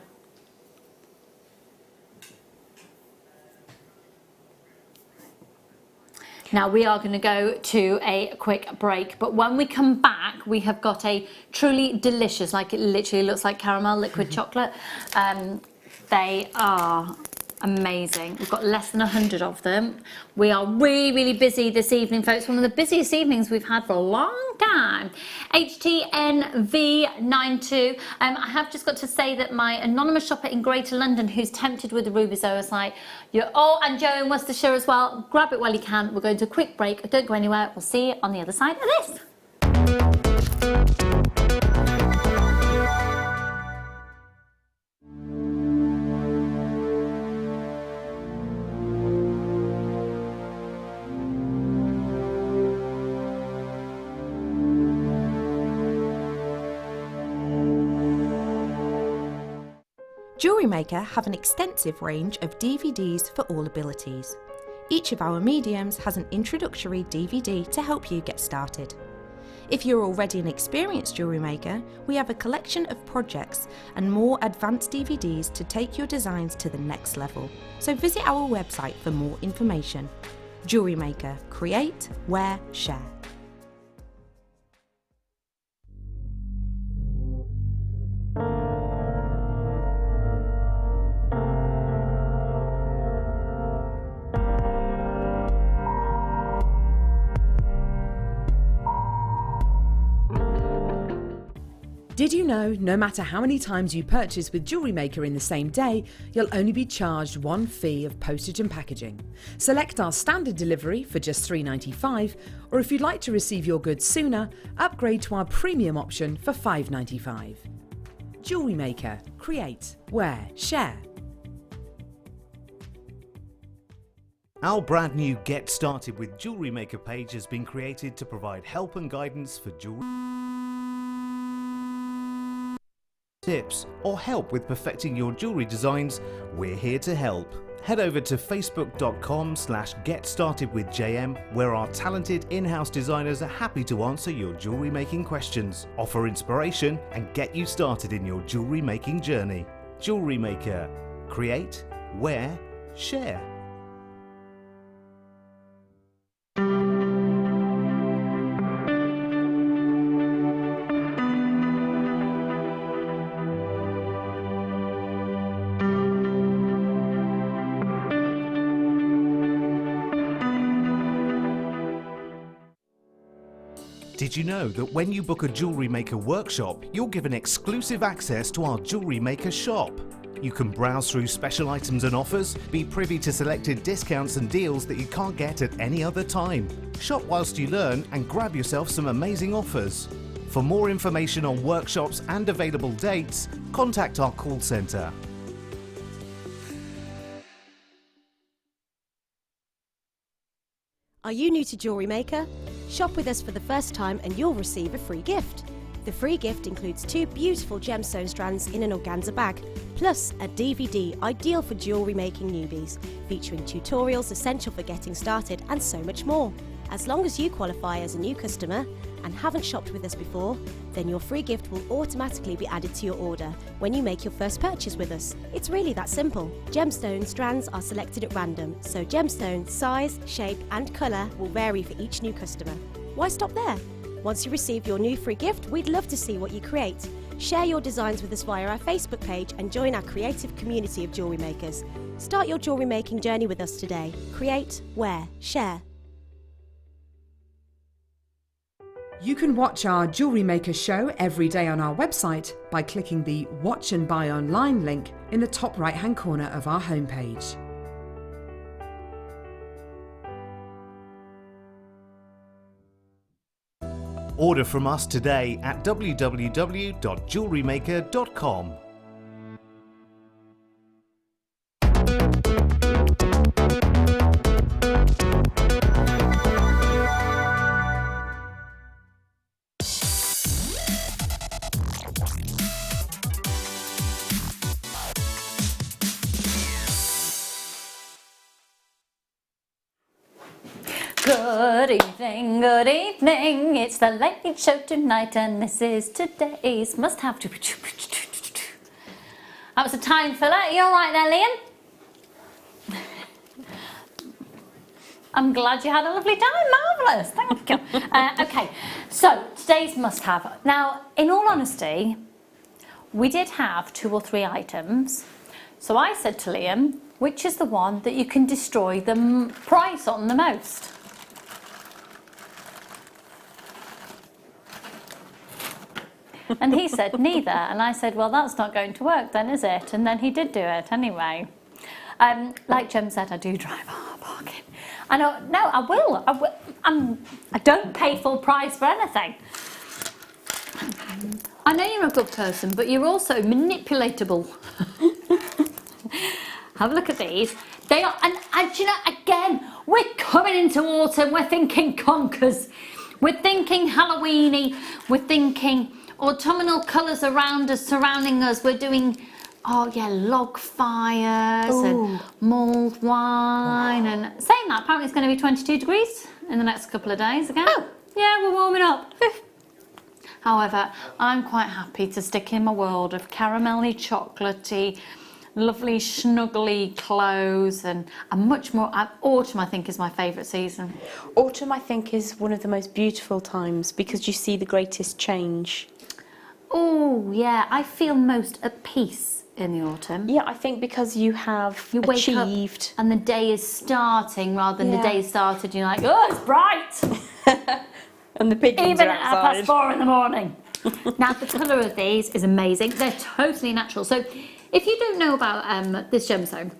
Now we are going to go to a quick break, but when we come back we have got a truly delicious, like it literally looks like caramel liquid chocolate. They are Amazing. We've got less than 100 of them. We are really, really busy this evening, folks. One of the busiest evenings we've had for a long time. HTNV92. I have just got to say that my anonymous shopper in Greater London who's tempted with the Ruby Zoisite, and Joe in Worcestershire as well, grab it while you can. We're going to a quick break. Don't go anywhere. We'll see you on the other side of this. JewelleryMaker have an extensive range of DVDs for all abilities. Each of our mediums has an introductory DVD to help you get started. If you're already an experienced jewellery maker, we have a collection of projects and more advanced DVDs to take your designs to the next level. So visit our website for more information. JewelleryMaker, create, wear, share. Did you know no matter how many times you purchase with JewelleryMaker in the same day, you'll only be charged one fee of postage and packaging? Select our standard delivery for just $3.95, or if you'd like to receive your goods sooner, upgrade to our premium option for $5.95. JewelleryMaker, create, wear, share. Our brand new Get Started with JewelleryMaker page has been created to provide help and guidance for jewellery tips or help with perfecting your jewellery designs. We're here to help. Head over to facebook.com/getstartedwithjm, where our talented in-house designers are happy to answer your jewellery making questions, offer inspiration and get you started in your jewellery making journey. JewelleryMaker, create, wear, share. Did you know that when you book a JewelleryMaker workshop, you're given exclusive access to our JewelleryMaker shop? You can browse through special items and offers, be privy to selected discounts and deals that you can't get at any other time. Shop whilst you learn and grab yourself some amazing offers. For more information on workshops and available dates, contact our call centre. Are you new to JewelleryMaker? Shop with us for the first time and you'll receive a free gift. The free gift includes 2 beautiful gemstone strands in an organza bag, plus a DVD ideal for jewellery making newbies, featuring tutorials essential for getting started and so much more. As long as you qualify as a new customer and haven't shopped with us before, then your free gift will automatically be added to your order when you make your first purchase with us. It's really that simple. Gemstone strands are selected at random, so gemstone size, shape and colour will vary for each new customer. Why stop there? Once you receive your new free gift, we'd love to see what you create. Share your designs with us via our Facebook page and join our creative community of jewellery makers. Start your jewellery making journey with us today. Create, wear, share. You can watch our JewelleryMaker show every day on our website by clicking the Watch and Buy Online link in the top right-hand corner of our homepage. Order from us today at www.jewellerymaker.com. Good evening, it's the late show tonight and this is today's must-have. That was a time filler. You alright there, Liam? I'm glad you had a lovely time, marvellous, thank you. Okay, so today's must-have. Now, in all honesty, we did have 2 or 3 items. So I said to Liam, which is the one that you can destroy the price on the most. And he said, neither. And I said, well, that's not going to work then, is it? And then he did do it anyway. Like Jem said, I do drive a bargain. I know, no, I will. I don't pay full price for anything. I know you're a good person, but you're also manipulatable. Have a look at these. They are, and you know, again, we're coming into autumn. We're thinking conkers. We're thinking Halloweeny. We're thinking autumnal colours around us, surrounding us. We're doing, oh yeah, log fires and mulled wine. And saying that, apparently it's going to be 22 degrees in the next couple of days again. Oh. Yeah, we're warming up. However, I'm quite happy to stick in my world of caramelly, chocolatey, lovely, snuggly clothes, and much more. Autumn, I think, is my favourite season. Autumn, I think, is one of the most beautiful times because you see the greatest change. Oh, yeah, I feel most at peace in the autumn. Yeah, I think because you have achieved. And the day is starting rather than the day started. You're like, oh, it's bright. And the pigeons even are outside. at 4:30 in the morning. Now, the colour of these is amazing. They're totally natural. So, if you don't know about this gemstone,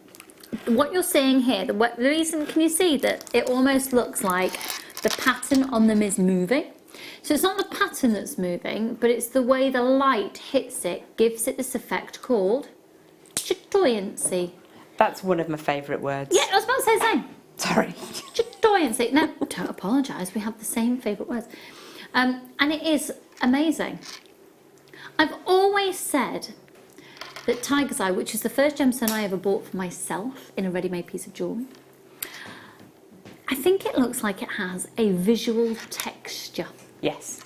what you're seeing here, the reason, can you see that it almost looks like the pattern on them is moving? So it's not the pattern that's moving, but it's the way the light hits it, gives it this effect called chatoyancy. That's one of my favourite words. Yeah, I was about to say the same. Sorry. Chatoyancy. No, don't apologise. We have the same favourite words. And it is amazing. I've always said that Tiger's Eye, which is the first gemstone I ever bought for myself in a ready-made piece of jewellery, I think it looks like it has a visual texture. Yes,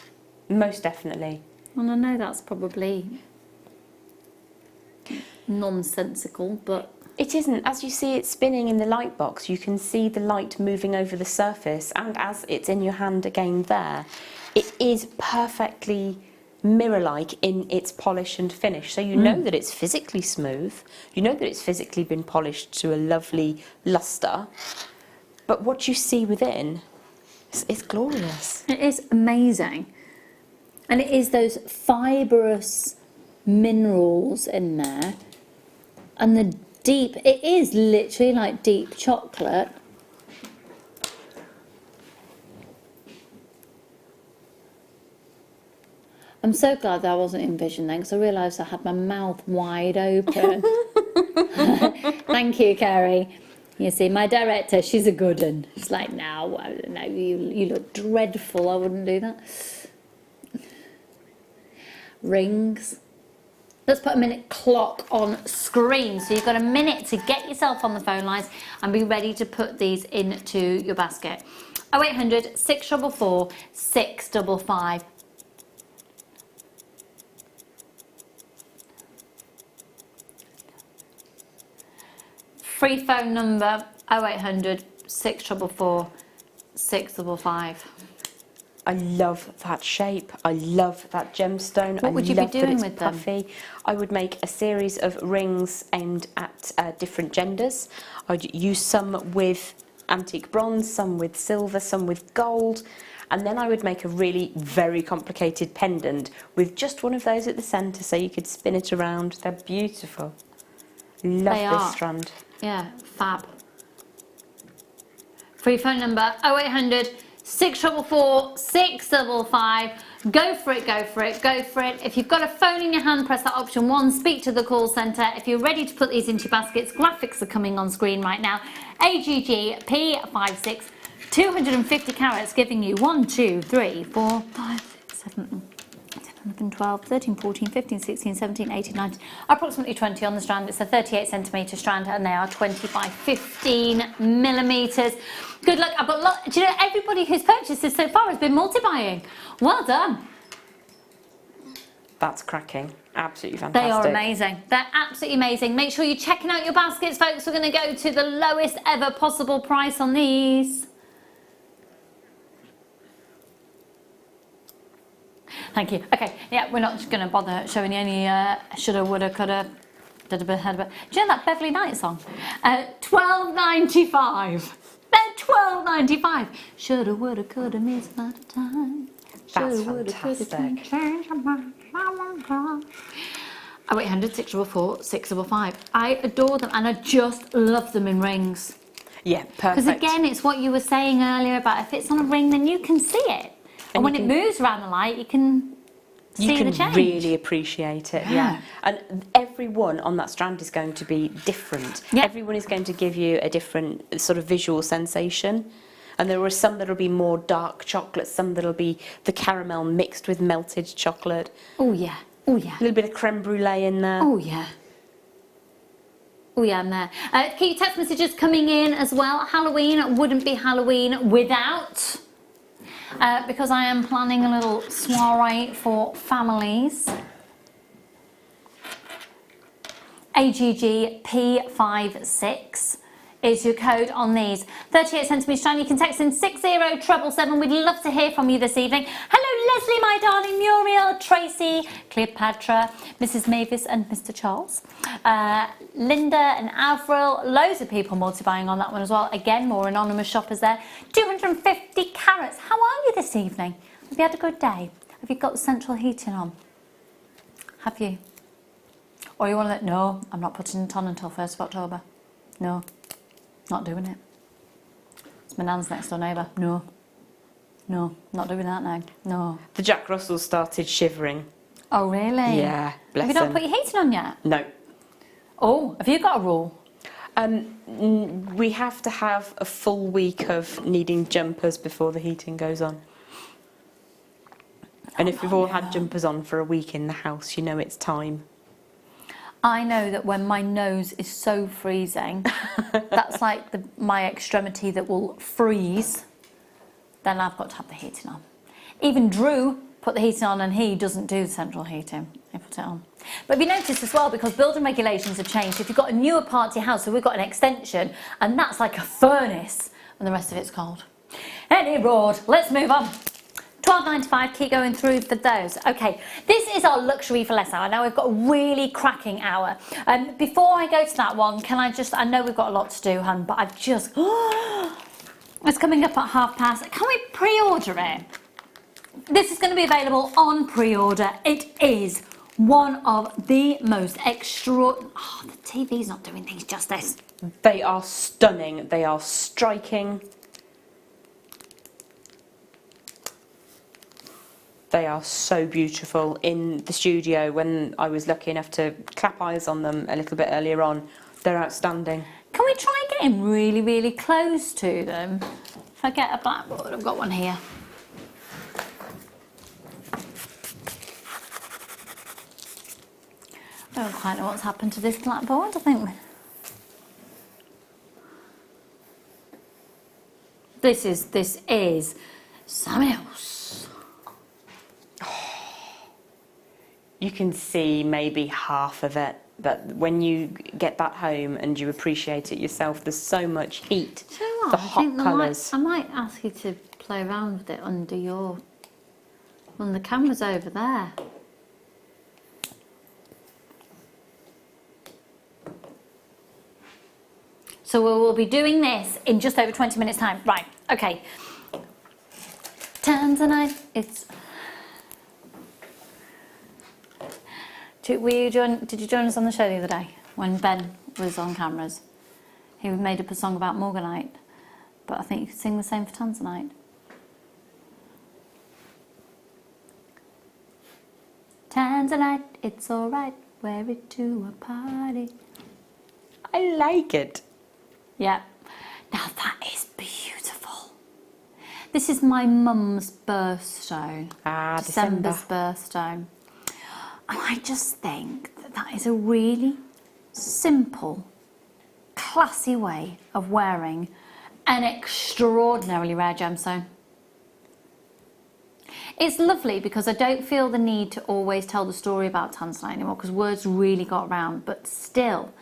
most definitely. And I know that's probably nonsensical, but... It isn't. As you see it spinning in the light box, you can see the light moving over the surface, and as it's in your hand again there, it is perfectly mirror-like in its polish and finish. So you know that it's physically smooth, you know that it's physically been polished to a lovely lustre, but what you see within is glorious. It is amazing. And it is those fibrous minerals in there, and the deep, it is literally like deep chocolate. I'm so glad that I wasn't in vision then, because I realised I had my mouth wide open. Thank you, Kerry. You see, my director, she's a good one. She's like, no, you look dreadful. I wouldn't do that. Rings. Let's put a minute clock on screen. So you've got a minute to get yourself on the phone lines and be ready to put these into your basket. 0800 644 655. Free phone number 0800 644 655. I love that shape. I love that gemstone. What would you be doing with them? Puffy. I would make a series of rings aimed at different genders. I'd use some with antique bronze, some with silver, some with gold, and then I would make a really very complicated pendant with just one of those at the centre so you could spin it around. They're beautiful. Love this strand. Yeah, fab. Free phone number 0800 644 655. Go for it, go for it, go for it. If you've got a phone in your hand, press that option 1, speak to the call centre. If you're ready to put these into your baskets, graphics are coming on screen right now. AGG P56, 250 carats, giving you 1, 2, 3, 4, 5, 6, 7, 11, 12, 13, 14, 15, 16, 17, 18, 19, approximately 20 on the strand. It's a 38cm strand and they are 20 by 15 millimetres. Good luck. But do you know, everybody who's purchased this so far has been multi-buying. Well done. That's cracking. Absolutely fantastic. They are amazing. They're absolutely amazing. Make sure you're checking out your baskets, folks. We're going to go to the lowest ever possible price on these. Thank you. Okay, yeah, we're not going to bother showing you any shoulda, woulda, coulda Do you know that Beverly Knight song? $12.95. They're $12.95. Shoulda, woulda, coulda, missed a lot of time. That's fantastic. Oh, 800 644 655. I adore them and I just love them in rings. Yeah, perfect. Because again, it's what you were saying earlier about if it's on a ring, then you can see it. And when it moves around the light, you can see the change. Really appreciate it, yeah. And every one on that strand is going to be different. Yeah. Everyone is going to give you a different sort of visual sensation. And there are some that'll be more dark chocolate, some that'll be the caramel mixed with melted chocolate. Oh yeah, oh yeah. A little bit of creme brulee in there. Oh yeah. Oh yeah, I'm there. Keep text messages coming in as well. Halloween wouldn't be Halloween without, because I am planning a little soiree for families. AGG P56 is your code on these. 38 centimetres strand. You can text in 60777. We'd love to hear from you this evening. Hello, Leslie, my darling, Muriel, Tracy, Cleopatra, Mrs. Mavis, and Mr. Charles. Linda and Avril. Loads of people multi-buying on that one as well. Again, more anonymous shoppers there. 250 carats. How are you this evening? Have you had a good day? Have you got the central heating on? Have you? Or you want to let, no, I'm not putting it on until 1st of October. No. Not doing it. It's my nan's next door neighbour. No. No, not doing that now. No. The Jack Russell started shivering. Oh, really? Yeah, bless Have you not him. put your heating on yet? No. Oh, have you got a rule? We have to have a full week of needing jumpers before the heating goes on. And if we've all had jumpers on for a week in the house, you know it's time. I know that when my nose is so freezing, that's like my extremity that will freeze, then I've got to have the heating on. Even Drew put the heating on and he doesn't do the central heating. He put it on. But have you noticed as well, because building regulations have changed, if you've got a newer part to your house, so we've got an extension, and that's like a furnace, and the rest of it's cold. Any road, let's move on. £12.95, keep going through for those. Okay, this is our luxury for less hour. Now we've got a really cracking hour. Before I go to that one, can I know we've got a lot to do, hun, but I've just, it's coming up at 12:30. Can we pre-order it? This is going to be available on pre-order. It is one of the most extraordinary, the TV's not doing things justice. They are stunning, they are striking. They are so beautiful. In the studio, when I was lucky enough to clap eyes on them a little bit earlier on, they're outstanding. Can we try getting really, really close to them? If I get a blackboard, I've got one here. I don't quite know what's happened to this blackboard, I think. This is something else. You can see maybe half of it, but when you get that home and you appreciate it yourself, there's so much heat. Do you know what? The hot colours. I might ask you to play around with it under when the camera's over there. So we'll be doing this in just over 20 minutes time. Right, okay. Tanzanite, it's... Did you join us on the show the other day when Ben was on cameras? He made up a song about Morganite, but I think you could sing the same for Tanzanite. Tanzanite, it's alright, wear it to a party. I like it. Yeah. Now that is beautiful. This is my mum's birthstone. December's birthstone. And I just think that is a really simple, classy way of wearing an extraordinarily rare gemstone. It's lovely because I don't feel the need to always tell the story about Tanzanite anymore because words really got around, but still,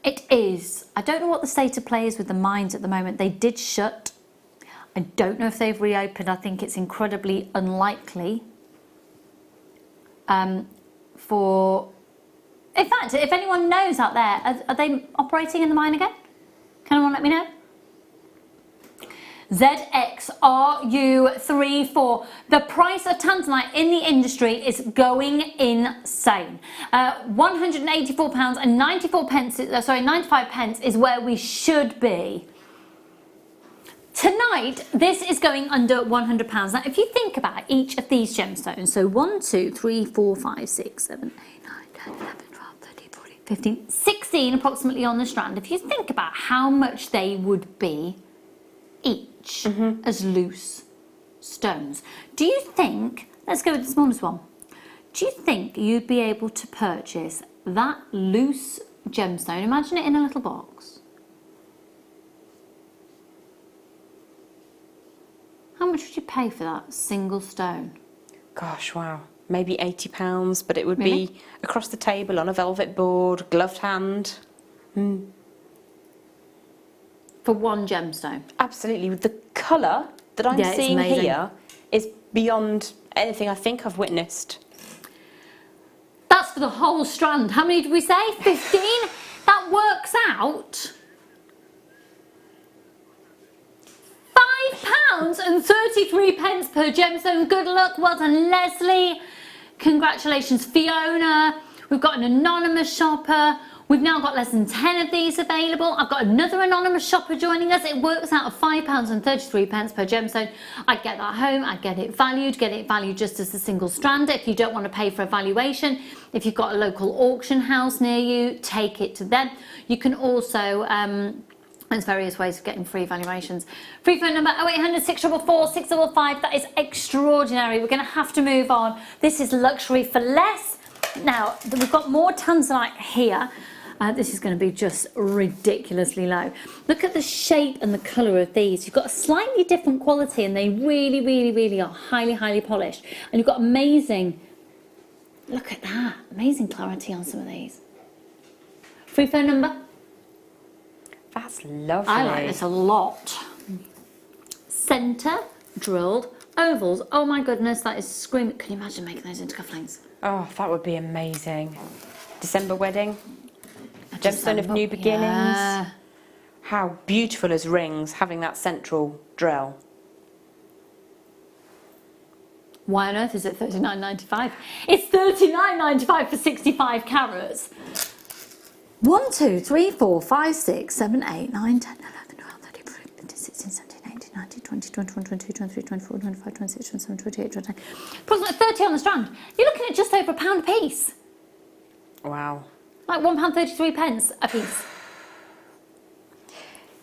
it is. I don't know what the state of play is with the mines at the moment. They did shut. I don't know if they've reopened. I think it's incredibly unlikely for In fact, if anyone knows out there, are they operating in the mine again? Can anyone let me know? ZXRU34. The price of tanzanite in the industry is going insane. £184 and 95 pence is where we should be. Tonight, this is going under £100. Now, if you think about each of these gemstones, so 1, 2, 3, 4, 5, 6, 7, 8, 9, 10, 11, 12, 13, 14, 15, 16 approximately on the strand. If you think about how much they would be each as loose stones, do you think, let's go with the smallest one, do you think you'd be able to purchase that loose gemstone? Imagine it in a little box. How much would you pay for that single stone? Gosh, wow. Maybe £80, but it would be across the table on a velvet board, gloved hand. For one gemstone? Absolutely. With the colour that I'm seeing here is beyond anything I think I've witnessed. That's for the whole strand. How many did we say? 15? That works out £5.33 per gemstone. Good luck. Well done, Leslie. Congratulations, Fiona. We've got an anonymous shopper. We've now got less than 10 of these available. I've got another anonymous shopper joining us. It works out at £5.33 per gemstone. I'd get that home, I'd get it valued just as a single strand. If you don't want to pay for a valuation, if you've got a local auction house near you, take it to them. You can also, there's various ways of getting free valuations. Free phone number 0800 644 655. That is extraordinary. We're going to have to move on. This is luxury for less. Now, we've got more tanzanite here. This is going to be just ridiculously low. Look at the shape and the colour of these. You've got a slightly different quality and they really, really, really are highly, highly polished. And you've got amazing, look at that, amazing clarity on some of these. Free phone number? That's lovely. I like this a lot. Centre drilled ovals. Oh my goodness, that is screaming. Can you imagine making those into cufflinks? Oh, that would be amazing. December wedding. Gemstone of new beginnings. Yeah. How beautiful as rings, having that central drill. Why on earth is it $39.95? It's $39.95 for 65 carats. 1, 2, 3, 4, 5, 6, 7, 8, 9, 10, 11, 12, 13, 14, 15, 16, 17, 18, 19, 20, 21, 22, 23, 24, 25, 26, 27, 28, 29. Approximately 30 on the strand. You're looking at just over £1 a piece. Wow. Like £1.33 a piece.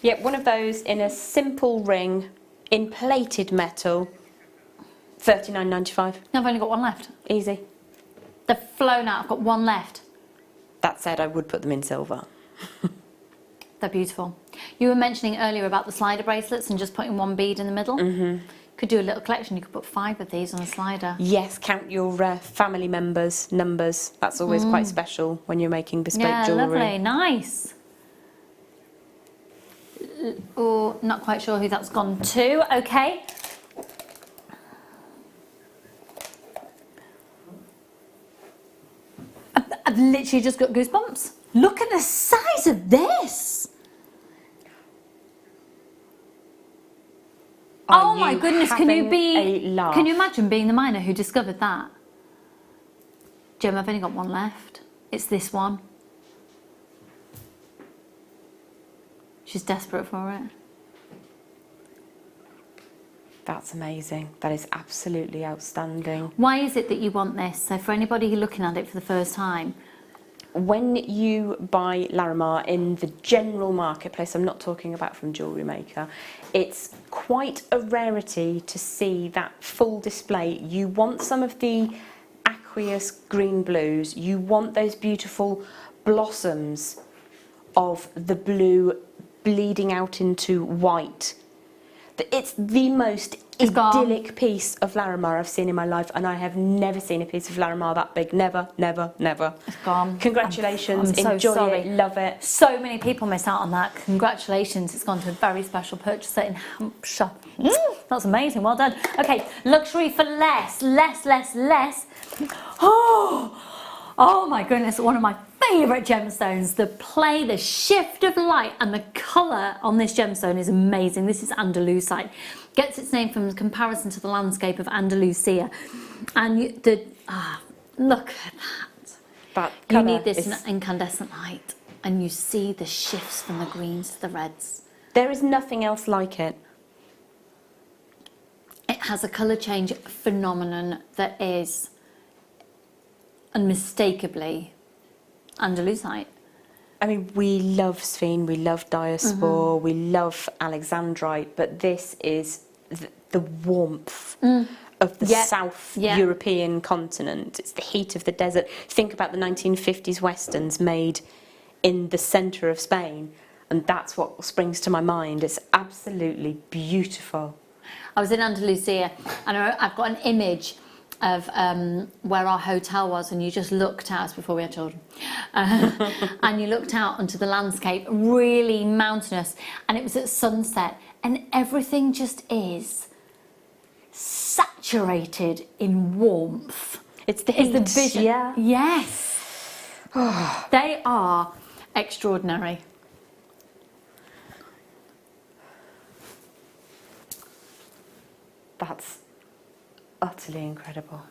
Yeah, one of those in a simple ring, in plated metal, $39.95. Now I've only got one left. Easy. They've flown out. I've got one left. That said, I would put them in silver. They're beautiful. You were mentioning earlier about the slider bracelets and just putting one bead in the middle. Could do a little collection. You could put 5 of these on a slider. Yes, count your family members' numbers. That's always quite special when you're making bespoke jewellery. Yeah, lovely, nice. Oh, not quite sure who that's gone to. Okay. I've literally just got goosebumps. Look at the size of this. Oh my goodness, can you imagine being the miner who discovered that? Gem, I've only got one left. It's this one. She's desperate for it. That's amazing. That is absolutely outstanding. Why is it that you want this? So for anybody who's looking at it for the first time. When you buy Larimar in the general marketplace, I'm not talking about from JewelleryMaker, it's quite a rarity to see that full display. You want some of the aqueous green blues, you want those beautiful blossoms of the blue bleeding out into white. It's the most idyllic piece of Larimar I've seen in my life, and I have never seen a piece of Larimar that big. Never, never, never. It's gone. Congratulations. I'm so sorry. It, love it. So many people miss out on that. Congratulations. It's gone to a very special purchaser in Hampshire. That's amazing. Well done. Okay, luxury for less. Less. Oh my goodness. One of my favourite gemstones. The play, the shift of light and the colour on this gemstone is amazing. This is Andalusite. Gets its name from comparison to the landscape of Andalusia. And look at that. That you need this in incandescent light, and you see the shifts from the greens to the reds. There is nothing else like it. It has a colour change phenomenon that is unmistakably Andalusite. I mean, we love Sphene, we love Diaspore, we love Alexandrite, but this is the warmth of the South European continent. It's the heat of the desert. Think about the 1950s Westerns made in the centre of Spain, and that's what springs to my mind. It's absolutely beautiful. I was in Andalusia, and I've got an image of where our hotel was, and you just looked out, before we had children, and you looked out onto the landscape, really mountainous, and it was at sunset, and everything just is saturated in warmth. It's the heat. It's the vision. Yeah. Yes. They are extraordinary. That's utterly incredible.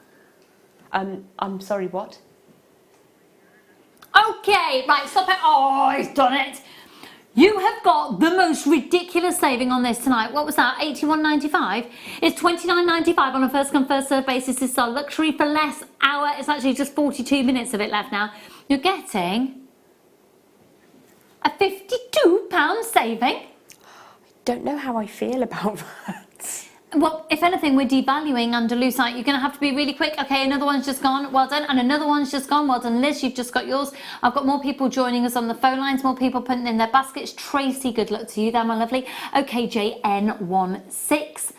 I'm sorry, what? Okay, right, stop it. Oh, he's done it. You have got the most ridiculous saving on this tonight. What was that? £81.95? It's £29.95 on a first come first served basis. This is our luxury for less hour. It's actually just 42 minutes of it left now. You're getting a £52 saving. I don't know how I feel about that. Well, if anything, we're devaluing Andalusite. You're going to have to be really quick. Okay, another one's just gone. Well done. And another one's just gone. Well done, Liz. You've just got yours. I've got more people joining us on the phone lines, more people putting in their baskets. Tracy, good luck to you there, my lovely. Okay, JN16.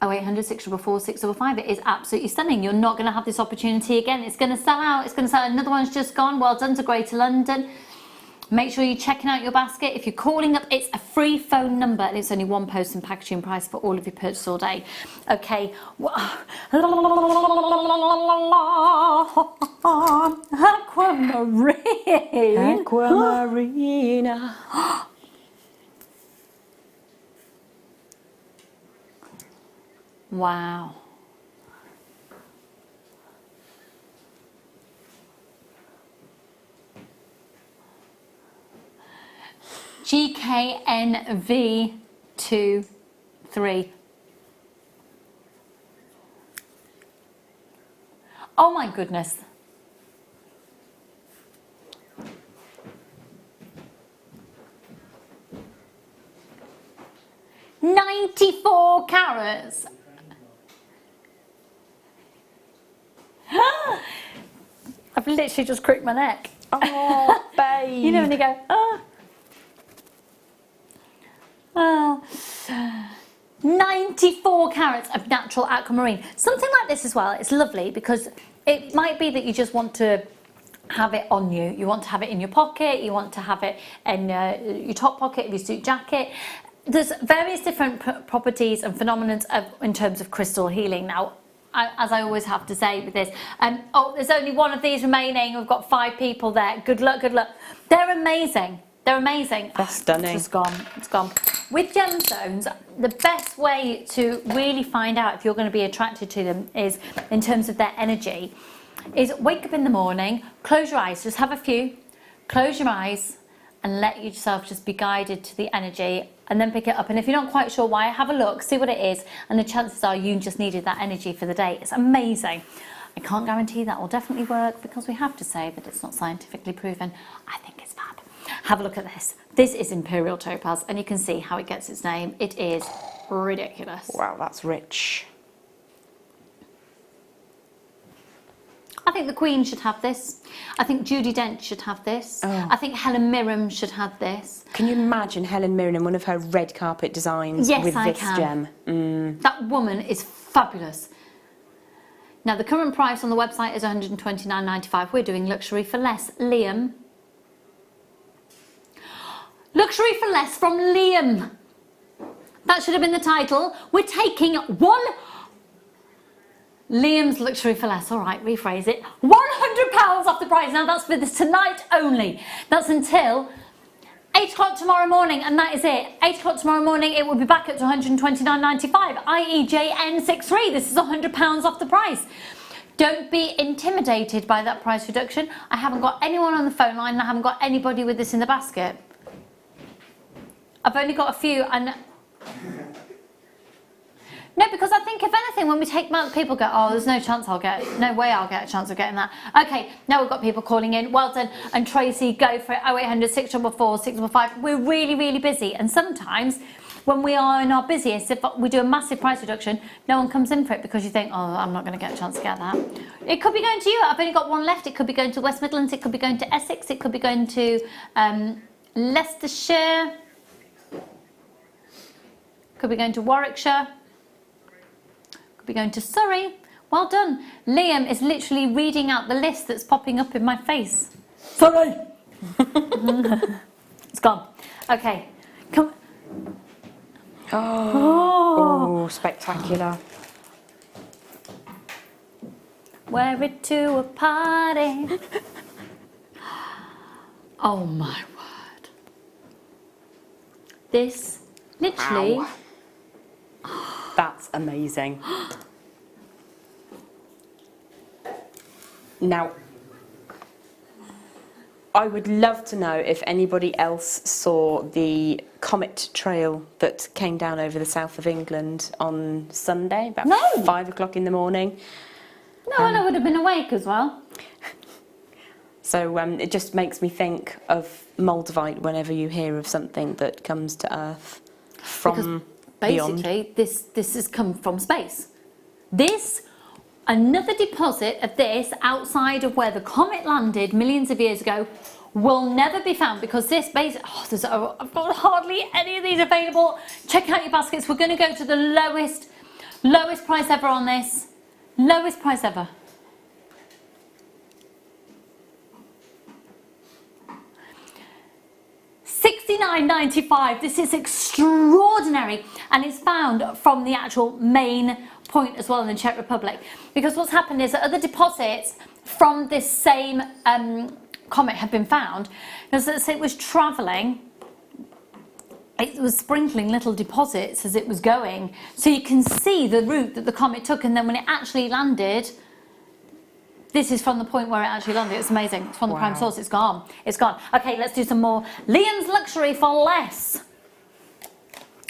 0800 644 655. It is absolutely stunning. You're not going to have this opportunity again. It's going to sell out. It's going to sell out. Another one's just gone. Well done to Greater London. Make sure you're checking out your basket. If you're calling up, it's a free phone number, and it's only one post and packaging price for all of your purchase all day. Okay. Aquamarine. Aquamarina. Wow. GKNV23. Oh my goodness. $94 carats. I've literally just crooked my neck. Oh, babe. You know when you go, oh. Oh. 94 carats of natural aquamarine. Something like this as well, it's lovely because it might be that you just want to have it on you. You want to have it in your pocket, you want to have it in your top pocket of your suit jacket. There's various different properties and phenomena in terms of crystal healing. Now, as I always have to say with this, oh, there's only one of these remaining. We've got 5 people there. Good luck, good luck. They're amazing. They're amazing. That's stunning. It's just gone. It's gone. With gemstones, the best way to really find out if you're going to be attracted to them is, in terms of their energy, is wake up in the morning, close your eyes, just have a few, close your eyes and let yourself just be guided to the energy, and then pick it up. And if you're not quite sure why, have a look, see what it is, and the chances are you just needed that energy for the day. It's amazing. I can't guarantee that will definitely work because we have to say that it's not scientifically proven. I think it's fab. Have a look at this. This is Imperial Topaz, and you can see how it gets its name. It is ridiculous. Wow, that's rich. I think the Queen should have this. I think Judi Dench should have this. Oh. I think Helen Mirren should have this. Can you imagine Helen Mirren in one of her red carpet designs Yes, with I this can. gem? Mm. That woman is fabulous. Now, the current price on the website is £129.95. We're doing luxury for less. Liam. Luxury for less from Liam. That should have been the title. We're taking Liam's luxury for less. All right, rephrase it. £100 off the price. Now that's for this tonight only. That's until 8 o'clock tomorrow morning, and that is it. 8 o'clock tomorrow morning, it will be back up to £129.95, i.e. JN63. This is £100 off the price. Don't be intimidated by that price reduction. I haven't got anyone on the phone line, and I haven't got anybody with this in the basket. I've only got a few, and no, because I think if anything, when we take them out, people go, oh, there's no chance I'll get it. No way I'll get a chance of getting that. Okay, now we've got people calling in. Well done. And Tracy, go for it. 0800 644 655. We're really, really busy. And sometimes when we are in our busiest, if we do a massive price reduction, no one comes in for it because you think, oh, I'm not going to get a chance to get that. It could be going to you. I've only got one left. It could be going to West Midlands. It could be going to Essex. It could be going to Leicestershire. Could be going to Warwickshire. Be going to Surrey. Well done. Liam is literally reading out the list that's popping up in my face. Surrey. It's gone. Okay. Come. Oh, spectacular. Wear it to a party. Oh my word. This literally. Wow. That's amazing. Now, I would love to know if anybody else saw the comet trail that came down over the south of England on Sunday, about 5 o'clock in the morning. No, and I would have been awake as well. So it just makes me think of Moldavite whenever you hear of something that comes to Earth from basically this has come from space. Another deposit of this outside of where the comet landed millions of years ago will never be found, because this base, I've got hardly any of these available. Check out your baskets. We're going to go to the lowest price ever on this. Lowest price ever. $69.95. This is extraordinary, and it's found from the actual main point as well in the Czech Republic, because what's happened is that other deposits from this same comet have been found, because as it was travelling, it was sprinkling little deposits as it was going, so you can see the route that the comet took, and then when it actually landed, this is from the point where it actually landed. It's amazing. It's from the prime source. It's gone. It's gone. Okay, let's do some more. Liam's luxury for less.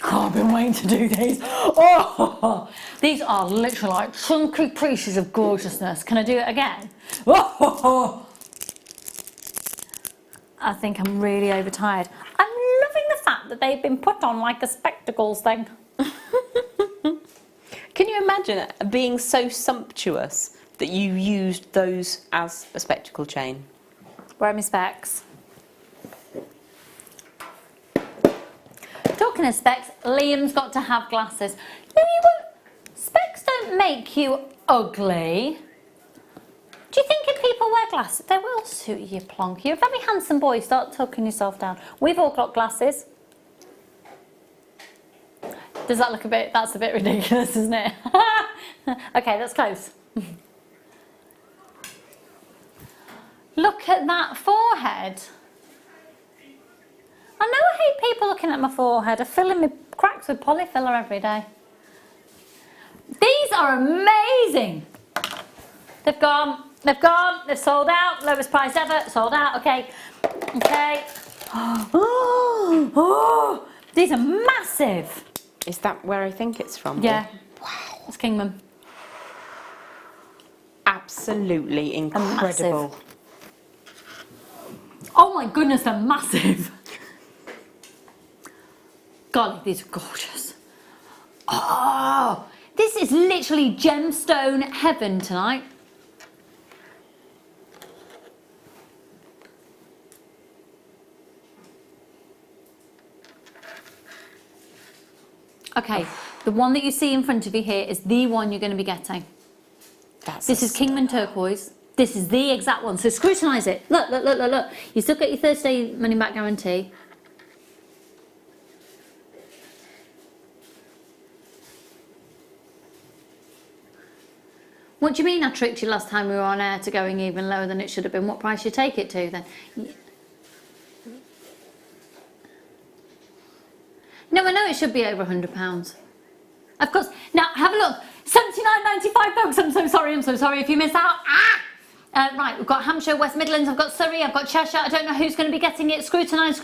Oh, I've been waiting to do these. Oh, these are literally like chunky pieces of gorgeousness. Can I do it again? Oh, I think I'm really overtired. I'm loving the fact that they've been put on like a spectacles thing. Can you imagine it being so sumptuous that you used those as a spectacle chain? Where are my specs? Talking of specs, Liam's got to have glasses. No, you won't. Specs don't make you ugly. Do you think if people wear glasses, they will suit you, plonk? You're a very handsome boy. Start tucking yourself down. We've all got glasses. Does that look a bit... That's a bit ridiculous, isn't it? Okay, that's close. Look at that forehead. I know I hate people looking at my forehead. I fill in my cracks with polyfiller every day. These are amazing. They've gone. They've gone. They've sold out. Lowest price ever. Sold out. Okay. Okay. Oh, these are massive. Is that where I think it's from? Yeah. Wow. It's Kingman. Absolutely incredible. Oh my goodness, they're massive. Golly, these are gorgeous. Oh, this is literally gemstone heaven tonight. Okay, the one that you see in front of you here is the one you're going to be getting. This is Kingman turquoise. This is the exact one. So scrutinise it. Look, look, look, look, look. You still get your 30-day money-back guarantee. What do you mean I tricked you last time we were on air to going even lower than it should have been? What price you take it to then? No, I know it should be over £100. Of course. Now, have a look. £79.95, folks. I'm so sorry if you missed out. Right, we've got Hampshire, West Midlands, I've got Surrey, I've got Cheshire. I don't know who's going to be getting it. Scrutinise.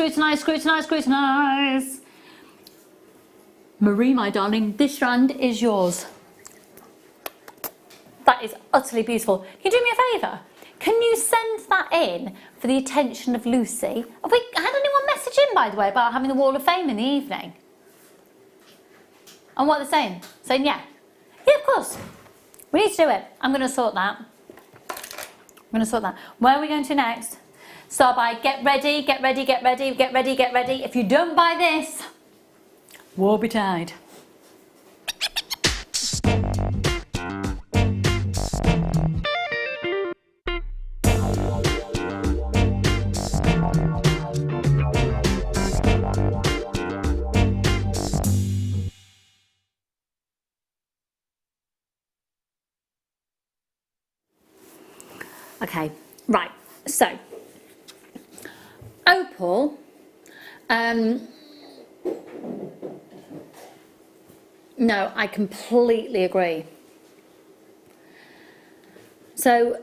Marie, my darling, this strand is yours. That is utterly beautiful. Can you do me a favour? Can you send that in for the attention of Lucy? Have we had anyone message in, by the way, about having the Wall of Fame in the evening? And what they're saying? Saying yeah. Yeah, of course. We need to do it. I'm going to sort that. Where are we going to next? Start by get ready. If you don't buy this, woe betide. Okay, right, so opal, no, I completely agree. So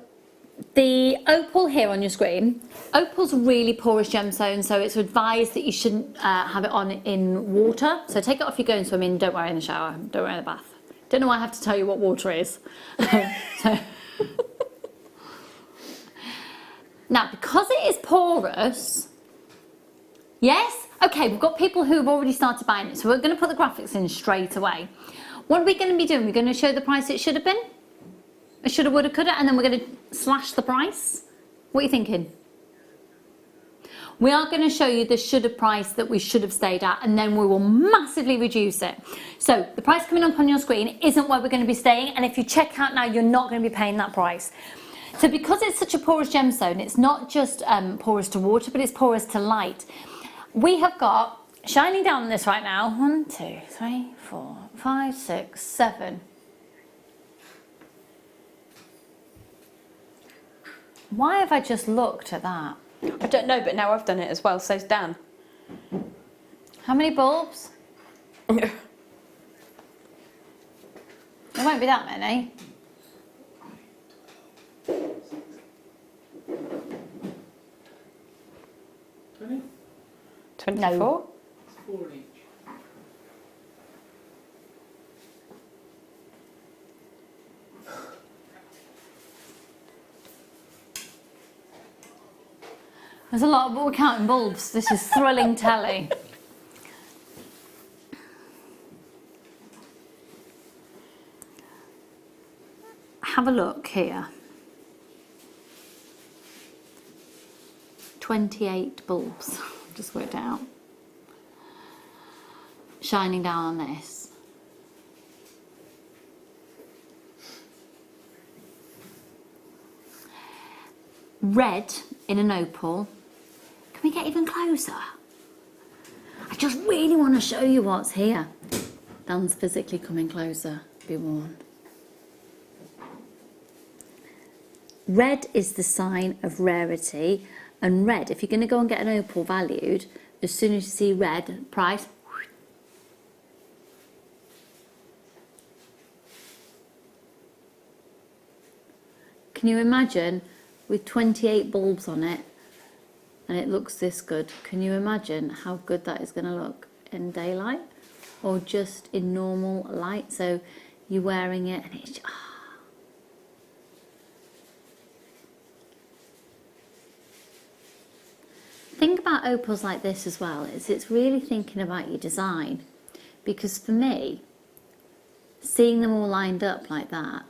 the opal here on your screen, opal's a really porous gemstone, so it's advised that you shouldn't have it on in water. So take it off, you go and swim in, don't worry in the shower, don't worry in the bath. Don't know why I have to tell you what water is. Now, because it is porous, yes, okay, we've got people who have already started buying it, so we're going to put the graphics in straight away. What are we going to be doing? We're going to show the price it should have been, it shoulda, woulda, coulda, and then we're going to slash the price. What are you thinking? We are going to show you the shoulda price that we should have stayed at, and then we will massively reduce it. So the price coming up on your screen isn't where we're going to be staying, and if you check out now, you're not going to be paying that price. So because it's such a porous gemstone, it's not just porous to water, but it's porous to light. We have got, shining down on this right now, 1, 2, 3, 4, 5, 6, 7. Why have I just looked at that? I don't know, but now I've done it as well, so's Dan. How many bulbs? There won't be that many. 24? No. 4 each. There's a lot, but we're counting bulbs. This is thrilling telly. Have a look here. 28 bulbs. Just worked it out. Shining down on this. Red in an opal. Can we get even closer? I just really want to show you what's here. Dan's physically coming closer, be warned. Red is the sign of rarity, and red, if you're going to go and get an opal valued, as soon as you see red, price, can you imagine with 28 bulbs on it and it looks this good? Can you imagine how good that is going to look in daylight or just in normal light? So you're wearing it and it's Think about opals like this as well. It's really thinking about your design, because for me, seeing them all lined up like that,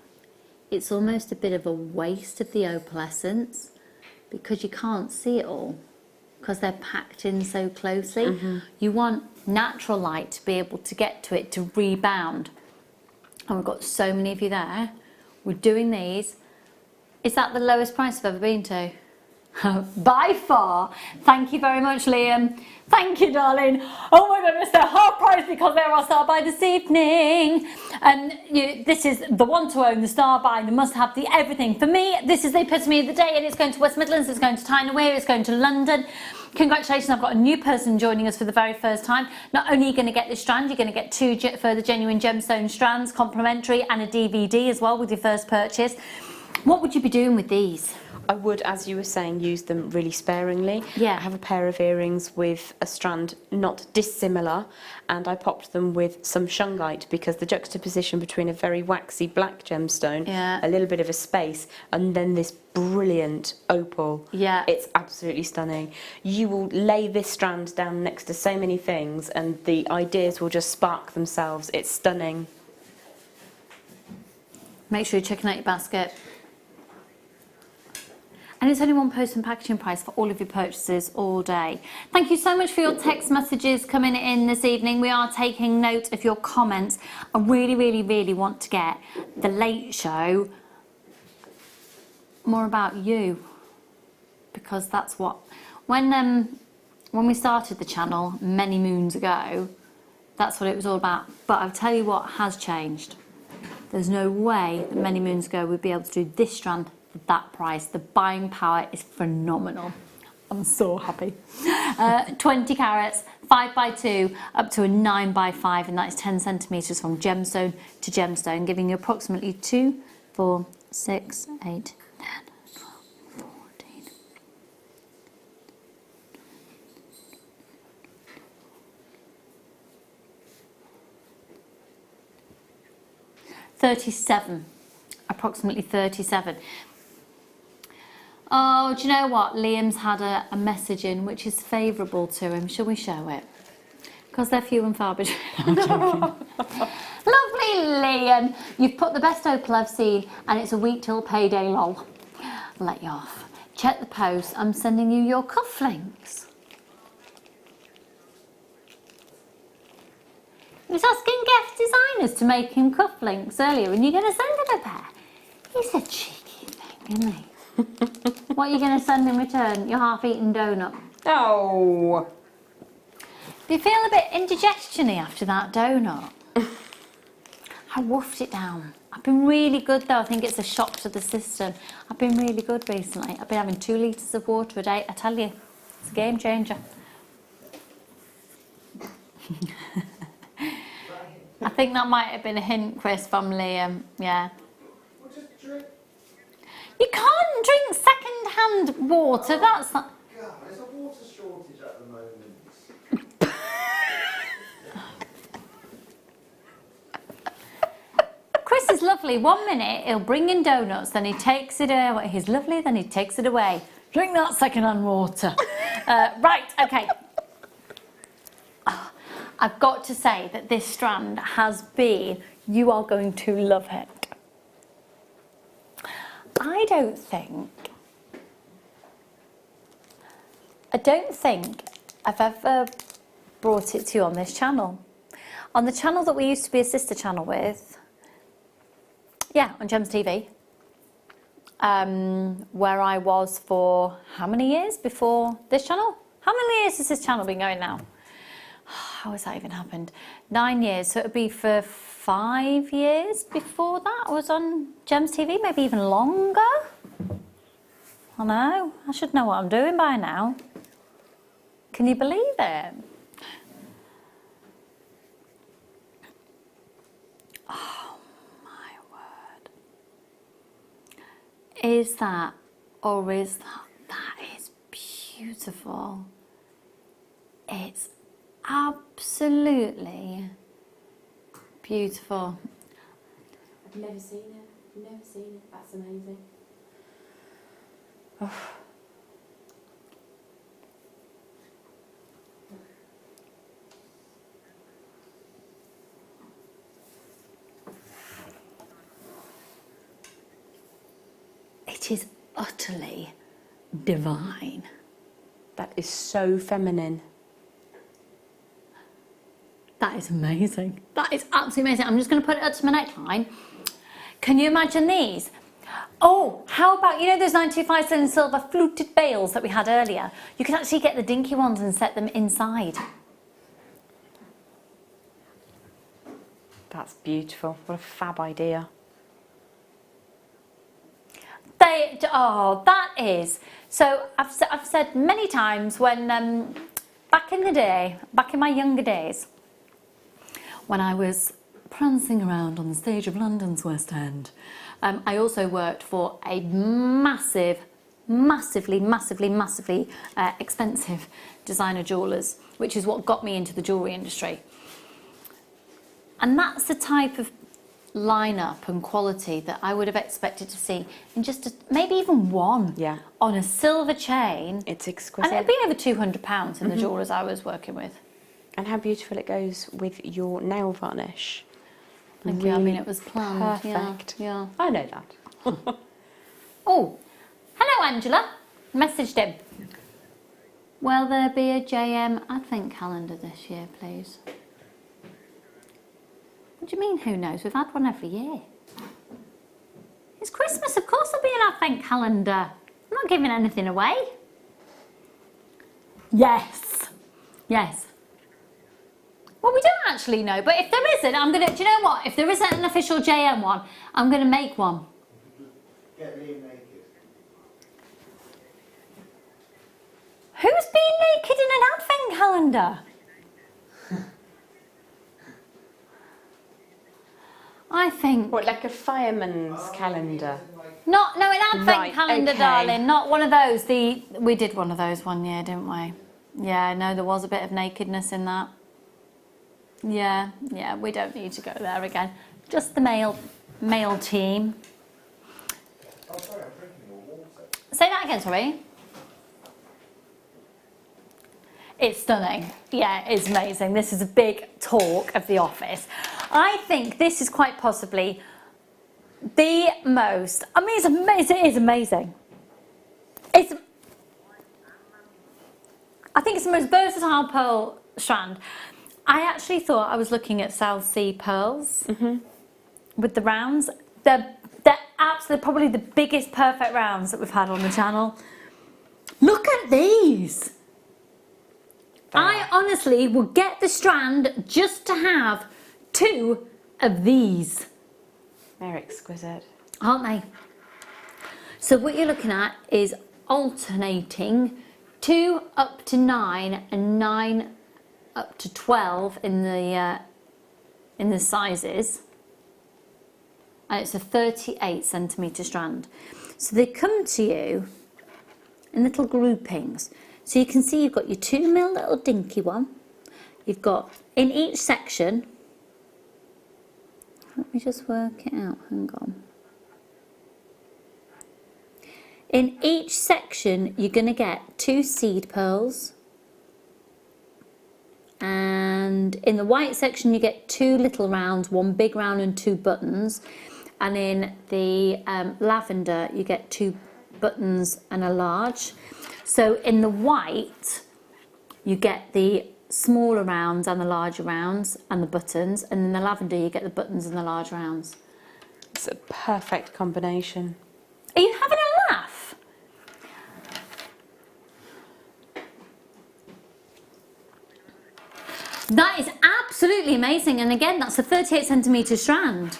it's almost a bit of a waste of the opal essence, because you can't see it all because they're packed in so closely. Mm-hmm. You want natural light to be able to get to it, to rebound. And we've got so many of you there. We're doing these. Is that the lowest price I've ever been to? By far. Thank you very much, Liam. Thank you, darling. Oh my goodness, they're half price because they're our Star Buy this evening. And this is the one to own, the Star Buy, the must have, the everything. For me, this is the epitome of the day, and it's going to West Midlands, it's going to Tyne Wear, it's going to London. Congratulations, I've got a new person joining us for the very first time. Not only are you going to get this strand, you're going to get 2 further genuine gemstone strands, complimentary, and a DVD as well with your first purchase. What would you be doing with these? I would, as you were saying, use them really sparingly. Yeah. I have a pair of earrings with a strand not dissimilar, and I popped them with some shungite because the juxtaposition between a very waxy black gemstone, Yeah. a little bit of a space, and then this brilliant opal. Yeah. It's absolutely stunning. You will lay this strand down next to so many things and the ideas will just spark themselves. It's stunning. Make sure you're checking out your basket. And it's only £1 post and packaging price for all of your purchases all day. Thank you so much for your text messages coming in this evening. We are taking note of your comments. I really, really, really want to get the Late Show more about you, because that's what when we started the channel many moons ago, that's what it was all about. But I'll tell you what has changed. There's no way that many moons ago we'd be able to do this strand for that price. The buying power is phenomenal. I'm so happy. 20 carats, 5x2 up to a 9x5, and that is 10 centimetres from gemstone to gemstone, giving you approximately 2, 4, 6, 8, 10, 12, 14. 37, approximately 37. Oh, do you know what? Liam's had a message in which is favourable to him. Shall we show it? Because they're few and far between. I'm joking. Lovely Liam. You've put the best opal I've seen, and it's a week till payday, lol. Let you off. Check the post. I'm sending you your cufflinks. He was asking Guest Designers to make him cufflinks earlier, and you're going to send him a pair. He's a cheeky thing, isn't he? What are you going to send in return? Your half-eaten donut. Oh. Do you feel a bit indigestion-y after that donut? I wolfed it down. I've been really good though. I think it's a shock to the system. I've been really good recently. I've been having 2 litres of water a day. I tell you, it's a game changer. I think that might have been a hint, Chris, from Liam. Yeah. You can't drink second-hand water. That's not. God, there's a water shortage at the moment. Chris is lovely. 1 minute he'll bring in donuts, then he takes it away. He's lovely, then he takes it away. Drink that second-hand water. Right, okay. I've got to say that this strand has been. You are going to love it. I don't think I've ever brought it to you on this channel. On the channel that we used to be a sister channel with, yeah, on Gems TV, where I was for how many years before this channel? How many years has this channel been going now? How has that even happened? 9 years, so it would be for 5 years before that I was on Gems TV, maybe even longer. I know, I should know what I'm doing by now. Can you believe it? Oh my word. Is that, or is that, that is beautiful. It's absolutely beautiful. I've never seen it. Never seen it. That's amazing. Oh. It is utterly divine. That is so feminine. That is amazing. That is absolutely amazing. I'm just going to put it up to my neckline. Can you imagine these? Oh, how about, you know those 925 sterling silver fluted bales that we had earlier? You can actually get the dinky ones and set them inside. That's beautiful. What a fab idea. Oh, that is. So I've said many times when, back in the day, back in my younger days, when I was prancing around on the stage of London's West End, I also worked for a massively expensive designer jewellers, which is what got me into the jewellery industry. And that's the type of lineup and quality that I would have expected to see in just maybe even one on a silver chain. It's exquisite. And it'd been over £200 in the jewellers I was working with. And how beautiful it goes with your nail varnish. Thank you. I mean, it was planned. Perfect. Yeah. I know that. Oh, hello, Angela. Messaged him. Will there be a JM Advent calendar this year, please? What do you mean, who knows? We've had one every year. It's Christmas, of course there'll be an Advent calendar. I'm not giving anything away. Yes. Yes. Well, we don't actually know, but if there isn't, I'm going to... Do you know what? If there isn't an official JM one, I'm going to make one. Get Liam naked. Who's being naked in an Advent calendar? I think... What, like a fireman's calendar? No, an Advent calendar, okay. darling. Not one of those. We did one of those one year, didn't we? Yeah, no, there was a bit of nakedness in that. Yeah, we don't need to go there again. Just the male team. Oh, sorry, I'm drinking your water. Say that again, sorry. It's stunning. Yeah, it's amazing. This is a big talk of the office. I think this is quite possibly the most... I mean, it's amazing. It is amazing. I think it's the most versatile pearl strand. I actually thought I was looking at South Sea pearls with the rounds. They're absolutely probably the biggest perfect rounds that we've had on the channel. Look at these. I honestly would get the strand just to have 2 of these. They're exquisite. Aren't they? So what you're looking at is alternating 2 up to 9 and 9 up to 12 in the sizes. And it's a 38cm strand. So they come to you in little groupings. So you can see you've got your 2mm little dinky one. You've got in each section, let me just work it out, hang on. In each section you're going to get 2 seed pearls, and in the white section you get 2 little rounds, 1 big round and 2 buttons, and in the lavender you get 2 buttons and a large. So in the white, you get the smaller rounds and the larger rounds and the buttons, and in the lavender you get the buttons and the large rounds. It's a perfect combination. Are you having a laugh? That is absolutely amazing, and again, that's a 38cm strand.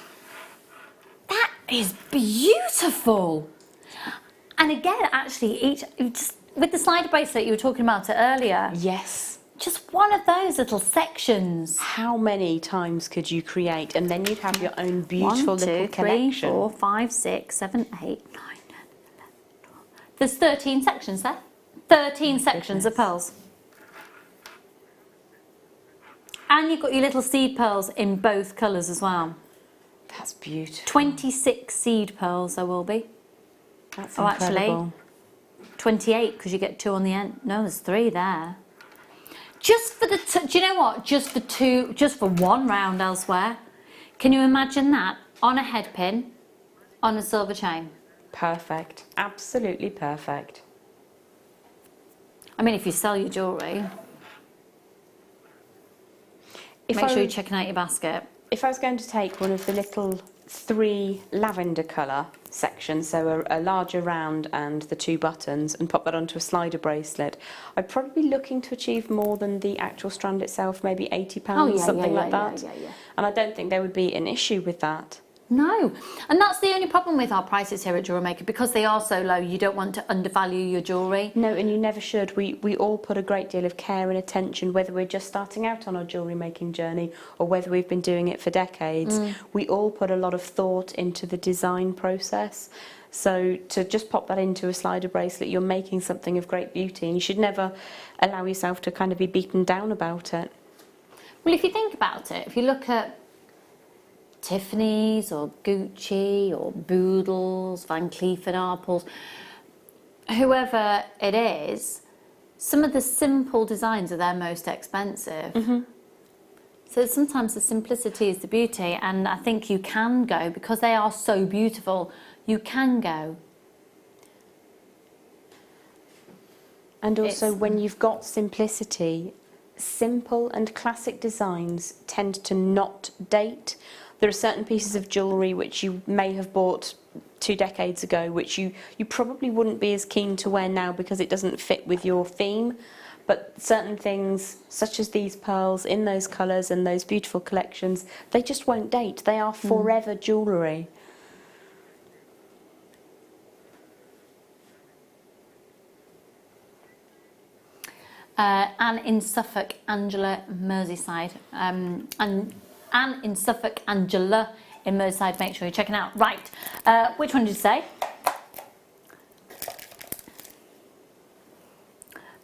That is beautiful. And again, actually, with the slider bracelet you were talking about it earlier. Yes. Just one of those little sections. How many times could you create? And then you'd have your own beautiful 1, 2, little 3, collection. 4, 5, 6, 7, 8, 9, 10, 11, 12. There's 13 sections there. 13 sections of pearls. And you've got your little seed pearls in both colours as well. That's beautiful. 26 seed pearls there will be. That's Actually, incredible. 28 because you get 2 on the end. No, there's 3 there. Just for do you know what? Just for 1 round elsewhere. Can you imagine that on a head pin, on a silver chain? Perfect. Absolutely perfect. I mean, if you sell your jewellery, make sure you're checking out your basket. If I was going to take one of the little 3 lavender colour sections, so a larger round and the 2 buttons, and pop that onto a slider bracelet, I'd probably be looking to achieve more than the actual strand itself, maybe £80, something like that. And I don't think there would be an issue with that. No, and that's the only problem with our prices here at JewelleryMaker, because they are so low. You don't want to undervalue your jewellery. No, and you never should. We all put a great deal of care and attention, whether we're just starting out on our jewellery making journey or whether we've been doing it for decades. We all put a lot of thought into the design process. So to just pop that into a slider bracelet, you're making something of great beauty, and you should never allow yourself to kind of be beaten down about it. Well, if you think about it, if you look at Tiffany's or Gucci or Boodles, Van Cleef & Arpels, whoever it is, some of the simple designs are their most expensive. So sometimes the simplicity is the beauty, and I think you can go, because they are so beautiful, you can go. And also when you've got simplicity, simple and classic designs tend to not date. There are certain pieces of jewellery which you may have bought 2 decades ago, which you probably wouldn't be as keen to wear now because it doesn't fit with your theme. But certain things, such as these pearls in those colours and those beautiful collections, they just won't date. They are forever jewellery. Anne in Suffolk, Angela, Merseyside. Anne in Suffolk, Angela in Merseyside, make sure you're checking out. Right, which one did you say?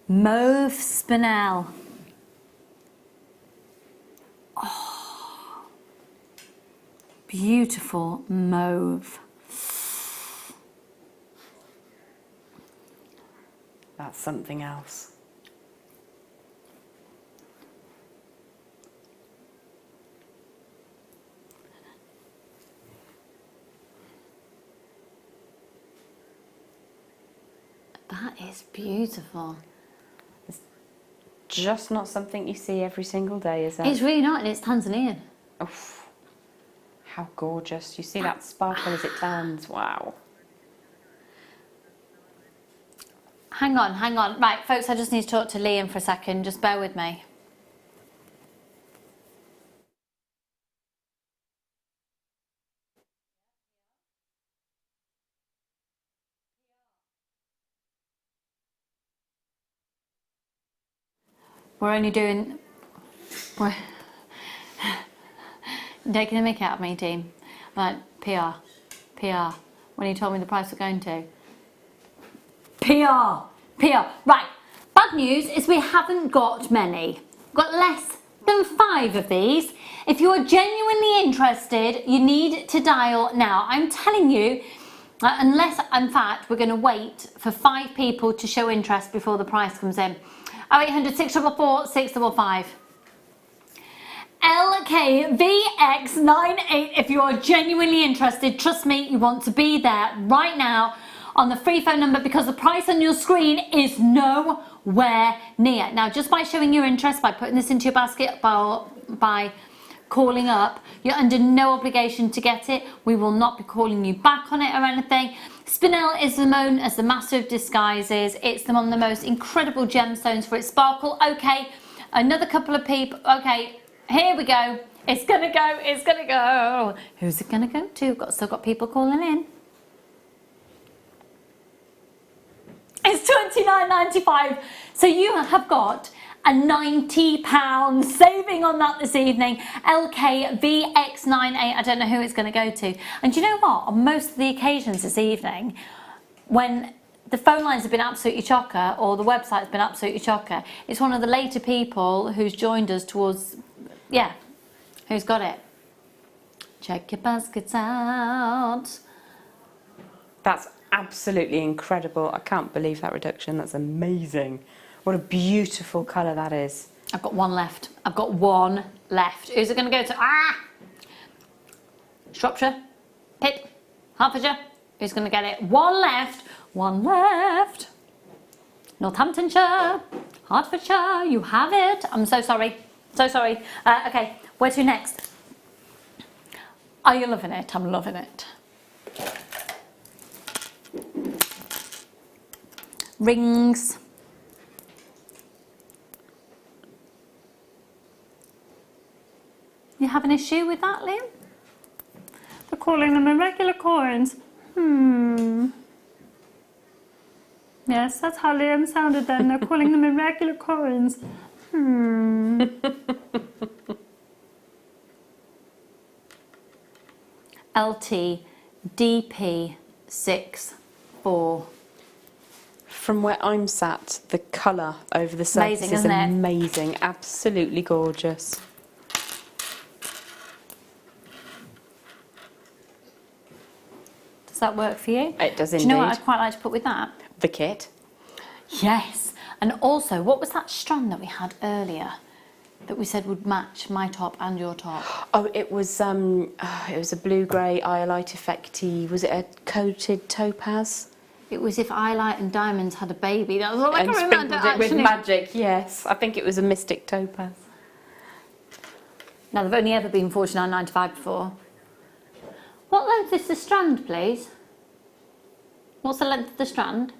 Mauve Spinel. Oh, beautiful mauve. That's something else. That is beautiful. It's just not something you see every single day, is it? It's really not, and it's Tanzanian. Oof. How gorgeous. You see that sparkle as it turns. Wow. Hang on, hang on. Right, folks, I just need to talk to Liam for a second. Just bear with me. We're only doing... We're taking the mick out of me, team. Like, PR. When you told me the price we're going to. PR. Right. Bad news is we haven't got many. We've got less than 5 of these. If you're genuinely interested, you need to dial now. I'm telling you, unless, in fact, we're going to wait for 5 people to show interest before the price comes in. 0800 644 655. LKVX98, if you are genuinely interested, trust me, you want to be there right now on the free phone number, because the price on your screen is nowhere near. Now, just by showing your interest, by putting this into your basket, by calling up, you're under no obligation to get it. We will not be calling you back on it or anything. Spinel is known as the master of disguises. It's one of the most incredible gemstones for its sparkle. Okay, another couple of people. Okay, here we go. It's gonna go. Who's it gonna go to? Still got people calling in. It's £29.95. So you have got a £90 saving on that this evening. LKVX98, I don't know who it's going to go to. And do you know what? On most of the occasions this evening, when the phone lines have been absolutely chocker or the website's been absolutely chocker, it's one of the later people who's joined us towards, yeah, who's got it. Check your baskets out. That's absolutely incredible. I can't believe that reduction. That's amazing. What a beautiful colour that is. I've got one left. Who's it going to go to? Shropshire, Pitt, Hertfordshire. Who's going to get it? One left. Northamptonshire, Hertfordshire, you have it. I'm so sorry. Okay, where to next? Are you loving it? I'm loving it. Rings. You have an issue with that, Liam? They're calling them irregular coins. Yes, that's how Liam sounded then. They're calling them irregular coins. LT DP 6-4. From where I'm sat, the colour over the surface Amazing, is isn't it? amazing. Absolutely gorgeous. Does that work for you? It does Do indeed. you know what I'd quite like to put with that? The kit. Yes. And also, what was that strand that we had earlier that we said would match my top and your top? Oh, it was a blue-grey iolite effecty. Was it a coated topaz? It was if Eyelight and Diamonds had a baby. That was all I And can remember. sprinkled it with actually. magic, yes. I think it was a mystic topaz. Now, they've only ever been $49.95 before. What length is the strand, please? What's the length of the strand?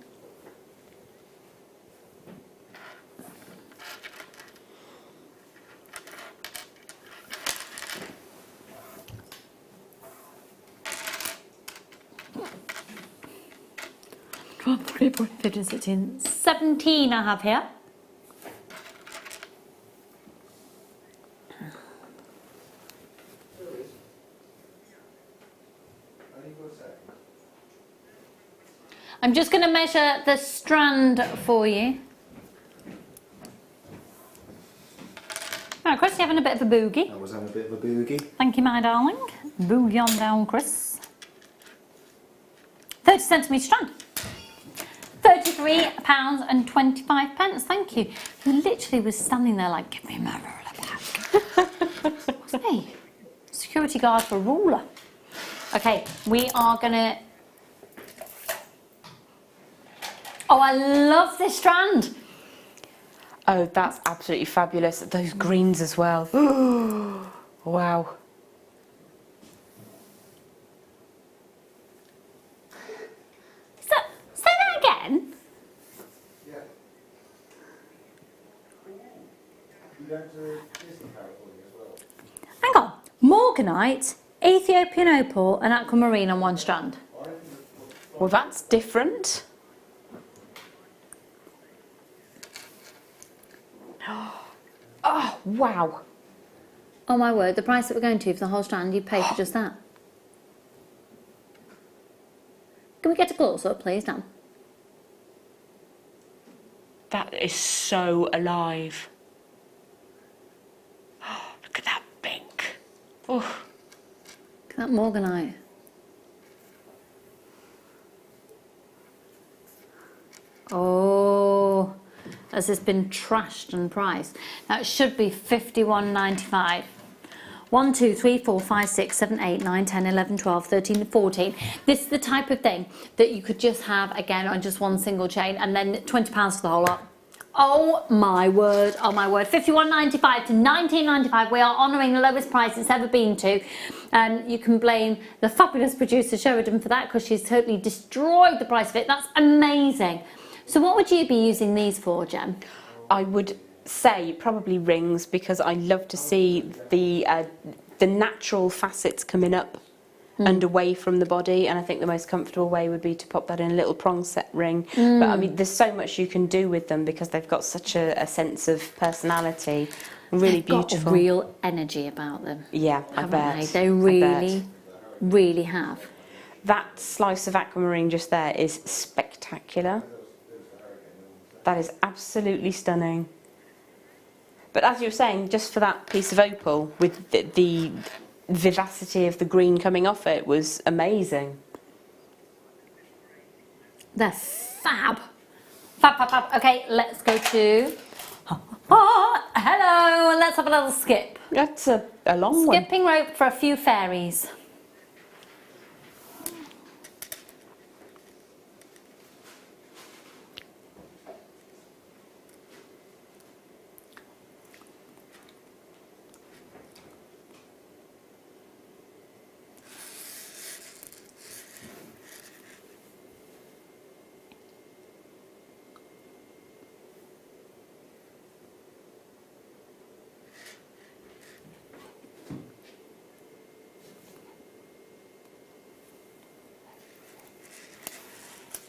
One, 3, 4, 15, 16, 17 I have here. I'm just going to measure the strand for you. Right, Chris, you're having a bit of a boogie. I was having a bit of a boogie. Thank you, my darling. Boogie on down, Chris. 30 centimetre strand. £33.25. Thank you. He literally was standing there like, give me my ruler back. What's me? Security guard for a ruler. Okay, we are gonna. Oh, I love this strand. Oh, that's absolutely fabulous. Those greens as well. Wow. Say that again. Yeah. You went to Disney California as well? Hang on. Morganite, Ethiopian opal, and aquamarine on one strand. Well, that's different. Oh, wow. Oh my word, the price that we're going to for the whole strand, you pay for just that. Can we get a close up, please, Dan? That is so alive. Oh, look at that pink. Oh. Look at that Morganite. Oh, has this been trashed and priced? Now it should be £51.95. 1, 2, 3, 4, 5, 6, 7, 8, 9, 10, 11, 12, 13, 14. This is the type of thing that you could just have again on just one single chain and then £20 for the whole lot. Oh my word, oh my word. £51.95 to £19.95. We are honouring the lowest price it's ever been to. You can blame the fabulous producer Sheridan for that because she's totally destroyed the price of it. That's amazing. So what would you be using these for, Gem? I would say probably rings because I love to see the natural facets coming up and away from the body, and I think the most comfortable way would be to pop that in a little prong set ring. But I mean, there's so much you can do with them because they've got such a sense of personality. Really beautiful. Got real energy about them. Yeah, I bet. They really, really have. That slice of aquamarine just there is spectacular. That is absolutely stunning. But as you were saying, just for that piece of opal, with the vivacity of the green coming off it, was amazing. They're fab. Fab, fab, fab. Okay, let's go to... hello, and let's have a little skip. That's a long one. Skipping rope for a few fairies.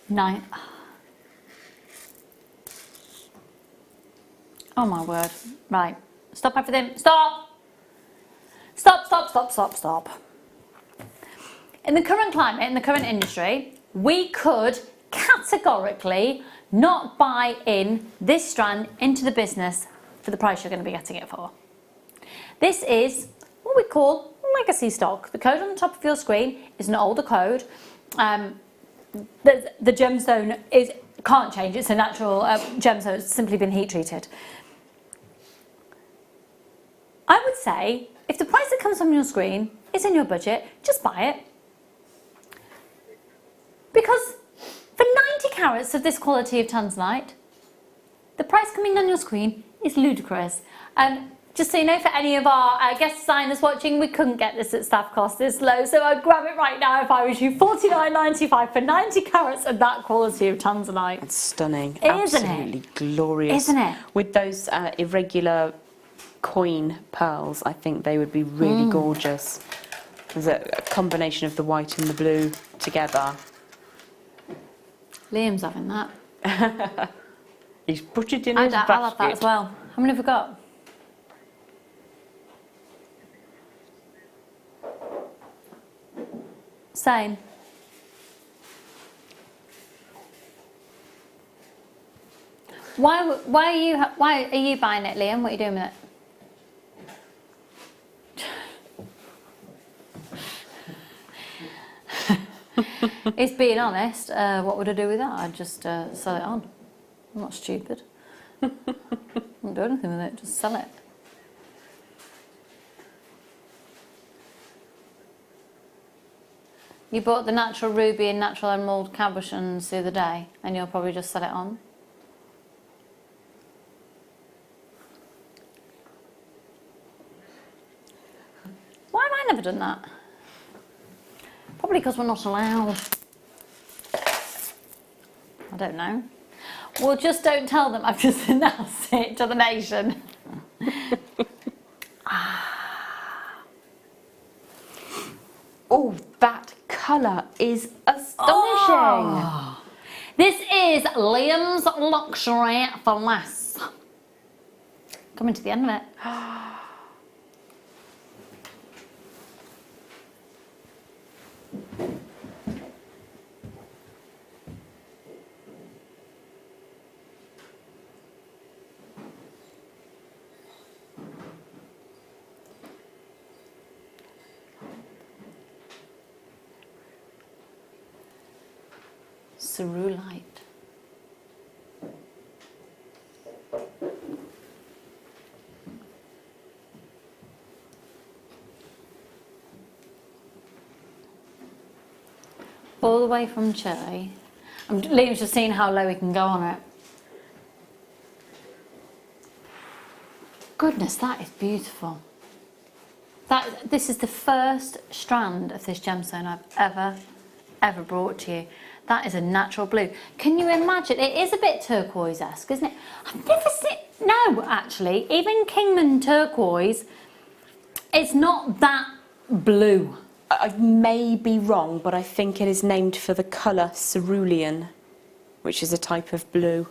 9. Oh my word. Right. Stop everything. Stop! Stop, stop, stop, stop, stop. In the current climate, in the current industry, we could categorically not buy in this strand into the business for the price you're going to be getting it for. This is what we call legacy stock. The code on the top of your screen is an older code. The gemstone can't change. It's a natural gemstone. It's simply been heat treated. I would say if the price that comes on your screen is in your budget, just buy it. Because for 90 carats of this quality of tanzanite, the price coming on your screen is ludicrous. Just so you know, for any of our guest designers watching, we couldn't get this at staff cost this low, so I'd grab it right now if I was you. $49.95 for 90 carats of that quality of tanzanite. It's stunning. Isn't Absolutely glorious. Isn't it? With those irregular coin pearls, I think they would be really gorgeous. There's a combination of the white and the blue together. Liam's having that. He's put it in his basket. I'll have that as well. How many have we got? Same. Why are you buying it, Liam? What are you doing with it? It's being honest. What would I do with that? I'd just sell it on. I'm not stupid. I won't do anything with it. Just sell it. You bought the natural ruby and natural emerald cabochons the other day, and you'll probably just sell it on. Why have I never done that? Probably because we're not allowed. I don't know. Well, just don't tell them. I've just announced it to the nation. Oh, that colour is astonishing. Oh. This is Liam's Luxury for Less. Coming to the end of it. Cerulite. All the way from Chile. Liam's just seeing how low we can go on it. Goodness, that is beautiful. This is the first strand of this gemstone I've ever brought to you. That is a natural blue. Can you imagine? It is a bit turquoise-esque, isn't it? I've never seen... No, actually. Even Kingman turquoise, it's not that blue. I may be wrong, but I think it is named for the colour cerulean, which is a type of blue.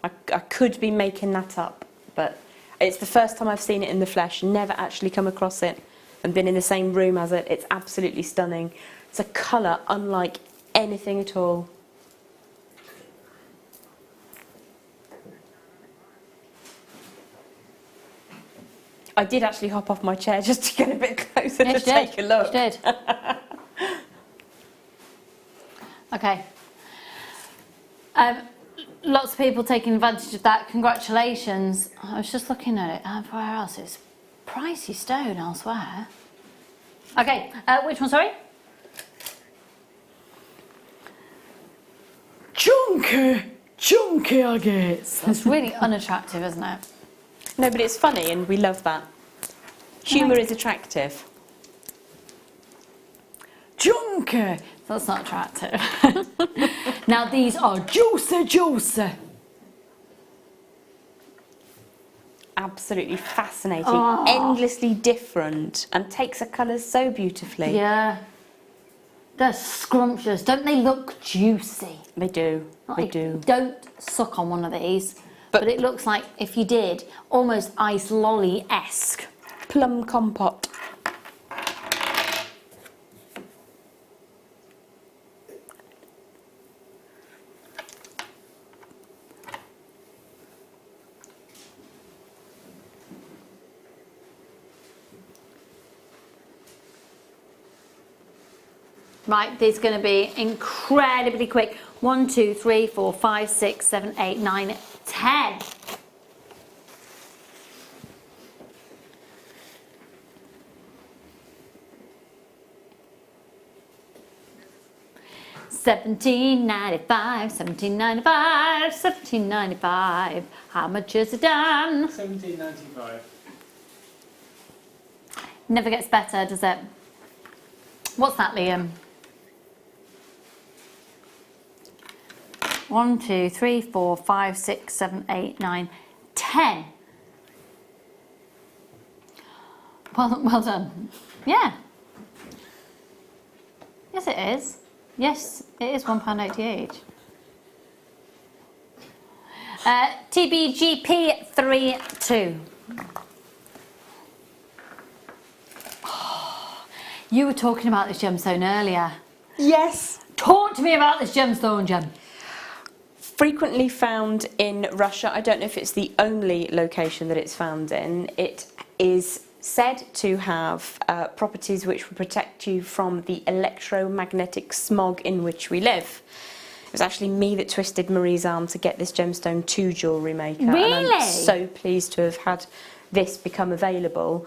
I could be making that up, but it's the first time I've seen it in the flesh, never actually come across it and been in the same room as it. It's absolutely stunning. It's a colour unlike anything at all. I did actually hop off my chair just to get a bit closer to take a look. You did. Okay. Lots of people taking advantage of that. Congratulations. I was just looking at it. Where else? It's pricey stone elsewhere. Okay, which one, sorry? Chunky agates. It's really unattractive, isn't it? No, but it's funny and we love that. Humour is attractive. Chunky. That's not attractive. Now these are juicy. Absolutely fascinating, endlessly different, and takes a colour so beautifully. Yeah. They're scrumptious. Don't they look juicy? They do. They Like, do. Don't suck on one of these. But it looks like, if you did, almost ice lolly-esque. Plum compote. Right, these are going to be incredibly quick. 1, 2, 3, 4, 5, 6, 7, 8, 9, 10. $17.95, $17.95, $17.95. How much is it done? $17.95. Never gets better, does it? What's that, Liam? 1, 2, 3, 4, 5, 6, 7, 8, 9, 10. Well done. Yeah. Yes, it is. Yes, it is £1.88 each. TBGP 32. You were talking about this gemstone earlier. Yes. Talk to me about this gemstone, Gem. Frequently found in Russia. I don't know if it's the only location that it's found in. It is said to have properties which will protect you from the electromagnetic smog in which we live. It was actually me that twisted Marie's arm to get this gemstone to JewelleryMaker. Really? And I'm so pleased to have had this become available.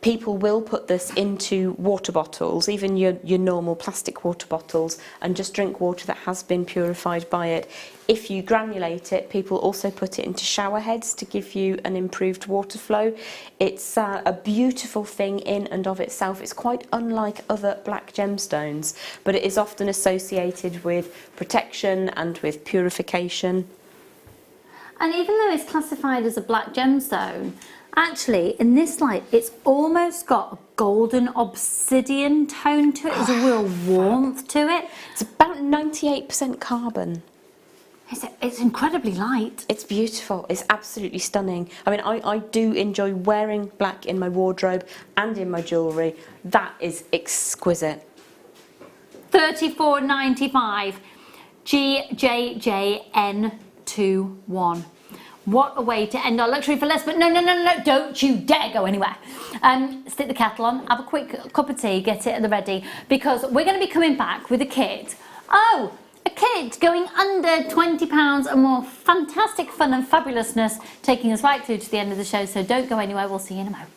People will put this into water bottles, even your normal plastic water bottles, and just drink water that has been purified by it. If you granulate it, people also put it into shower heads to give you an improved water flow. It's a beautiful thing in and of itself. It's quite unlike other black gemstones, but it is often associated with protection and with purification. And even though it's classified as a black gemstone, actually, in this light, it's almost got a golden obsidian tone to it. There's a real warmth to it. It's about 98% carbon. It's incredibly light. It's beautiful. It's absolutely stunning. I mean, I do enjoy wearing black in my wardrobe and in my jewellery. That is exquisite. $34.95. GJJN21. What a way to end our luxury for less, but no, don't you dare go anywhere. Stick the kettle on, have a quick cup of tea, get it at the ready, because we're going to be coming back with a kit. Oh, a kit going under £20 and more fantastic fun and fabulousness, taking us right through to the end of the show, so don't go anywhere, we'll see you in a moment.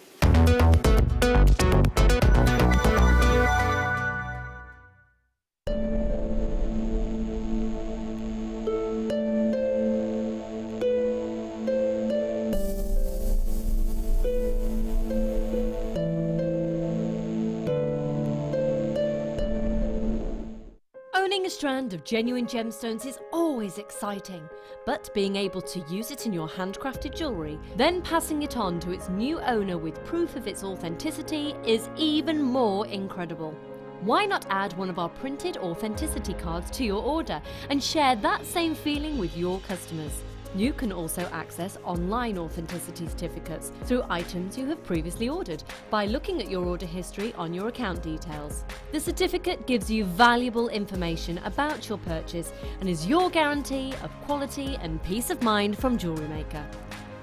Owning a strand of genuine gemstones is always exciting, but being able to use it in your handcrafted jewellery, then passing it on to its new owner with proof of its authenticity is even more incredible. Why not add one of our printed authenticity cards to your order and share that same feeling with your customers? You can also access online authenticity certificates through items you have previously ordered by looking at your order history on your account details. The certificate gives you valuable information about your purchase and is your guarantee of quality and peace of mind from JewelleryMaker.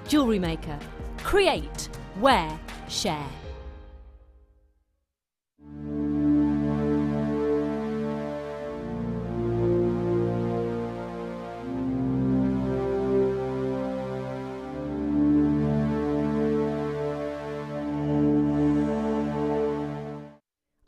JewelleryMaker. Create, wear, share.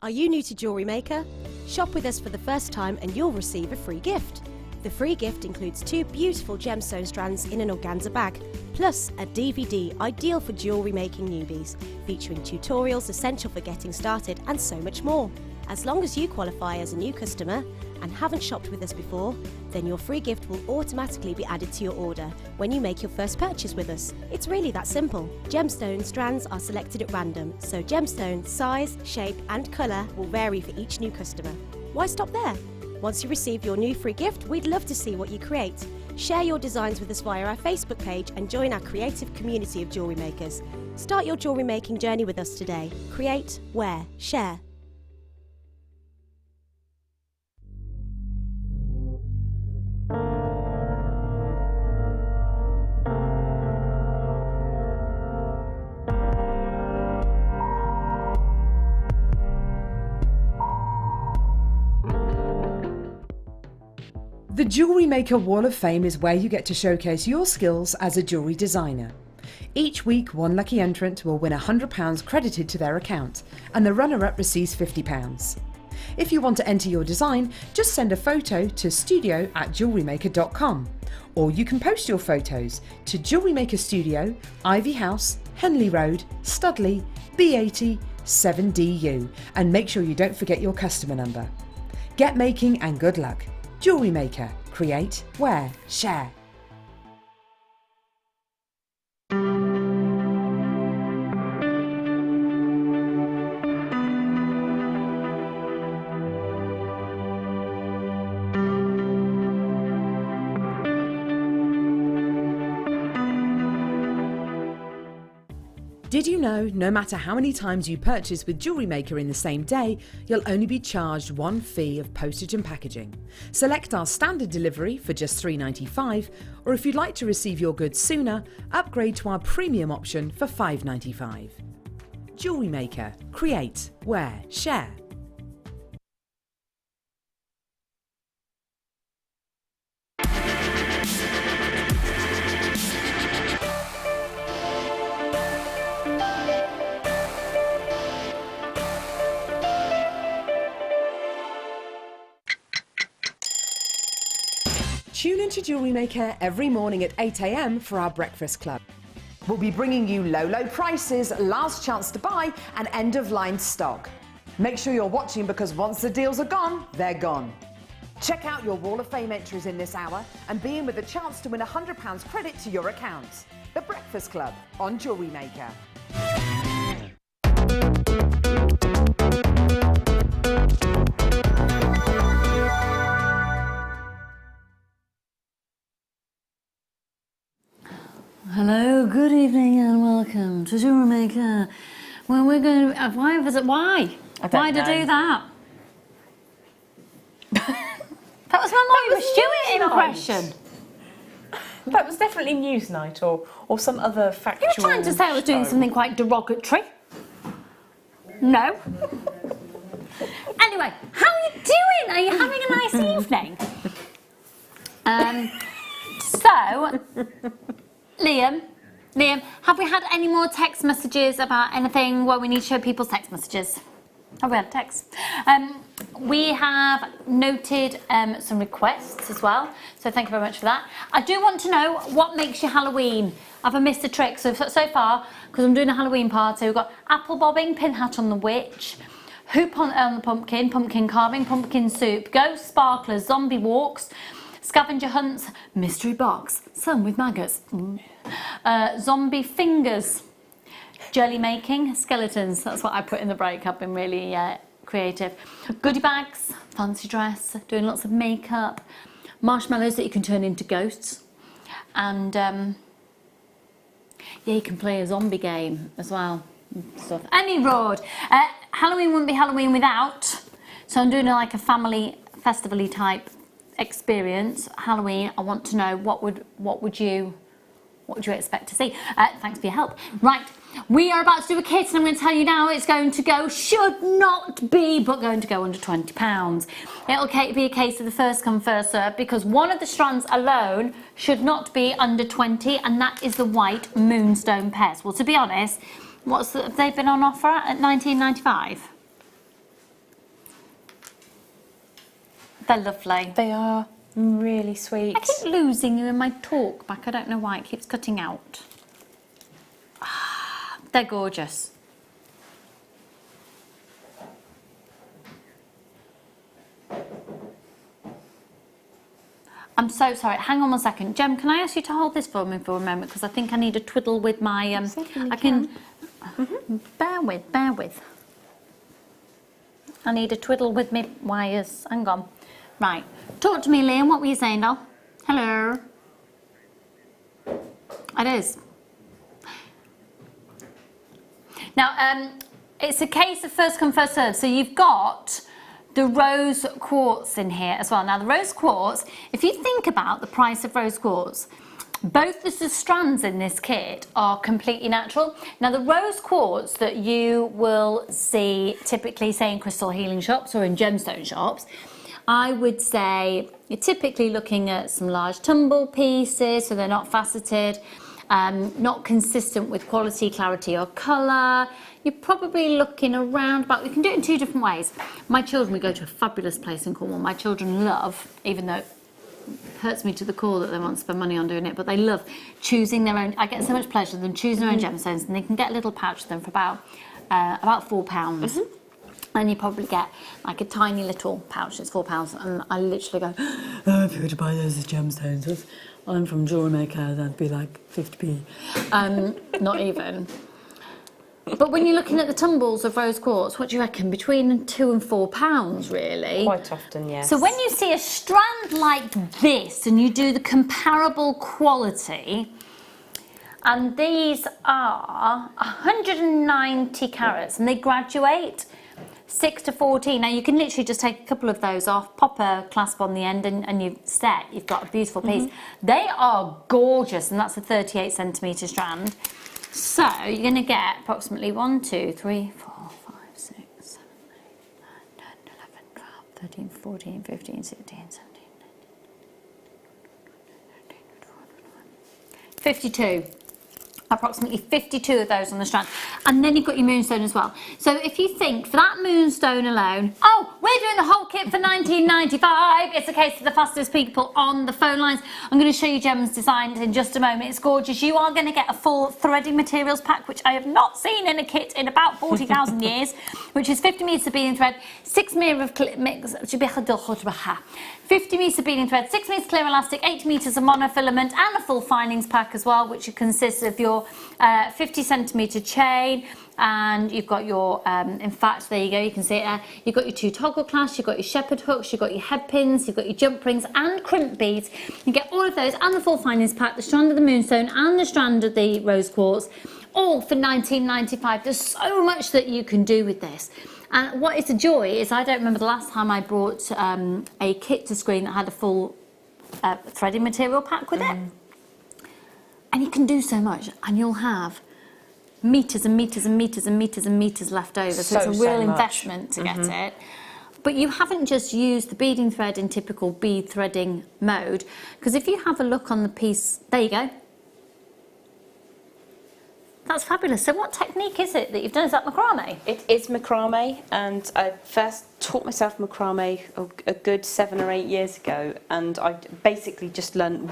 Are you new to JewelleryMaker? Shop with us for the first time and you'll receive a free gift. The free gift includes 2 beautiful gemstone strands in an organza bag, plus a DVD ideal for jewellery making newbies, featuring tutorials essential for getting started and so much more. As long as you qualify as a new customer and haven't shopped with us before, then your free gift will automatically be added to your order when you make your first purchase with us. It's really that simple. Gemstone strands are selected at random, so gemstone size, shape and colour will vary for each new customer. Why stop there? Once you receive your new free gift, we'd love to see what you create. Share your designs with us via our Facebook page and join our creative community of jewellery makers. Start your jewellery making journey with us today. Create, wear, share. The Jewellery Maker Wall of Fame is where you get to showcase your skills as a jewellery designer. Each week, one lucky entrant will win £100 credited to their account, and the runner-up receives £50. If you want to enter your design, just send a photo to studio@jewellerymaker.com, or you can post your photos to Jewellery Maker Studio, Ivy House, Henley Road, Studley, B80 7DU, and make sure you don't forget your customer number. Get making and good luck. Jewellery Maker. Create, wear, share. Did you know, no matter how many times you purchase with Jewellery Maker in the same day, you'll only be charged one fee of postage and packaging. Select our standard delivery for just $3.95, or if you'd like to receive your goods sooner, upgrade to our premium option for $5.95. Jewellery Maker. Create, wear, share. Tune into Jewellery Maker every morning at 8 a.m. for our breakfast club. We'll be bringing you low prices, last chance to buy and end-of-line stock. Make sure you're watching because once the deals are gone, they're gone. Check out your Wall of Fame entries in this hour and be in with a chance to win £100 credit to your account. The Breakfast Club on Jewellery Maker. Hello, good evening and welcome to Jewellery Maker. Well, we're going to... Why did I do that? That was my Martha Stewart impression. That was definitely news night or some other factual. You're trying to say I was doing something quite derogatory? No. Anyway, how are you doing? Are you having a nice evening? So, Liam, have we had any more text messages about anything where we need to show people's text messages? Have we had texts? We have noted some requests as well, so thank you very much for that. I do want to know what makes you Halloween. Have I missed a trick so far? Because I'm doing a Halloween party. We've got apple bobbing, pin hat on the witch, hoop on the pumpkin, pumpkin carving, pumpkin soup, ghost sparklers, zombie walks, scavenger hunts, mystery box, some with maggots, zombie fingers, jelly making, skeletons. That's what I put in the break. I've been really creative. Goodie bags, fancy dress, doing lots of makeup, marshmallows that you can turn into ghosts, and yeah, you can play a zombie game as well. Stuff. Any road. Halloween wouldn't be Halloween without. So I'm doing like a family festival-y type experience. Halloween. I want to know what would you expect to see? Thanks for your help. Right, we are about to do a kit, and I'm going to tell you now it's going to go, should not be, but going to go under £20. It'll be a case of the first come first serve, because one of the strands alone should not be under 20, and that is the white moonstone pairs. Well, to be honest, have they been on offer at £19.95? They're lovely. They are really sweet. I keep losing you in my talk back. I don't know why. It keeps cutting out. They're gorgeous. I'm so sorry. Hang on 1 second. Gem, can I ask you to hold this for me for a moment? Because I think I need a twiddle with my... I can... Bear with. I need a twiddle with my wires. Hang on. Right. Talk to me, Liam. What were you saying, doll? Hello. It is. Now, it's a case of first come, first served. So you've got the rose quartz in here as well. Now, the rose quartz, if you think about the price of rose quartz, both the strands in this kit are completely natural. Now, the rose quartz that you will see typically, say, in crystal healing shops or in gemstone shops, I would say you're typically looking at some large tumble pieces, so they're not faceted, not consistent with quality, clarity or colour. You're probably looking around about, we can do it in two different ways. My children, we go to a fabulous place in Cornwall. My children love, even though it hurts me to the core that they want to spend money on doing it, but they love choosing their own. I get so much pleasure than choosing their own gemstones, and they can get a little pouch of them for about £4. And you probably get like a tiny little pouch that's £4, and I literally go, oh, if you were to buy those as gemstones, I'm from JewelleryMaker, that'd be like 50p. Not even. But when you're looking at the tumbles of rose quartz, what do you reckon? Between £2 and £4, really? Quite often, yes. So when you see a strand like this and you do the comparable quality, and these are 190 carats, and they graduate 6 to 14. Now, you can literally just take a couple of those off, pop a clasp on the end, and you've got a beautiful piece. They are gorgeous, and that's a 38 centimetre strand. So you're going to get approximately 1, 2, 3, 4, 5, 6, 7, 8, 9, 10, 11, 12, 13, 14, 15, 16, 17, 18, 52. Approximately 52 of those on the strand, and then you've got your moonstone as well. So if you think for that moonstone alone, oh, we're doing the whole kit for £19.95. It's a case of the fastest people on the phone lines. I'm going to show you Gem's designs in just a moment. It's gorgeous. You are going to get a full threading materials pack, which I have not seen in a kit in about 40,000 years, which is 50 metres of beading thread, 6 metres of 50 metres of beading thread, 6 metres clear elastic, 8 metres of monofilament, and a full findings pack as well, which consists of your 50 centimetre chain, and you've got your, in fact, there you go, you can see it there, you've got your 2 toggle clasps, you've got your shepherd hooks, you've got your head pins, you've got your jump rings and crimp beads. You get all of those and the full findings pack, the strand of the moonstone and the strand of the rose quartz, all for £19.95. There's so much that you can do with this. And what is a joy is, I don't remember the last time I brought a kit to screen that had a full threading material pack with it. And you can do so much, and you'll have metres and metres and metres and metres and metres left over. So it's a real investment to get it. But you haven't just used the beading thread in typical bead threading mode, because if you have a look on the piece, there you go. That's fabulous. So what technique is it that you've done? Is that macrame? It is macrame, and I first taught myself macrame a good 7 or 8 years ago, and I basically just learned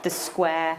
the square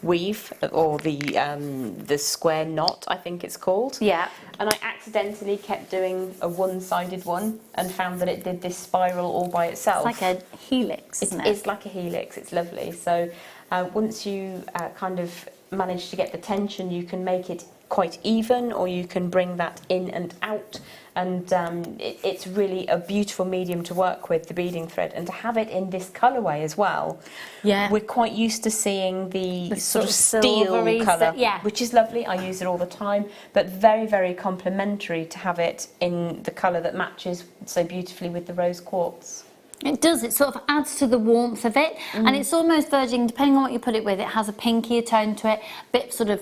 weave, or the square knot, I think it's called. Yeah. And I accidentally kept doing a one-sided one and found that it did this spiral all by itself. It's like a helix, isn't it? It's like a helix. It's lovely. So once you kind of manage to get the tension, you can make it quite even, or you can bring that in and out, and it's really a beautiful medium to work with, the beading thread, and to have it in this colourway as well. Yeah, we're quite used to seeing the sort of steel colour, which is lovely. I use it all the time, but very, very complementary to have it in the colour that matches so beautifully with the rose quartz. It does, it sort of adds to the warmth of it, and it's almost verging, depending on what you put it with, it has a pinkier tone to it, a bit sort of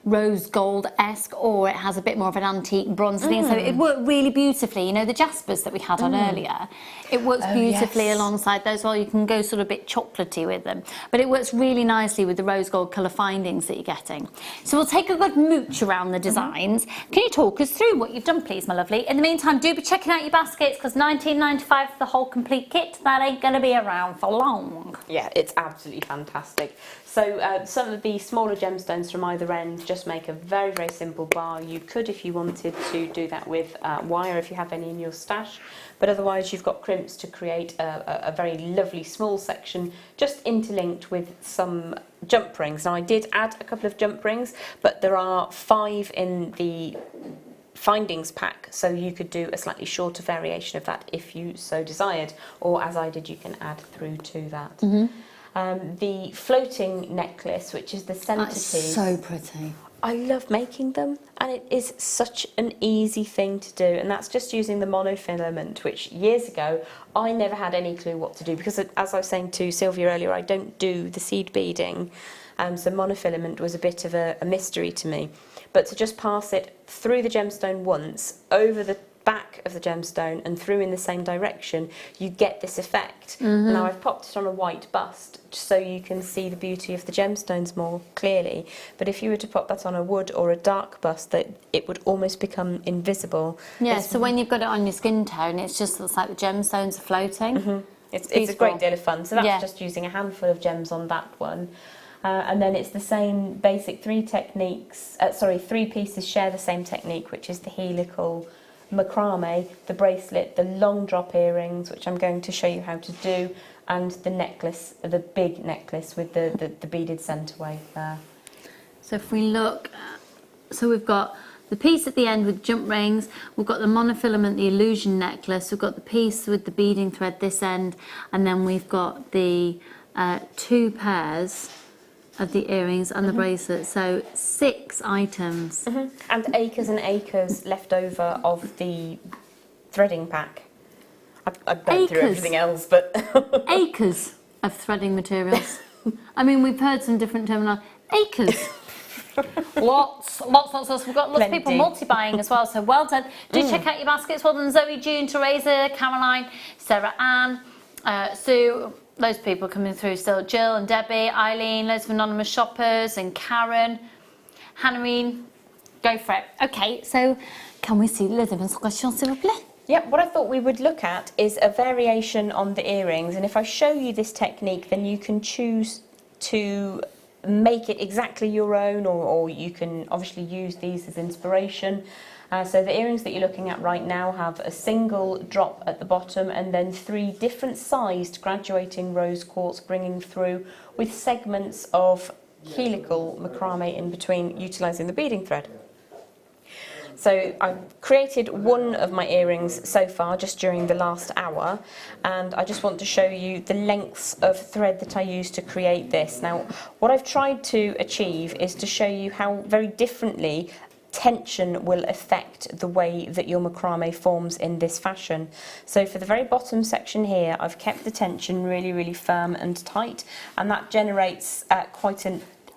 rose gold-esque, or it has a bit more of an antique bronze thing, so it worked really beautifully. You know, the jaspers that we had on earlier, it works beautifully alongside those, or you can go sort of a bit chocolatey with them, but it works really nicely with the rose gold colour findings that you're getting. So we'll take a good mooch around the designs. Can you talk us through what you've done, please, my lovely? In the meantime, do be checking out your baskets, because £19.95 for the whole complete kit that ain't going to be around for long. Yeah, it's absolutely fantastic. So some of the smaller gemstones from either end just make a very, very simple bar. You could, if you wanted to, do that with wire if you have any in your stash, but otherwise you've got crimps to create a very lovely small section just interlinked with some jump rings. Now I did add a couple of jump rings, but there are 5 in the findings pack, so you could do a slightly shorter variation of that if you so desired, or as I did, you can add through to that. The floating necklace, which is the centerpiece, so pretty. I love making them, and it is such an easy thing to do, and that's just using the monofilament, which years ago I never had any clue what to do, because as I was saying to Sylvia earlier, I don't do the seed beading, so monofilament was a bit of a mystery to me. But to just pass it through the gemstone once, over the back of the gemstone and through in the same direction, you get this effect. Now I've popped it on a white bust so you can see the beauty of the gemstones more clearly, but if you were to pop that on a wood or a dark bust, that it would almost become invisible. Yeah, so when you've got it on your skin tone, it just looks like the gemstones are floating. It's a great deal of fun. So that's just using a handful of gems on that one. And then it's the same basic 3 techniques, 3 pieces share the same technique, which is the helical macrame, the bracelet, the long drop earrings, which I'm going to show you how to do, and the necklace, the big necklace with the beaded centre wave there. So if we look, so we've got the piece at the end with jump rings, we've got the monofilament, the illusion necklace, we've got the piece with the beading thread this end, and then we've got the 2 pairs of the earrings and the bracelet, so 6 items. And acres left over of the threading pack. I've gone through everything else, but... Acres of threading materials. I mean, we've heard some different terminology. Acres. Lots. We've got lots of people multi-buying as well, so well done. Do check out your baskets. Well done, Zoe, June, Teresa, Caroline, Sarah Ann, Sue. Loads of people coming through still. Jill and Debbie, Eileen, loads of anonymous shoppers, and Karen, Hannah-Reen. Go for it. Okay, so can we see les démonstrations, s'il vous plaît? Yep, what I thought we would look at is a variation on the earrings, and if I show you this technique, then you can choose to make it exactly your own, or you can obviously use these as inspiration. So the earrings that you're looking at right now have a single drop at the bottom and then 3 different sized graduating rose quartz bringing through with segments of helical macrame in between, utilising the beading thread. So I've created one of my earrings so far just during the last hour, and I just want to show you the lengths of thread that I used to create this. Now what I've tried to achieve is to show you how very differently tension will affect the way that your macrame forms in this fashion. So for the very bottom section here, I've kept the tension really, really firm and tight, and that generates quite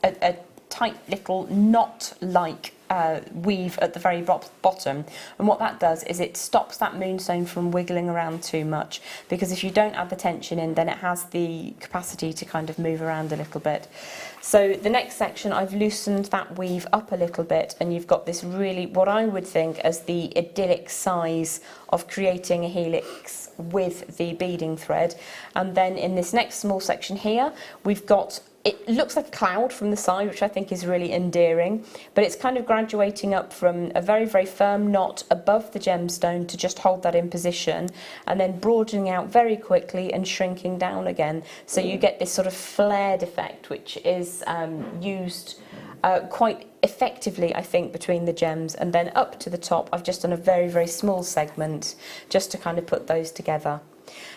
a tight little knot-like weave at the very bottom, and what that does is it stops that moonstone from wiggling around too much, because if you don't add the tension in, then it has the capacity to kind of move around a little bit. So the next section, I've loosened that weave up a little bit, and you've got this really, what I would think as the idyllic size of creating a helix with the beading thread. And then in this next small section here, we've got, it looks like a cloud from the side, which I think is really endearing, but it's kind of graduating up from a very, very firm knot above the gemstone to just hold that in position, and then broadening out very quickly and shrinking down again. So you get this sort of flared effect, which is used quite effectively, I think, between the gems. And then up to the top, I've just done a very, very small segment just to kind of put those together.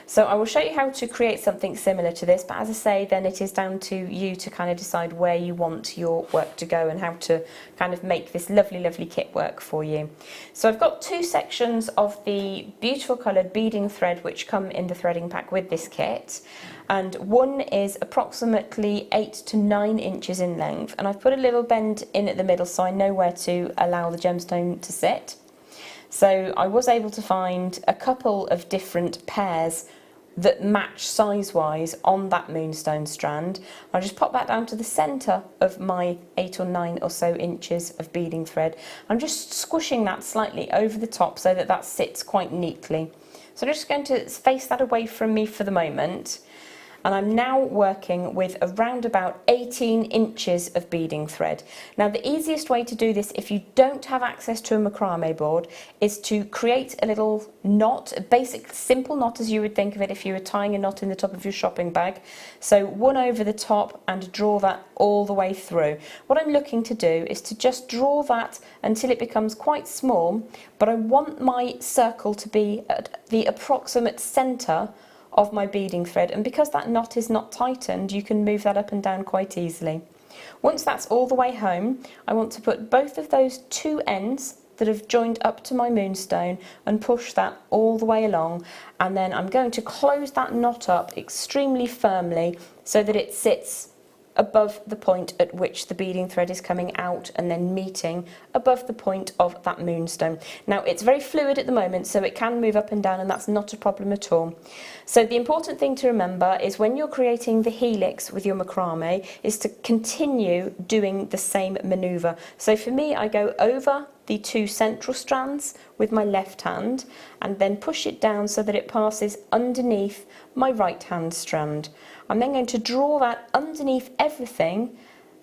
So I will show you how to create something similar to this, but as I say, then it is down to you to kind of decide where you want your work to go and how to kind of make this lovely, lovely kit work for you. So I've got 2 sections of the beautiful coloured beading thread which come in the threading pack with this kit, and one is approximately 8 to 9 inches in length, and I've put a little bend in at the middle so I know where to allow the gemstone to sit. So I was able to find a couple of different pairs that match size-wise on that moonstone strand. I'll just pop that down to the centre of my 8 or 9 or so inches of beading thread. I'm just squishing that slightly over the top so that that sits quite neatly. So I'm just going to face that away from me for the moment. And I'm now working with around about 18 inches of beading thread. Now the easiest way to do this if you don't have access to a macrame board is to create a little knot, a basic simple knot as you would think of it if you were tying a knot in the top of your shopping bag. So one over the top and draw that all the way through. What I'm looking to do is to just draw that until it becomes quite small, but I want my circle to be at the approximate centre of my beading thread, and because that knot is not tightened you can move that up and down quite easily. Once that's all the way home, I want to put both of those two ends that have joined up to my moonstone and push that all the way along, and then I'm going to close that knot up extremely firmly so that it sits above the point at which the beading thread is coming out and then meeting above the point of that moonstone. Now it's very fluid at the moment, so it can move up and down, and that's not a problem at all. So the important thing to remember is when you're creating the helix with your macrame is to continue doing the same manoeuvre. So for me, I go over the two central strands with my left hand and then push it down so that it passes underneath my right hand strand. I'm then going to draw that underneath everything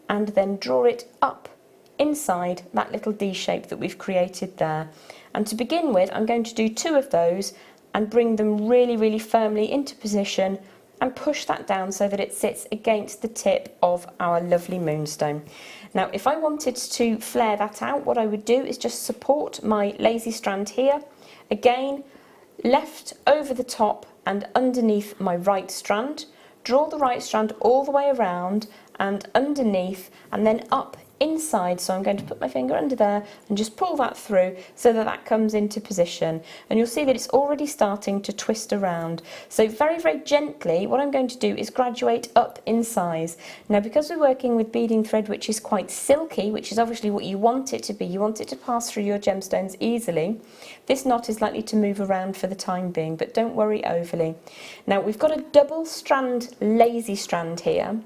and then draw it up inside that little D shape that we've created there. And to begin with, I'm going to do two of those and bring them really, really firmly into position and push that down so that it sits against the tip of our lovely moonstone. Now, if I wanted to flare that out, what I would do is just support my lazy strand here. Again, left over the top and underneath my right strand. Draw the right strand all the way around and underneath and then up inside. So I'm going to put my finger under there and just pull that through so that that comes into position, and you'll see that it's already starting to twist around. So very, very gently what I'm going to do is graduate up in size. Now because we're working with beading thread which is quite silky, which is obviously what you want it to be, you want it to pass through your gemstones easily, this knot is likely to move around for the time being, but don't worry overly. Now we've got a double strand lazy strand here.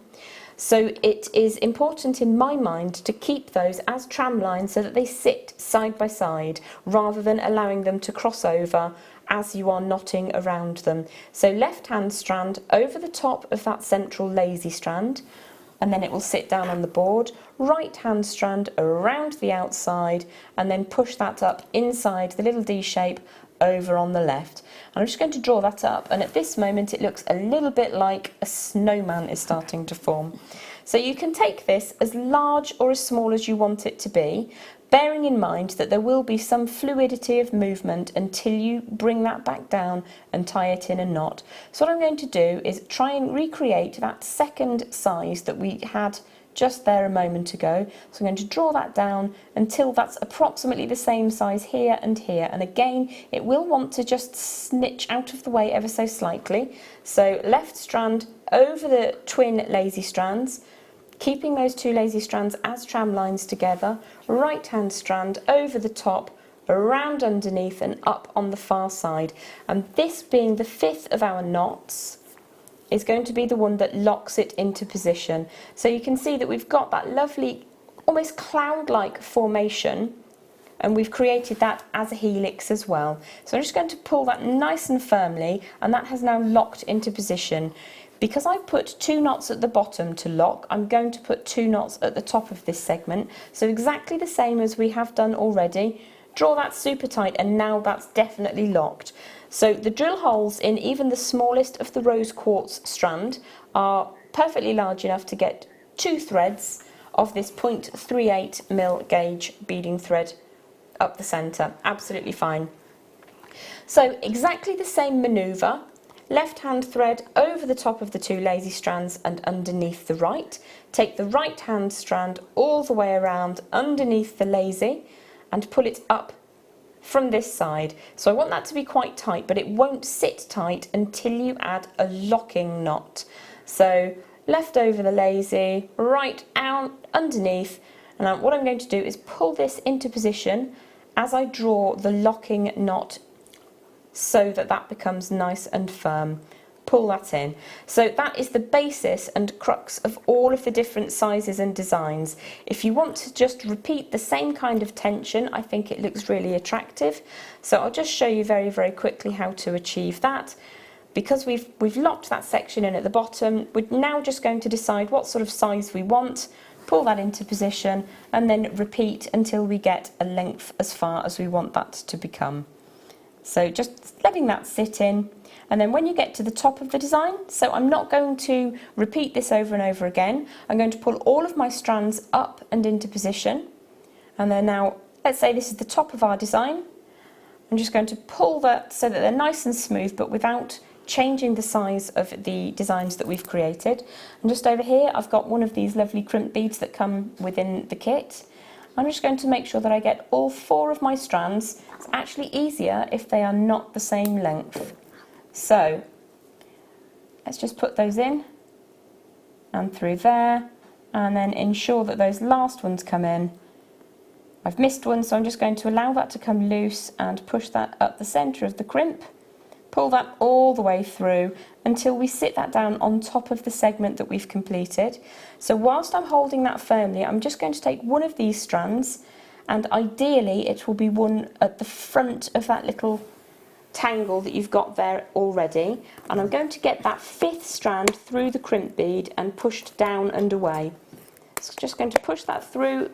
So it is important in my mind to keep those as tram lines so that they sit side by side rather than allowing them to cross over as you are knotting around them. So left hand strand over the top of that central lazy strand, and then it will sit down on the board. Right hand strand around the outside and then push that up inside the little D shape over on the left. And I'm just going to draw that up, and at this moment it looks a little bit like a snowman is starting to form. So you can take this as large or as small as you want it to be, bearing in mind that there will be some fluidity of movement until you bring that back down and tie it in a knot. So what I'm going to do is try and recreate that second size that we had just there a moment ago. So I'm going to draw that down until that's approximately the same size here and here, and again it will want to just snitch out of the way ever so slightly. So left strand over the twin lazy strands, keeping those two lazy strands as tram lines together, right hand strand over the top, around underneath and up on the far side, and this being the fifth of our knots is going to be the one that locks it into position. So you can see that we've got that lovely almost cloud-like formation, and we've created that as a helix as well. So I'm just going to pull that nice and firmly, and that has now locked into position. Because I put two knots at the bottom to lock, I'm going to put two knots at the top of this segment, so exactly the same as we have done already. Draw that super tight, and now that's definitely locked. So the drill holes in even the smallest of the rose quartz strand are perfectly large enough to get two threads of this 0.38mm gauge beading thread up the centre. Absolutely fine. So exactly the same manoeuvre. Left hand thread over the top of the two lazy strands and underneath the right. Take the right hand strand all the way around underneath the lazy and pull it up from this side. So I want that to be quite tight, but it won't sit tight until you add a locking knot. So left over the lazy, right out underneath, and what I'm going to do is pull this into position as I draw the locking knot so that that becomes nice and firm. pull that in. So that is the basis and crux of all of the different sizes and designs. If you want to just repeat the same kind of tension, I think it looks really attractive. So I'll just show you very, very quickly how to achieve that. Because we've locked that section in at the bottom, we're now just going to decide what sort of size we want, pull that into position, and then repeat until we get a length as far as we want that to become. So just letting that sit in, and then when you get to the top of the design, so I'm not going to repeat this over and over again, I'm going to pull all of my strands up and into position, and then now, let's say this is the top of our design, I'm just going to pull that so that they're nice and smooth, but without changing the size of the designs that we've created. And just over here I've got one of these lovely crimp beads that come within the kit. I'm just going to make sure that I get all 4 of my strands. It's actually easier if they are not the same length. So let's just put those in and through there, and then ensure that those last ones come in. I've missed one, so I'm just going to allow that to come loose and push that up the centre of the crimp. Pull that all the way through until we sit that down on top of the segment that we've completed. So whilst I'm holding that firmly, I'm just going to take one of these strands, and ideally it will be one at the front of that little tangle that you've got there already, and I'm going to get that 5th strand through the crimp bead and pushed down and away. So just going to push that through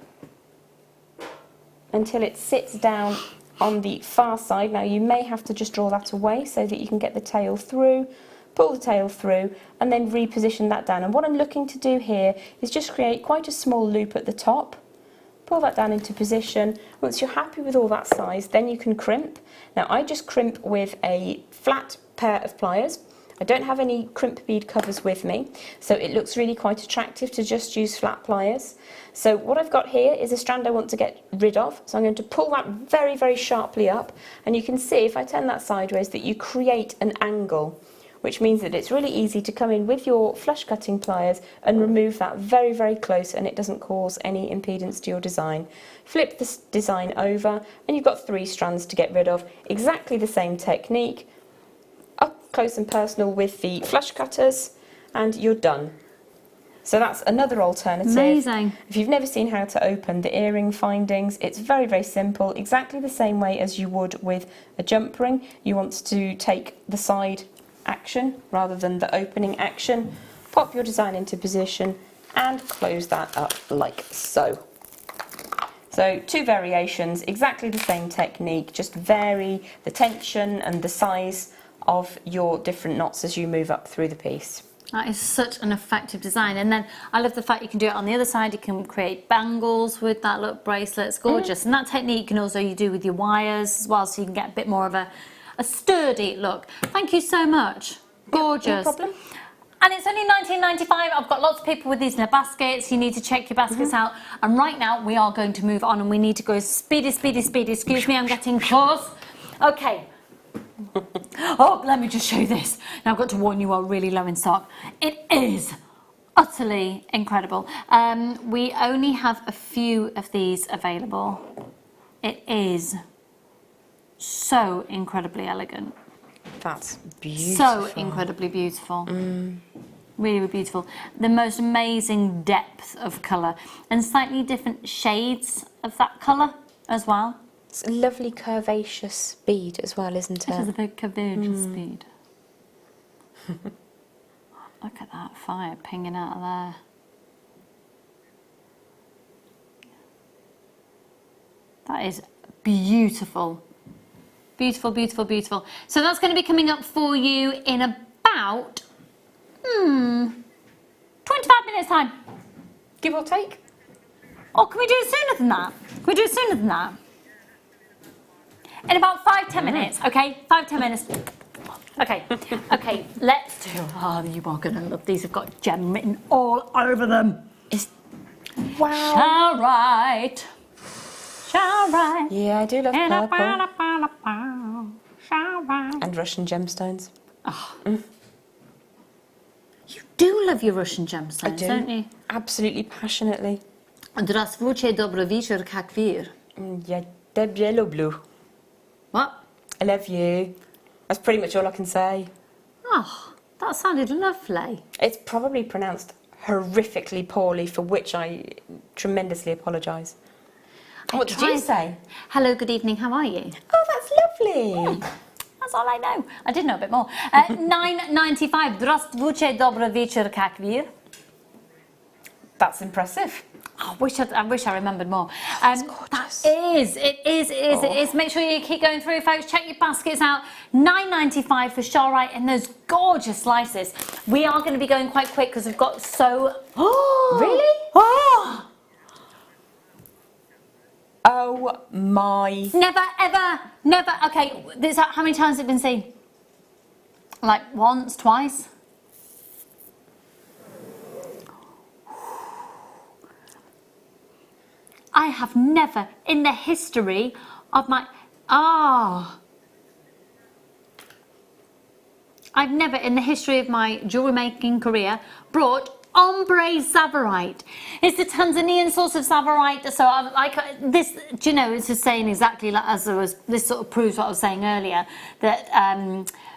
until it sits down on the far side. Now you may have to just draw that away so that you can get the tail through, pull the tail through, and then reposition that down. And what I'm looking to do here is just create quite a small loop at the top, pull that down into position. Once you're happy with all that size, then you can crimp. Now I just crimp with a flat pair of pliers. I don't have any crimp bead covers with me, so it looks really quite attractive to just use flat pliers. So what I've got here is a strand I want to get rid of, so I'm going to pull that very, very sharply up, and you can see if I turn that sideways that you create an angle, which means that it's really easy to come in with your flush cutting pliers and remove that very, very close, and it doesn't cause any impedance to your design. Flip this design over and you've got 3 strands to get rid of. Exactly the same technique, up close and personal with the flush cutters, and you're done. So that's another alternative. Amazing. If you've never seen how to open the earring findings, it's very, very simple, exactly the same way as you would with a jump ring. You want to take the side action rather than the opening action, pop your design into position and close that up like so. So 2 variations, exactly the same technique, just vary the tension and the size of your different knots as you move up through the piece. That is such an effective design. And then I love the fact you can do it on the other side. You can create bangles with that look, bracelets, gorgeous. And that technique you can also do with your wires as well, so you can get a bit more of a sturdy look. Thank you so much. Gorgeous. No problem. And it's only $19.95. I've got lots of people with these in their baskets. You need to check your baskets out. And right now we are going to move on, and we need to go speedy, speedy, speedy. Excuse me, I'm getting close. Okay. Oh, let me just show you this. Now I've got to warn you, are really low in stock. It is utterly incredible. We only have a few of these available. It is so incredibly elegant. That's beautiful. So incredibly beautiful. Really, really beautiful. The most amazing depth of colour and slightly different shades of that colour as well. It's a lovely curvaceous bead as well, isn't it? It is a big curvaceous bead. Look at that fire pinging out of there. That is beautiful. Beautiful, beautiful, beautiful. So that's going to be coming up for you in about 25 minutes time. Give or take. Or can we do it sooner than that? Can we do it sooner than that? In about 5-10 minutes, okay? 5-10 minutes. Okay, okay, let's do. Oh, you are going to love these. Have got gem written all over them. Wow. Shall right. Shall right. Yeah, I do love purple. Shall right. And Russian gemstones. Oh. You do love your Russian gemstones, I do. Don't you? Absolutely passionately. Здравствуйте, добрый вечер, как вы? Я тебя люблю. What? I love you. That's pretty much all I can say. Oh, That sounded lovely. It's probably pronounced horrifically poorly, for which I tremendously apologise. What did you say? Hello, good evening, how are you? Oh, that's lovely. That's all I know. I did know a bit more. $9.95. Здравствуйте, добрый вечер, как вы? That's impressive. Oh, I wish I remembered more. It is. Make sure you keep going through, folks. Check your baskets out. $9.95 for Charlotte and those gorgeous slices. We are going to be going quite quick because we've got so... Oh, really? Oh! Oh my... Never, ever, never. Okay, how many times has it been seen? Like once, twice? I have never in the history of my... I've never in the history of my jewellery making career brought ombre tsavorite. It's the Tanzanian source of tsavorite. So I'm like this, do you know, it's just saying exactly like as there was, this sort of proves what I was saying earlier, that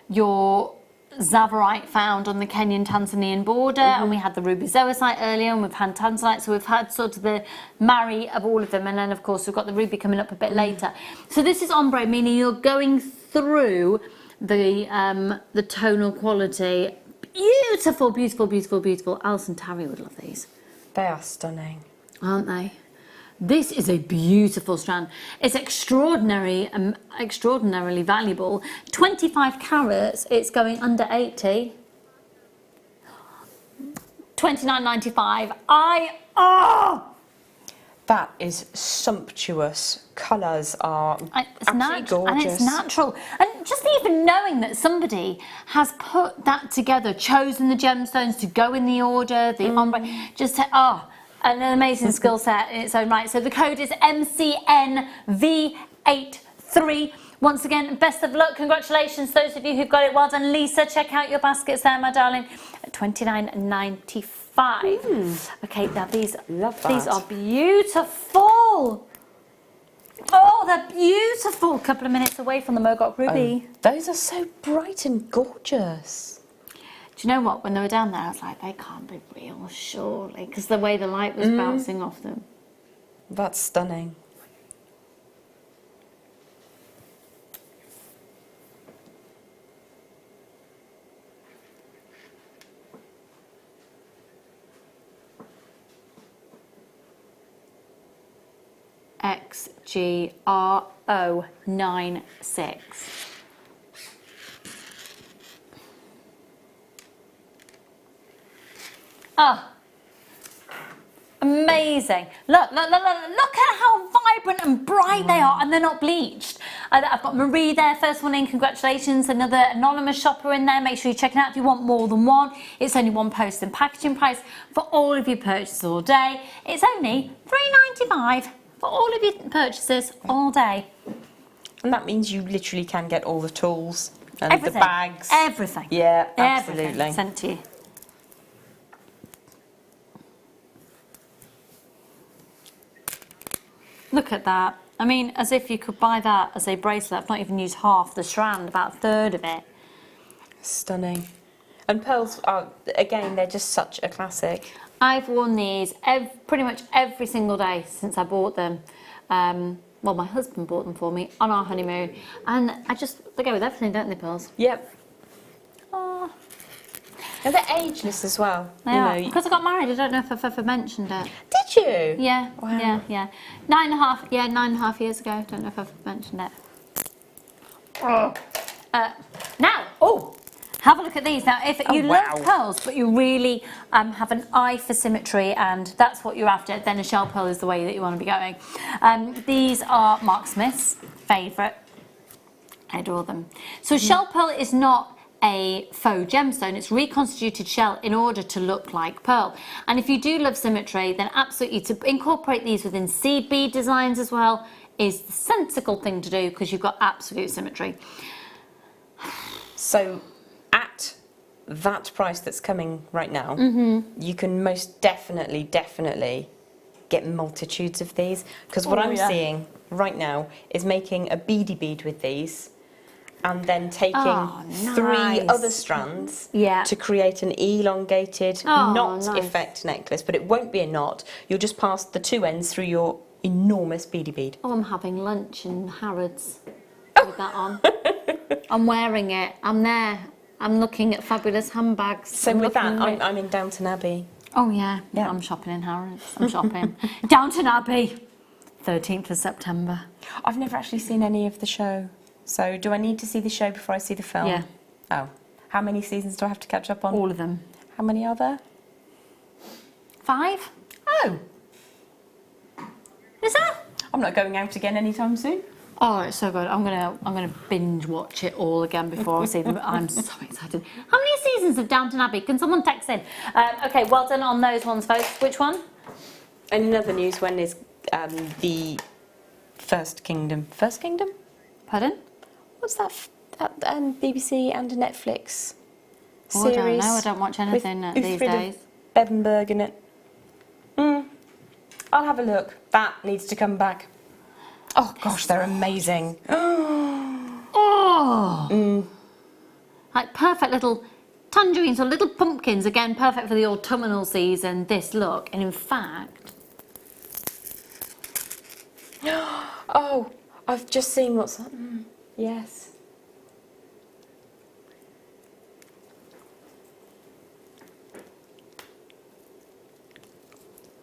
your tsavorite found on the Kenyan-Tanzanian border, and we had the ruby zoisite earlier, and we've had tanzanite, so we've had sort of the marry of all of them, and then of course we've got the ruby coming up a bit later. So this is ombre, meaning you're going through the tonal quality. Beautiful, beautiful, beautiful, beautiful. Alison Tarry would love these. They are stunning, aren't they? This is a beautiful strand. It's extraordinarily valuable. 25 carats, it's going under 80. $29.95. That is sumptuous. Colours are absolutely gorgeous. And it's natural. And just even knowing that somebody has put that together, chosen the gemstones to go in the order, the ombre, just an amazing skill set in its own right. So the code is MCNV83. Once again, best of luck. Congratulations, those of you who've got it. Well done, Lisa. Check out your baskets there, my darling. At $29.95. Okay, now these are beautiful. Oh, they're beautiful. A couple of minutes away from the Mogok Ruby. Those are so bright and gorgeous. Do you know what? When they were down there, I was like, they can't be real, surely, because the way the light was bouncing off them. That's stunning. XGRO96. Oh, amazing. Look at how vibrant and bright they are, and they're not bleached. I've got Marie there, first one in, congratulations. Another anonymous shopper in there. Make sure you check it out if you want more than one. It's only one post and packaging price for all of your purchases all day. It's only $3.95 for all of your purchases all day. And that means you literally can get all the tools and everything, the bags. Everything. Yeah, absolutely. Everything sent to you. Look at that. I mean, as if you could buy that as a bracelet. I've not even used half the strand, about a third of it. Stunning. And pearls are, again, they're just such a classic. I've worn these pretty much every single day since I bought them. Well, my husband bought them for me on our honeymoon. And they go with everything, don't they, pearls? Yep. Oh. And they're ageless as well. They are. Because I got married, I don't know if I've ever mentioned it. Did you? Yeah, wow. yeah. 9.5 years ago. Don't know if I've mentioned it. Now, have a look at these. Now, if you love pearls, but you really have an eye for symmetry, and that's what you're after, then a shell pearl is the way that you want to be going. These are Mark Smith's favourite. I adore them. So shell pearl is not a faux gemstone, it's reconstituted shell in order to look like pearl. And if you do love symmetry, then absolutely to incorporate these within seed bead designs as well is the sensible thing to do, because you've got absolute symmetry. So at that price that's coming right now, you can most definitely get multitudes of these, because what I'm seeing right now is making a beady bead with these, and then taking 3 other strands to create an elongated knot effect necklace. But it won't be a knot. You'll just pass the 2 ends through your enormous beady bead. Oh, I'm having lunch in Harrods with that on. I'm wearing it. I'm there. I'm looking at fabulous handbags. So with that, I'm in Downton Abbey. Oh yeah, I'm shopping in Harrods. I'm shopping. Downton Abbey, 13th of September. I've never actually seen any of the show. So do I need to see the show before I see the film? Yeah. Oh. How many seasons do I have to catch up on? All of them. How many are there? 5. Oh. Is that? I'm not going out again anytime soon. Oh, it's so good. I'm gonna binge watch it all again before I see them. I'm so excited. How many seasons of Downton Abbey? Can someone text in? Okay, well done on those ones, folks. Which one? And another news one is the First Kingdom. First Kingdom? Pardon? What's that? BBC and a Netflix series. Oh, I don't know. I don't watch anything these days. Edinburgh in it. I'll have a look. That needs to come back. Oh gosh, they're amazing. Like perfect little tangerines or little pumpkins. Again, perfect for the autumnal season. This look, and in fact, oh, I've just seen what's. Yes.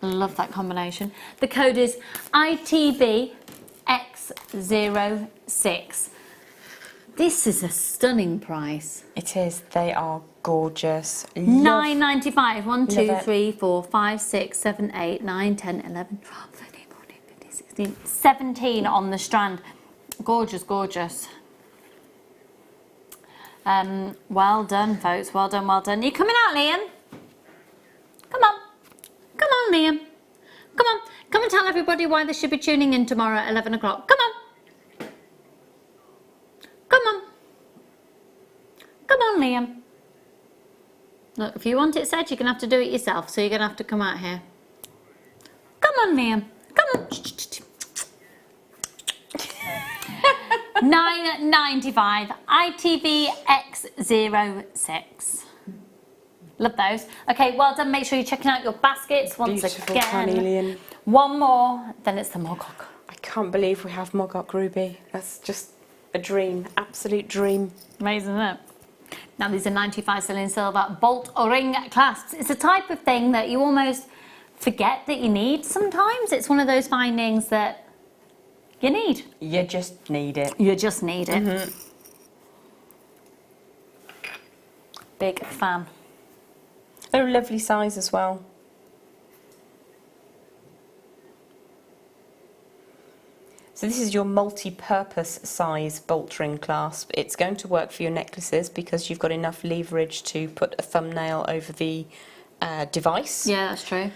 Love that combination. The code is ITBX06. This is a stunning price. It is. They are gorgeous. $9.95. 1, 2, 3, 4, 5, 6, 7, 8, 9, 10, 11, 12, 13, 14, 15, 16, 17 on the strand. Gorgeous, gorgeous. Well done, folks. Well done, well done. You coming out, Liam? Come on. Come on, Liam. Come on. Come and tell everybody why they should be tuning in tomorrow at 11 o'clock. Come on. Come on. Come on, Liam. Look, if you want it said, you're going to have to do it yourself. So you're going to have to come out here. Come on, Liam. Come on. $9.95. ITVX06. Love those. Okay, well done. Make sure you're checking out your baskets once Beautiful again. carnelian. One more, then it's the Mogok. I can't believe we have Mogok Ruby. That's just a dream. Absolute dream. Amazing, isn't it? Now these are 95 sterling silver bolt or ring clasps. It's a type of thing that you almost forget that you need sometimes. It's one of those findings that you need. You just need it. You just need it. Big fan. They're a lovely size as well. So this is your multi-purpose size bolt ring clasp. It's going to work for your necklaces because you've got enough leverage to put a thumbnail over the device. Yeah, that's true.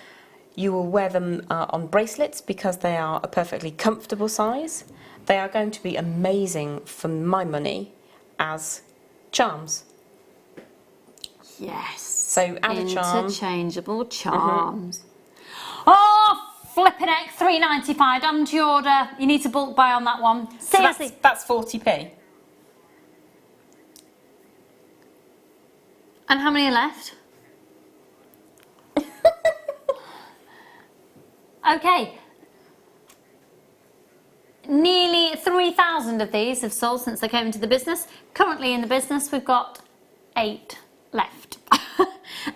You will wear them on bracelets because they are a perfectly comfortable size. They are going to be amazing for my money as charms. Yes. So add a charm. Interchangeable charms. Oh, flipping heck, $3.95. Add them to your order. You need to bulk buy on that one. Seriously. So that's 40p. And how many are left? Okay. Nearly 3,000 of these have sold since they came into the business. Currently in the business, we've got 8 left.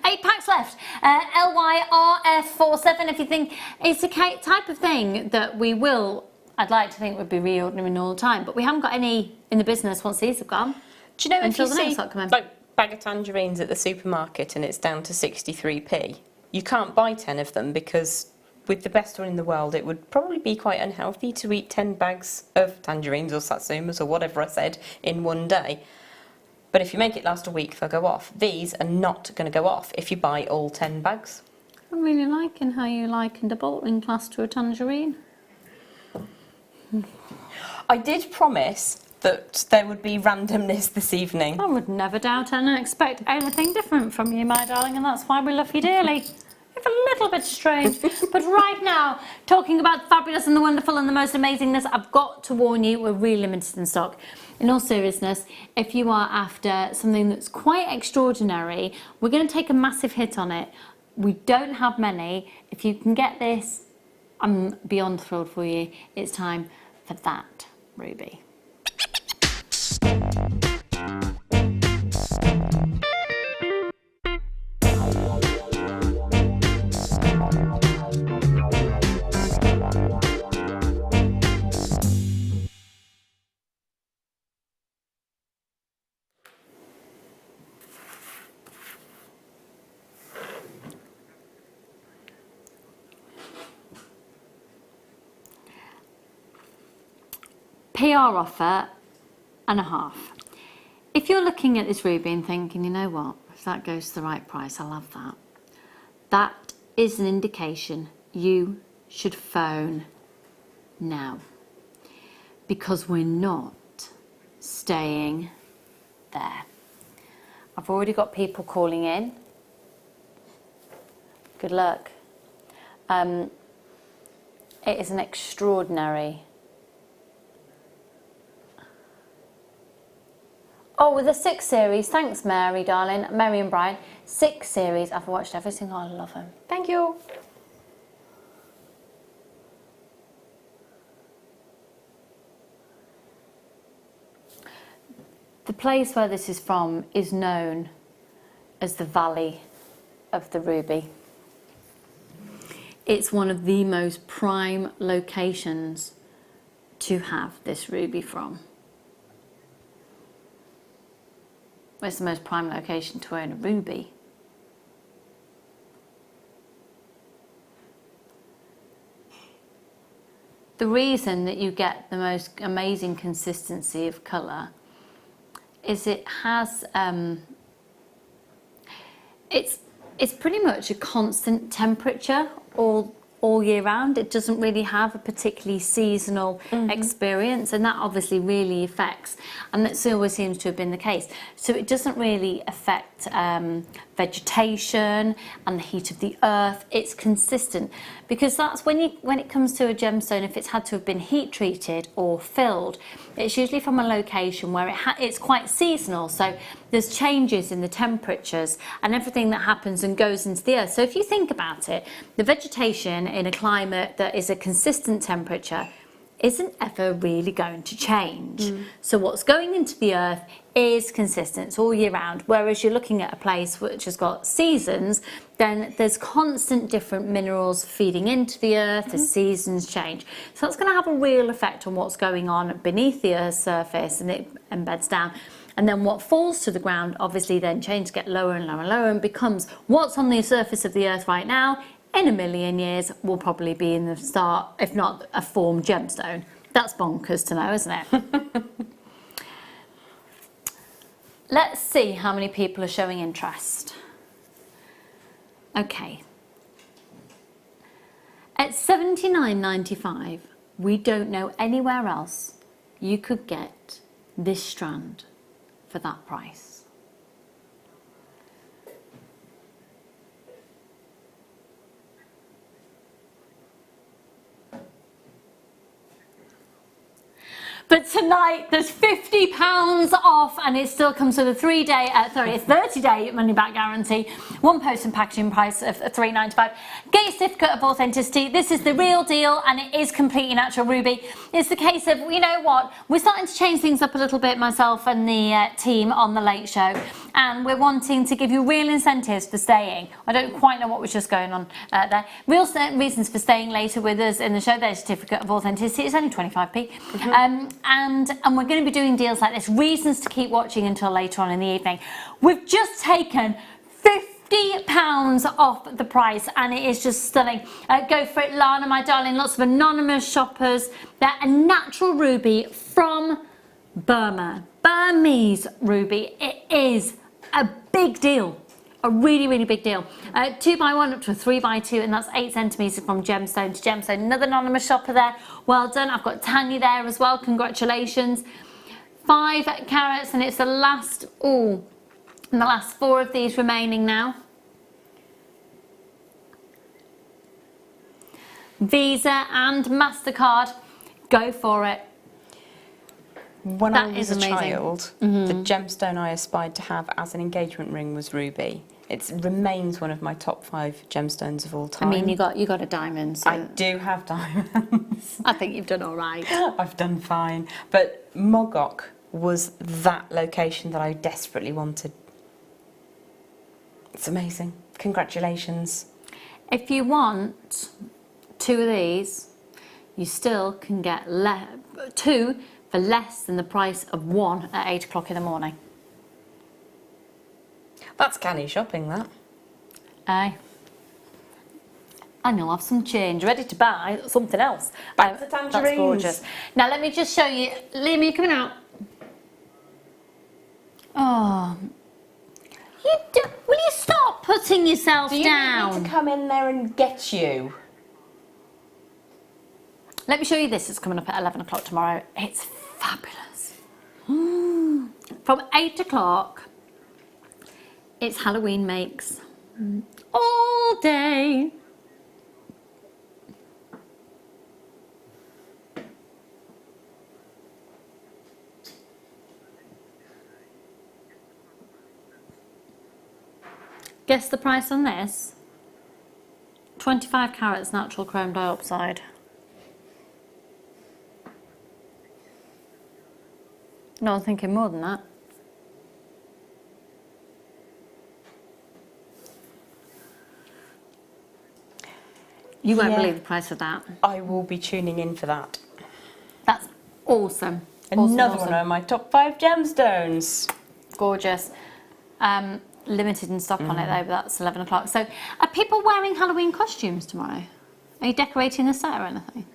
8 packs left. LYRF47, if you think it's a type of thing that I'd like to think would be reordering all the time, but we haven't got any in the business once these have gone. Do you know if you the see next lot come in. like bag of tangerines at the supermarket and it's down to 63p, you can't buy 10 of them because with the best one in the world, it would probably be quite unhealthy to eat 10 bags of tangerines or satsumas or whatever I said in one day. But if you make it last a week, they'll go off. These are not going to go off if you buy all 10 bags. I'm really liking how you likened a bolt ring clasp to a tangerine. I did promise that there would be randomness this evening. I would never doubt and expect anything different from you, my darling, and that's why we love you dearly. It's a little bit strange, but right now, talking about fabulous and the wonderful and the most amazingness, I've got to warn you, we're really limited in stock. in all seriousness, if you are after something that's quite extraordinary, we're going to take a massive hit on it. We don't have many. If you can get this, I'm beyond thrilled for you. It's time for that ruby. PR offer and a half. If you're looking at this ruby and thinking, you know what, if that goes to the right price, I'll have that. That is an indication you should phone now, because we're not staying there. I've already got people calling in. Good luck. It is an extraordinary. Oh, with the 6 series, thanks Mary, darling, Mary and Brian. 6 series, I've watched every single, I love them. Thank you. The place where this is from is known as the Valley of the Ruby. It's one of the most prime locations to have this ruby from. It's the most prime location to own a ruby. The reason that you get the most amazing consistency of colour is it has, it's pretty much a constant temperature all year round. It doesn't really have a particularly seasonal experience, and that obviously really affects, and that always seems to have been the case. So it doesn't really affect vegetation and the heat of the earth. It's consistent, because that's when it comes to a gemstone, if it's had to have been heat treated or filled, it's usually from a location where it's quite seasonal. So there's changes in the temperatures and everything that happens and goes into the earth. So if you think about it, the vegetation in a climate that is a consistent temperature isn't ever really going to change. So what's going into the earth is consistent, it's all year round. Whereas you're looking at a place which has got seasons, then there's constant different minerals feeding into the earth as seasons change. So that's going to have a real effect on what's going on beneath the earth's surface, and it embeds down. And then what falls to the ground obviously then changes, get lower and lower and lower, and becomes what's on the surface of the earth right now. In a million years will probably be in the start, if not a formed gemstone. That's bonkers to know, isn't it? Let's see how many people are showing interest. Okay. At $79.95, we don't know anywhere else you could get this strand for that price. But tonight there's £50 off, and it still comes with a 30-day money back guarantee, one post and packaging price of £3.95. Gate certificate of authenticity. This is the real deal, and it is completely natural ruby. It's the case of, you know what, we're starting to change things up a little bit, myself and the team on the Late Show, and we're wanting to give you real incentives for staying. I don't quite know what was just going on there. Real reasons for staying later with us in the show. There's a certificate of authenticity. It's only 25p. And we're going to be doing deals like this, reasons to keep watching until later on in the evening. We've just taken £50 off the price, and it is just stunning. Go for it, Lana, my darling. Lots of anonymous shoppers. They're a natural ruby from Burma. Burmese ruby. It is a big deal. A really, really big deal. 2x1 up to a 3x2, and that's 8 centimetres from gemstone to gemstone. Another anonymous shopper there. Well done. I've got Tanya there as well. Congratulations. 5 carats, and it's the last, and the last 4 of these remaining now. Visa and MasterCard. Go for it. When I That was is a amazing. child, the gemstone I aspired to have as an engagement ring was ruby. It remains one of my top 5 gemstones of all I time. mean, you got a diamond. So I do have diamonds. I think you've done all right. I've done fine. But Mogok was that location that I desperately wanted. It's amazing. Congratulations. If you want 2 of these, you still can get 2 for less than the price of 1 at 8 o'clock in the morning. That's canny shopping, that. Aye. And you'll have some change ready to buy something else. Back to tangerines. That's gorgeous. Now let me just show you. Liam, are you coming out? Oh. Will you stop putting yourself Do you down? need me to come in there and get you? Let me show you this. It's coming up at 11 o'clock tomorrow. It's fabulous. From 8 o'clock, it's Halloween makes all day. Guess the price on this? 25 carats natural chrome dioxide. No, I'm thinking more than that. You won't believe the price of that. I will be tuning in for that. That's awesome. Another one of my top 5 gemstones. Gorgeous. Limited in stock on it though, but that's 11 o'clock. So are people wearing Halloween costumes tomorrow? Are you decorating the set or anything?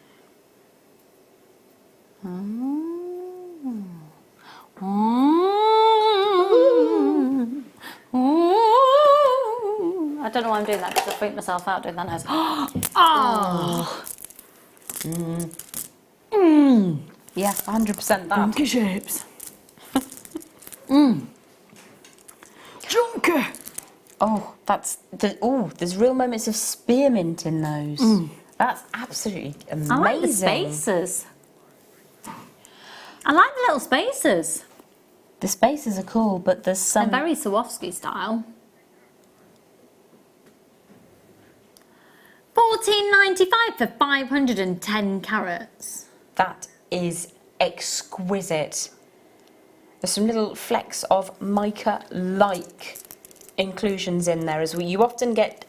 I don't know why I'm doing that because I freaked myself out doing that nose. Yeah, 100% that. Donkey shapes. Junker. Oh, there's real moments of spearmint in those. That's absolutely amazing. I like the spacers. I like the little spacers. The spacers are cool, but there's some... They're very Swarovski style. $14.95 for 510 carats. That is exquisite. There's some little flecks of mica-like inclusions in there as well. You often get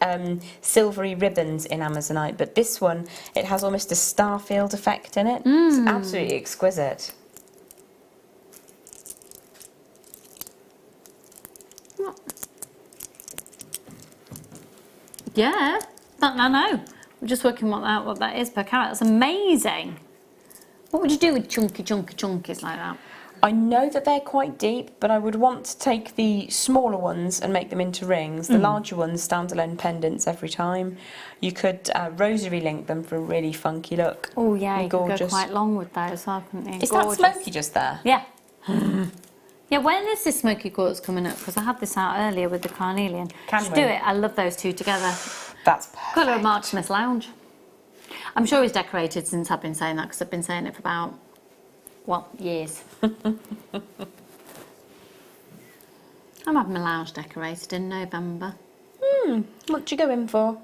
silvery ribbons in Amazonite, but this one, it has almost a starfield effect in it. It's absolutely exquisite. Yeah, I know. We're just working out what that is per carat. That's amazing. What would you do with chunky chunkies like that? I know that they're quite deep, but I would want to take the smaller ones and make them into rings. The larger ones, standalone pendants every time. You could rosary link them for a really funky look. Oh yeah, you could gorgeous. go quite long with those, couldn't you? Is Gorgeous. that smoky just there? Yeah. Yeah, when is this smoky quartz coming up? Because I had this out earlier with the carnelian. Can Just we? do it. I love those two together. That's perfect. Colour of March Smith Lounge. I'm sure it's decorated since I've been saying that because I've been saying it for about, well, years. I'm having my lounge decorated in November. What do you go in for?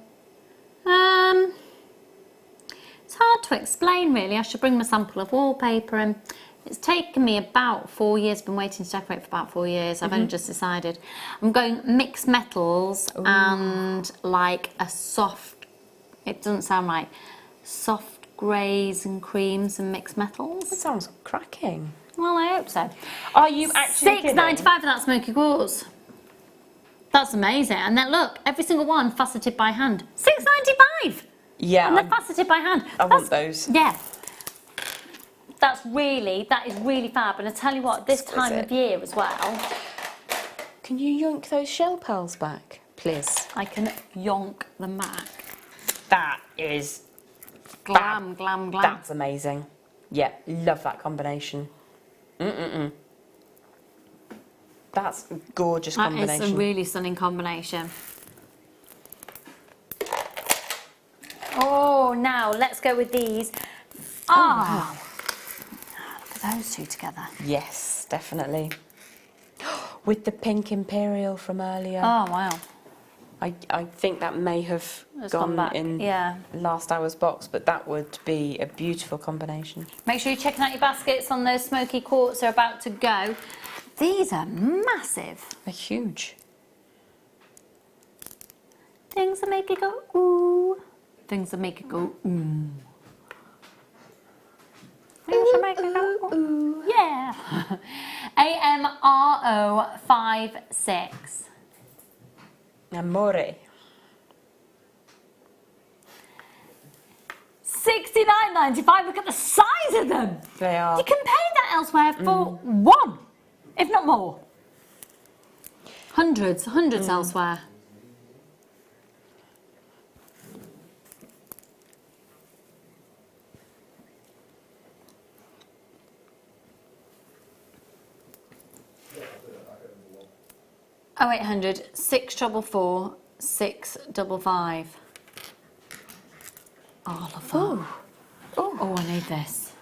It's hard to explain really. I should bring my sample of wallpaper and it's taken me about 4 years. Been waiting to decorate for about 4 years. I've only just decided. I'm going mixed metals and like a soft, it doesn't sound right, soft greys and creams and mixed metals. That sounds cracking. Well, I hope so. Are you actually $6.95 for that smoky quartz. That's amazing. And then look, every single one faceted by hand. $6.95. Yeah, And they're faceted by hand. I want those. Yeah. That is really fab. And I tell you what, this time of year as well. Can you yoink those shell pearls back, please? I can yonk them back. That is Glam, glam, glam. That's amazing. Yeah, love that combination. That's a gorgeous combination. That is a really stunning combination. Oh, now let's go with these. Oh, look at those two together. Yes, definitely. With the pink imperial from earlier. Oh, wow. I think that may have It's gone gone back, in yeah. last hour's box, but that would be a beautiful combination. Make sure you're checking out your baskets on those smoky quartz. They're about to go. These are massive. They're huge. Things that make it go ooh. Things that make it go ooh. Things that make it go ooh. Yeah. AMRO56. Amore. $69.95. Look at the size of them. They are. You can pay that elsewhere for one, if not more. Hundreds elsewhere. Oh, 0800 644 655. Oh, I love that. Ooh. Oh, I need this.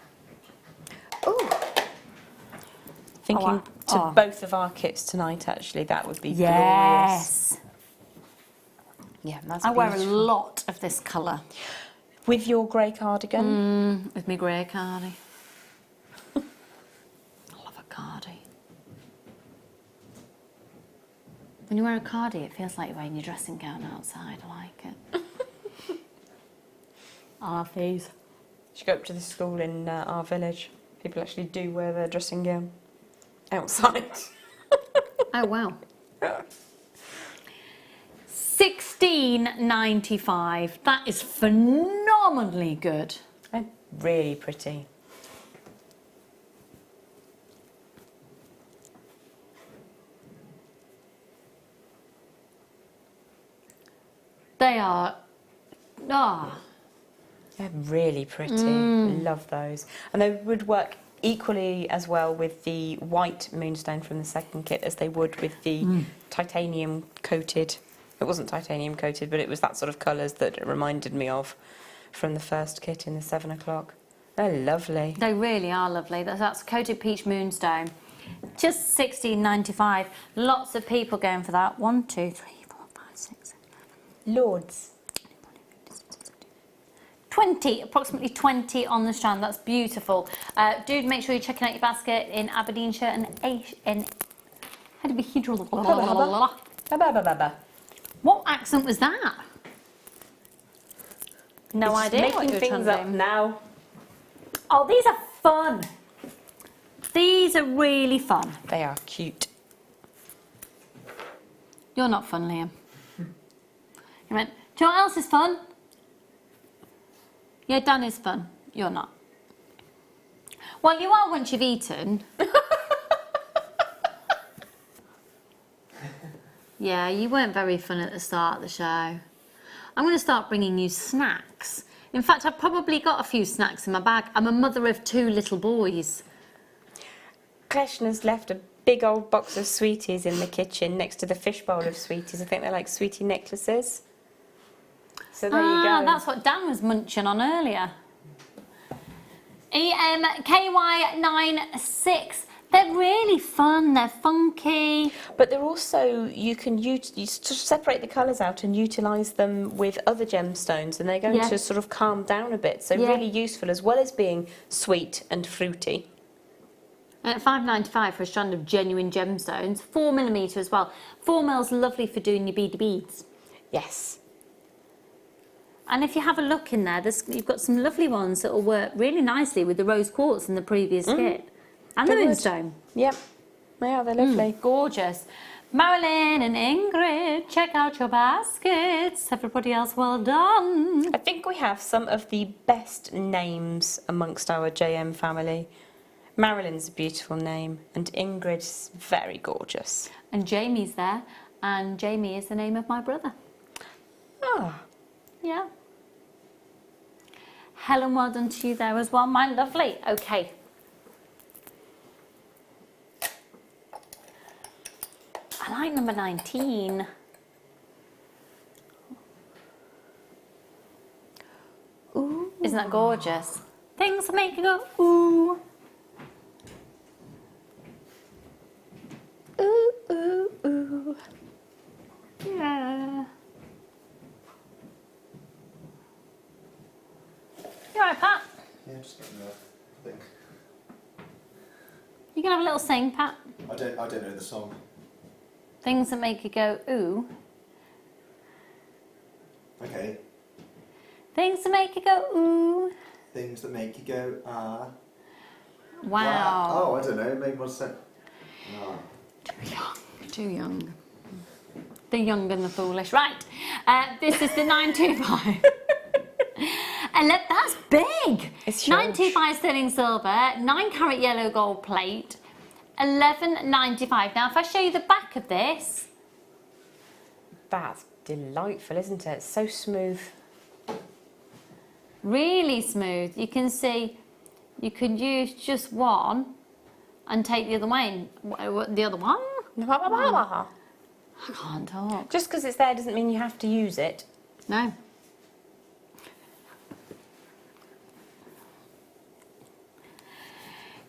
Ooh. Thinking to both of our kits tonight, actually, that would be glorious. Yes. Yeah, that's I wear a beautiful. lot of this colour. With your grey cardigan? With my grey cardi. I love a cardi. When you wear a cardi, it feels like you're wearing your dressing gown outside. I like it. I love these. You should go up to the school in our village. People actually do wear their dressing gown outside. Oh, wow. $16.95. That is phenomenally good. They're really pretty. They are... Ah. They're really pretty. Love those. And they would work equally as well with the white moonstone from the second kit as they would with the titanium coated. It wasn't titanium coated, but it was that sort of colours that it reminded me of from the first kit in the 7 o'clock. They're lovely. They really are lovely. That's coated peach moonstone. Just $16.95. Lots of people going for that. 1, 2, 3, 4, 5, 6, 7, 8. Lords. 20, approximately 20 on the strand. That's beautiful. Do make sure you're checking out your basket in Aberdeenshire and how do we What accent was that? No It's idea what making you're things trying up to do. now. Oh, these are fun. These are really fun. They are cute. You're not fun, Liam. You went, do you know what else is fun? Yeah, Dan is fun. You're not. Well, you are once you've eaten. Yeah, you weren't very fun at the start of the show. I'm going to start bringing you snacks. In fact, I've probably got a few snacks in my bag. I'm a mother of 2 little boys. Kleshner's left a big old box of sweeties in the kitchen next to the fishbowl of sweeties. I think they're like sweetie necklaces. So there you go. That's what Dan was munching on earlier. EMKY96. They're really fun. They're funky. But they're also, you can separate the colours out and utilise them with other gemstones, and they're going to sort of calm down a bit. So really useful, as well as being sweet and fruity. And at $5.95 for a strand of genuine gemstones. 4mm as well. 4mm lovely for doing your beady beads. Yes. And if you have a look in there, you've got some lovely ones that will work really nicely with the rose quartz in the previous kit. And the moonstone. Yep. They are, they're lovely. Gorgeous. Marilyn and Ingrid, check out your baskets. Everybody else, well done. I think we have some of the best names amongst our JM family. Marilyn's a beautiful name, and Ingrid's very gorgeous. And Jamie's there, and Jamie is the name of my brother. Ah. Yeah. Helen, well done to you there as well, my lovely. Okay. I like number 19. Ooh. Isn't that gorgeous? Things that make you go, ooh. just getting the thing. You can have a little sing, Pat. I don't know the song. Things that make you go, ooh. Okay. Things that make you go, ooh. Things that make you go, ah. Wow. Oh, I don't know, it made more sense. Ah. Too young. The young and the foolish. Right, this is the 925. And look, that's big. It's huge. 925 sterling silver, 9 carat yellow gold plate, 11.95. Now, if I show you the back of this, That's delightful, isn't it? It's so smooth. really smooth. You can see, you can use just one and take the other way. The other one? I can't talk. Just because it's there doesn't mean you have to use it. No.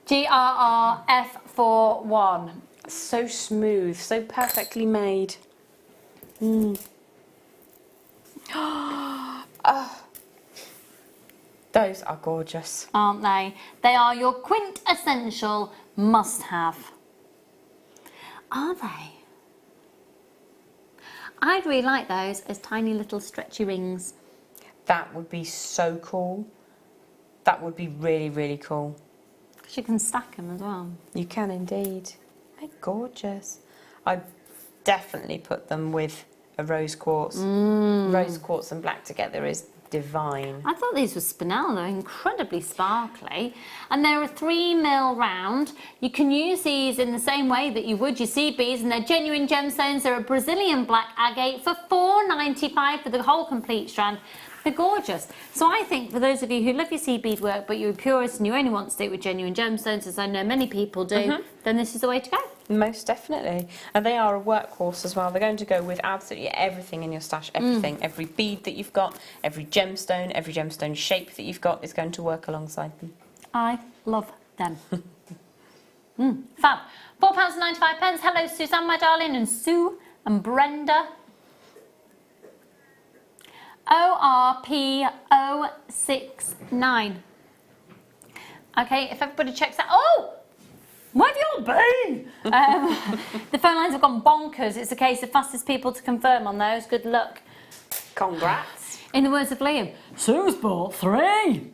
GRRF41. So smooth, so perfectly made. Oh, those are gorgeous. Aren't they? They are your quintessential must-have. Are they? I'd really like those as tiny little stretchy rings. That would be so cool. That would be really, really cool. Because you can stack them as well. You can indeed. They're gorgeous. I'd definitely put them with a rose quartz. Rose quartz and black together is divine. I thought these were spinel, they're incredibly sparkly. And they're a 3mm round. You can use these in the same way that you would your seed beads, and they're genuine gemstones. They're a Brazilian black agate for $4.95 for the whole complete strand. They're gorgeous. So I think for those of you who love your seed bead work, but you're a purist and you only want to stick with genuine gemstones, as I know many people do, then this is the way to go. Most definitely. And they are a workhorse as well. They're going to go with absolutely everything in your stash. Everything. Every bead that you've got, every gemstone shape that you've got is going to work alongside them. I love them. Fab. £4.95. Hello, Suzanne, my darling, and Sue and Brenda. ORP069. Okay, if everybody checks that. Oh! Where have you all been? The phone lines have gone bonkers. It's a case of fastest people to confirm on those. Good luck. Congrats. In the words of Liam, Sue's bought 3.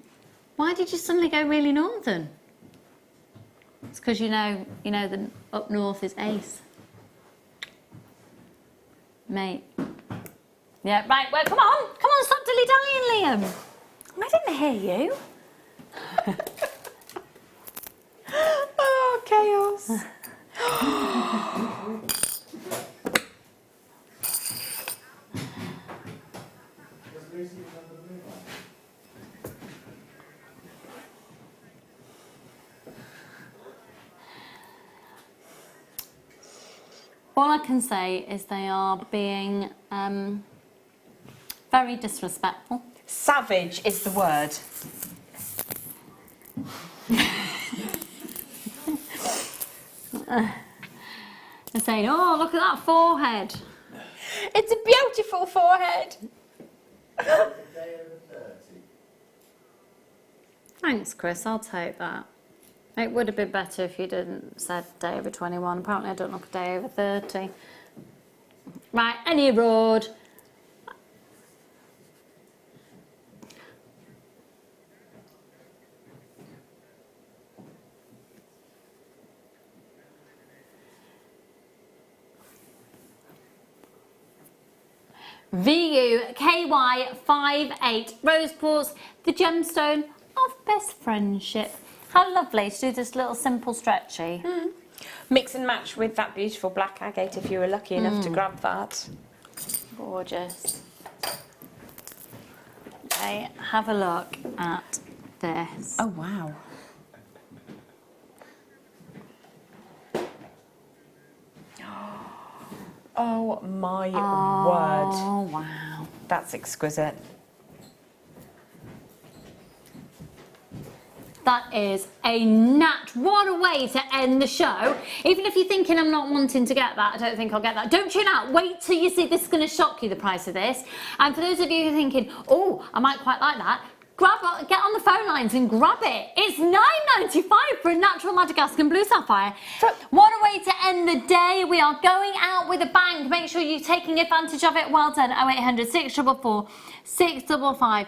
Why did you suddenly go really northern? It's because you know the up north is ace. Mate. Yeah, right, well, come on, stop dilly-dallying, Liam. I didn't hear you. Oh, chaos. All I can say is they are being very disrespectful. Savage is the word. They're saying, oh, look at that forehead. It's a beautiful forehead. Thanks, Chris, I'll take that. It would have been better if you didn't said day over 21. Apparently I don't look a day over 30. Right, any road. VUKY58 Rose Quartz, the gemstone of best friendship. How lovely to do this little simple stretchy. Mix and match with that beautiful black agate if you were lucky enough to grab that. Gorgeous. Okay, have a look at this. Oh, wow. Oh my word. Oh, wow. That's exquisite. That is a nat. What a way to end the show. Even if you're thinking I'm not wanting to get that, I don't think I'll get that. Don't tune out. Wait till you see. This is going to shock you, the price of this. And for those of you who are thinking, oh, I might quite like that, get on the phone lines and grab it. It's £9.95 for a natural Madagascan blue sapphire. What a way to end the day. We are going out with a bang. Make sure you're taking advantage of it. Well done. 0800 644 655.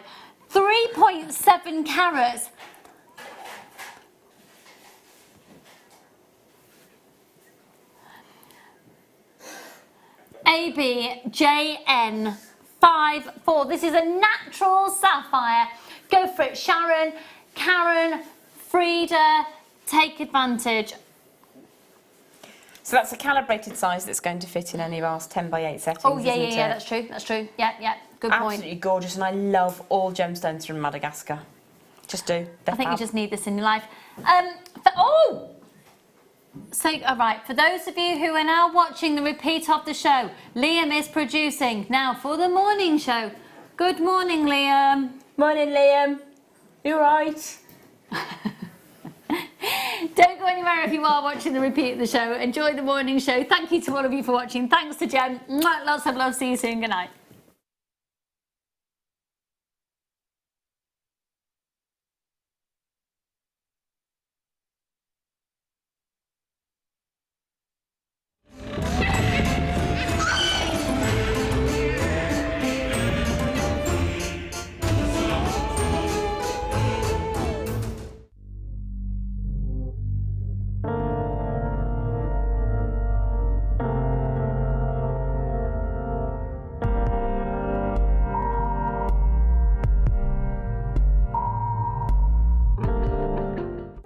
3.7 carats. ABJN54. This is a natural sapphire. Go for it, Sharon, Karen, Frida, take advantage. So that's a calibrated size that's going to fit in any of our 10 by 8 settings. Oh yeah, isn't it? that's true, that's true. Yeah, good point. Absolutely gorgeous, and I love all gemstones from Madagascar. Just do. I think you just need this in your life. All right, for those of you who are now watching the repeat of the show, Liam is producing now for the morning show. Good morning, Liam. Morning, Liam. You right? Don't go anywhere if you are watching the repeat of the show. Enjoy the morning show. Thank you to all of you for watching. Thanks to Jem. Lots of love. See you soon. Good night.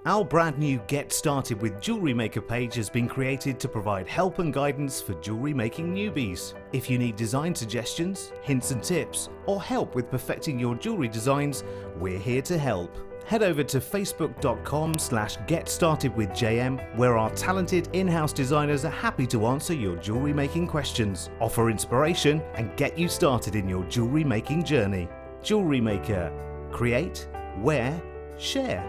Our brand new Get Started with Jewellery Maker page has been created to provide help and guidance for jewellery making newbies. If you need design suggestions, hints and tips, or help with perfecting your jewellery designs, we're here to help. Head over to facebook.com/getstartedwithjm, where our talented in-house designers are happy to answer your jewellery making questions, offer inspiration, and get you started in your jewellery making journey. Jewellery Maker. Create, wear, share.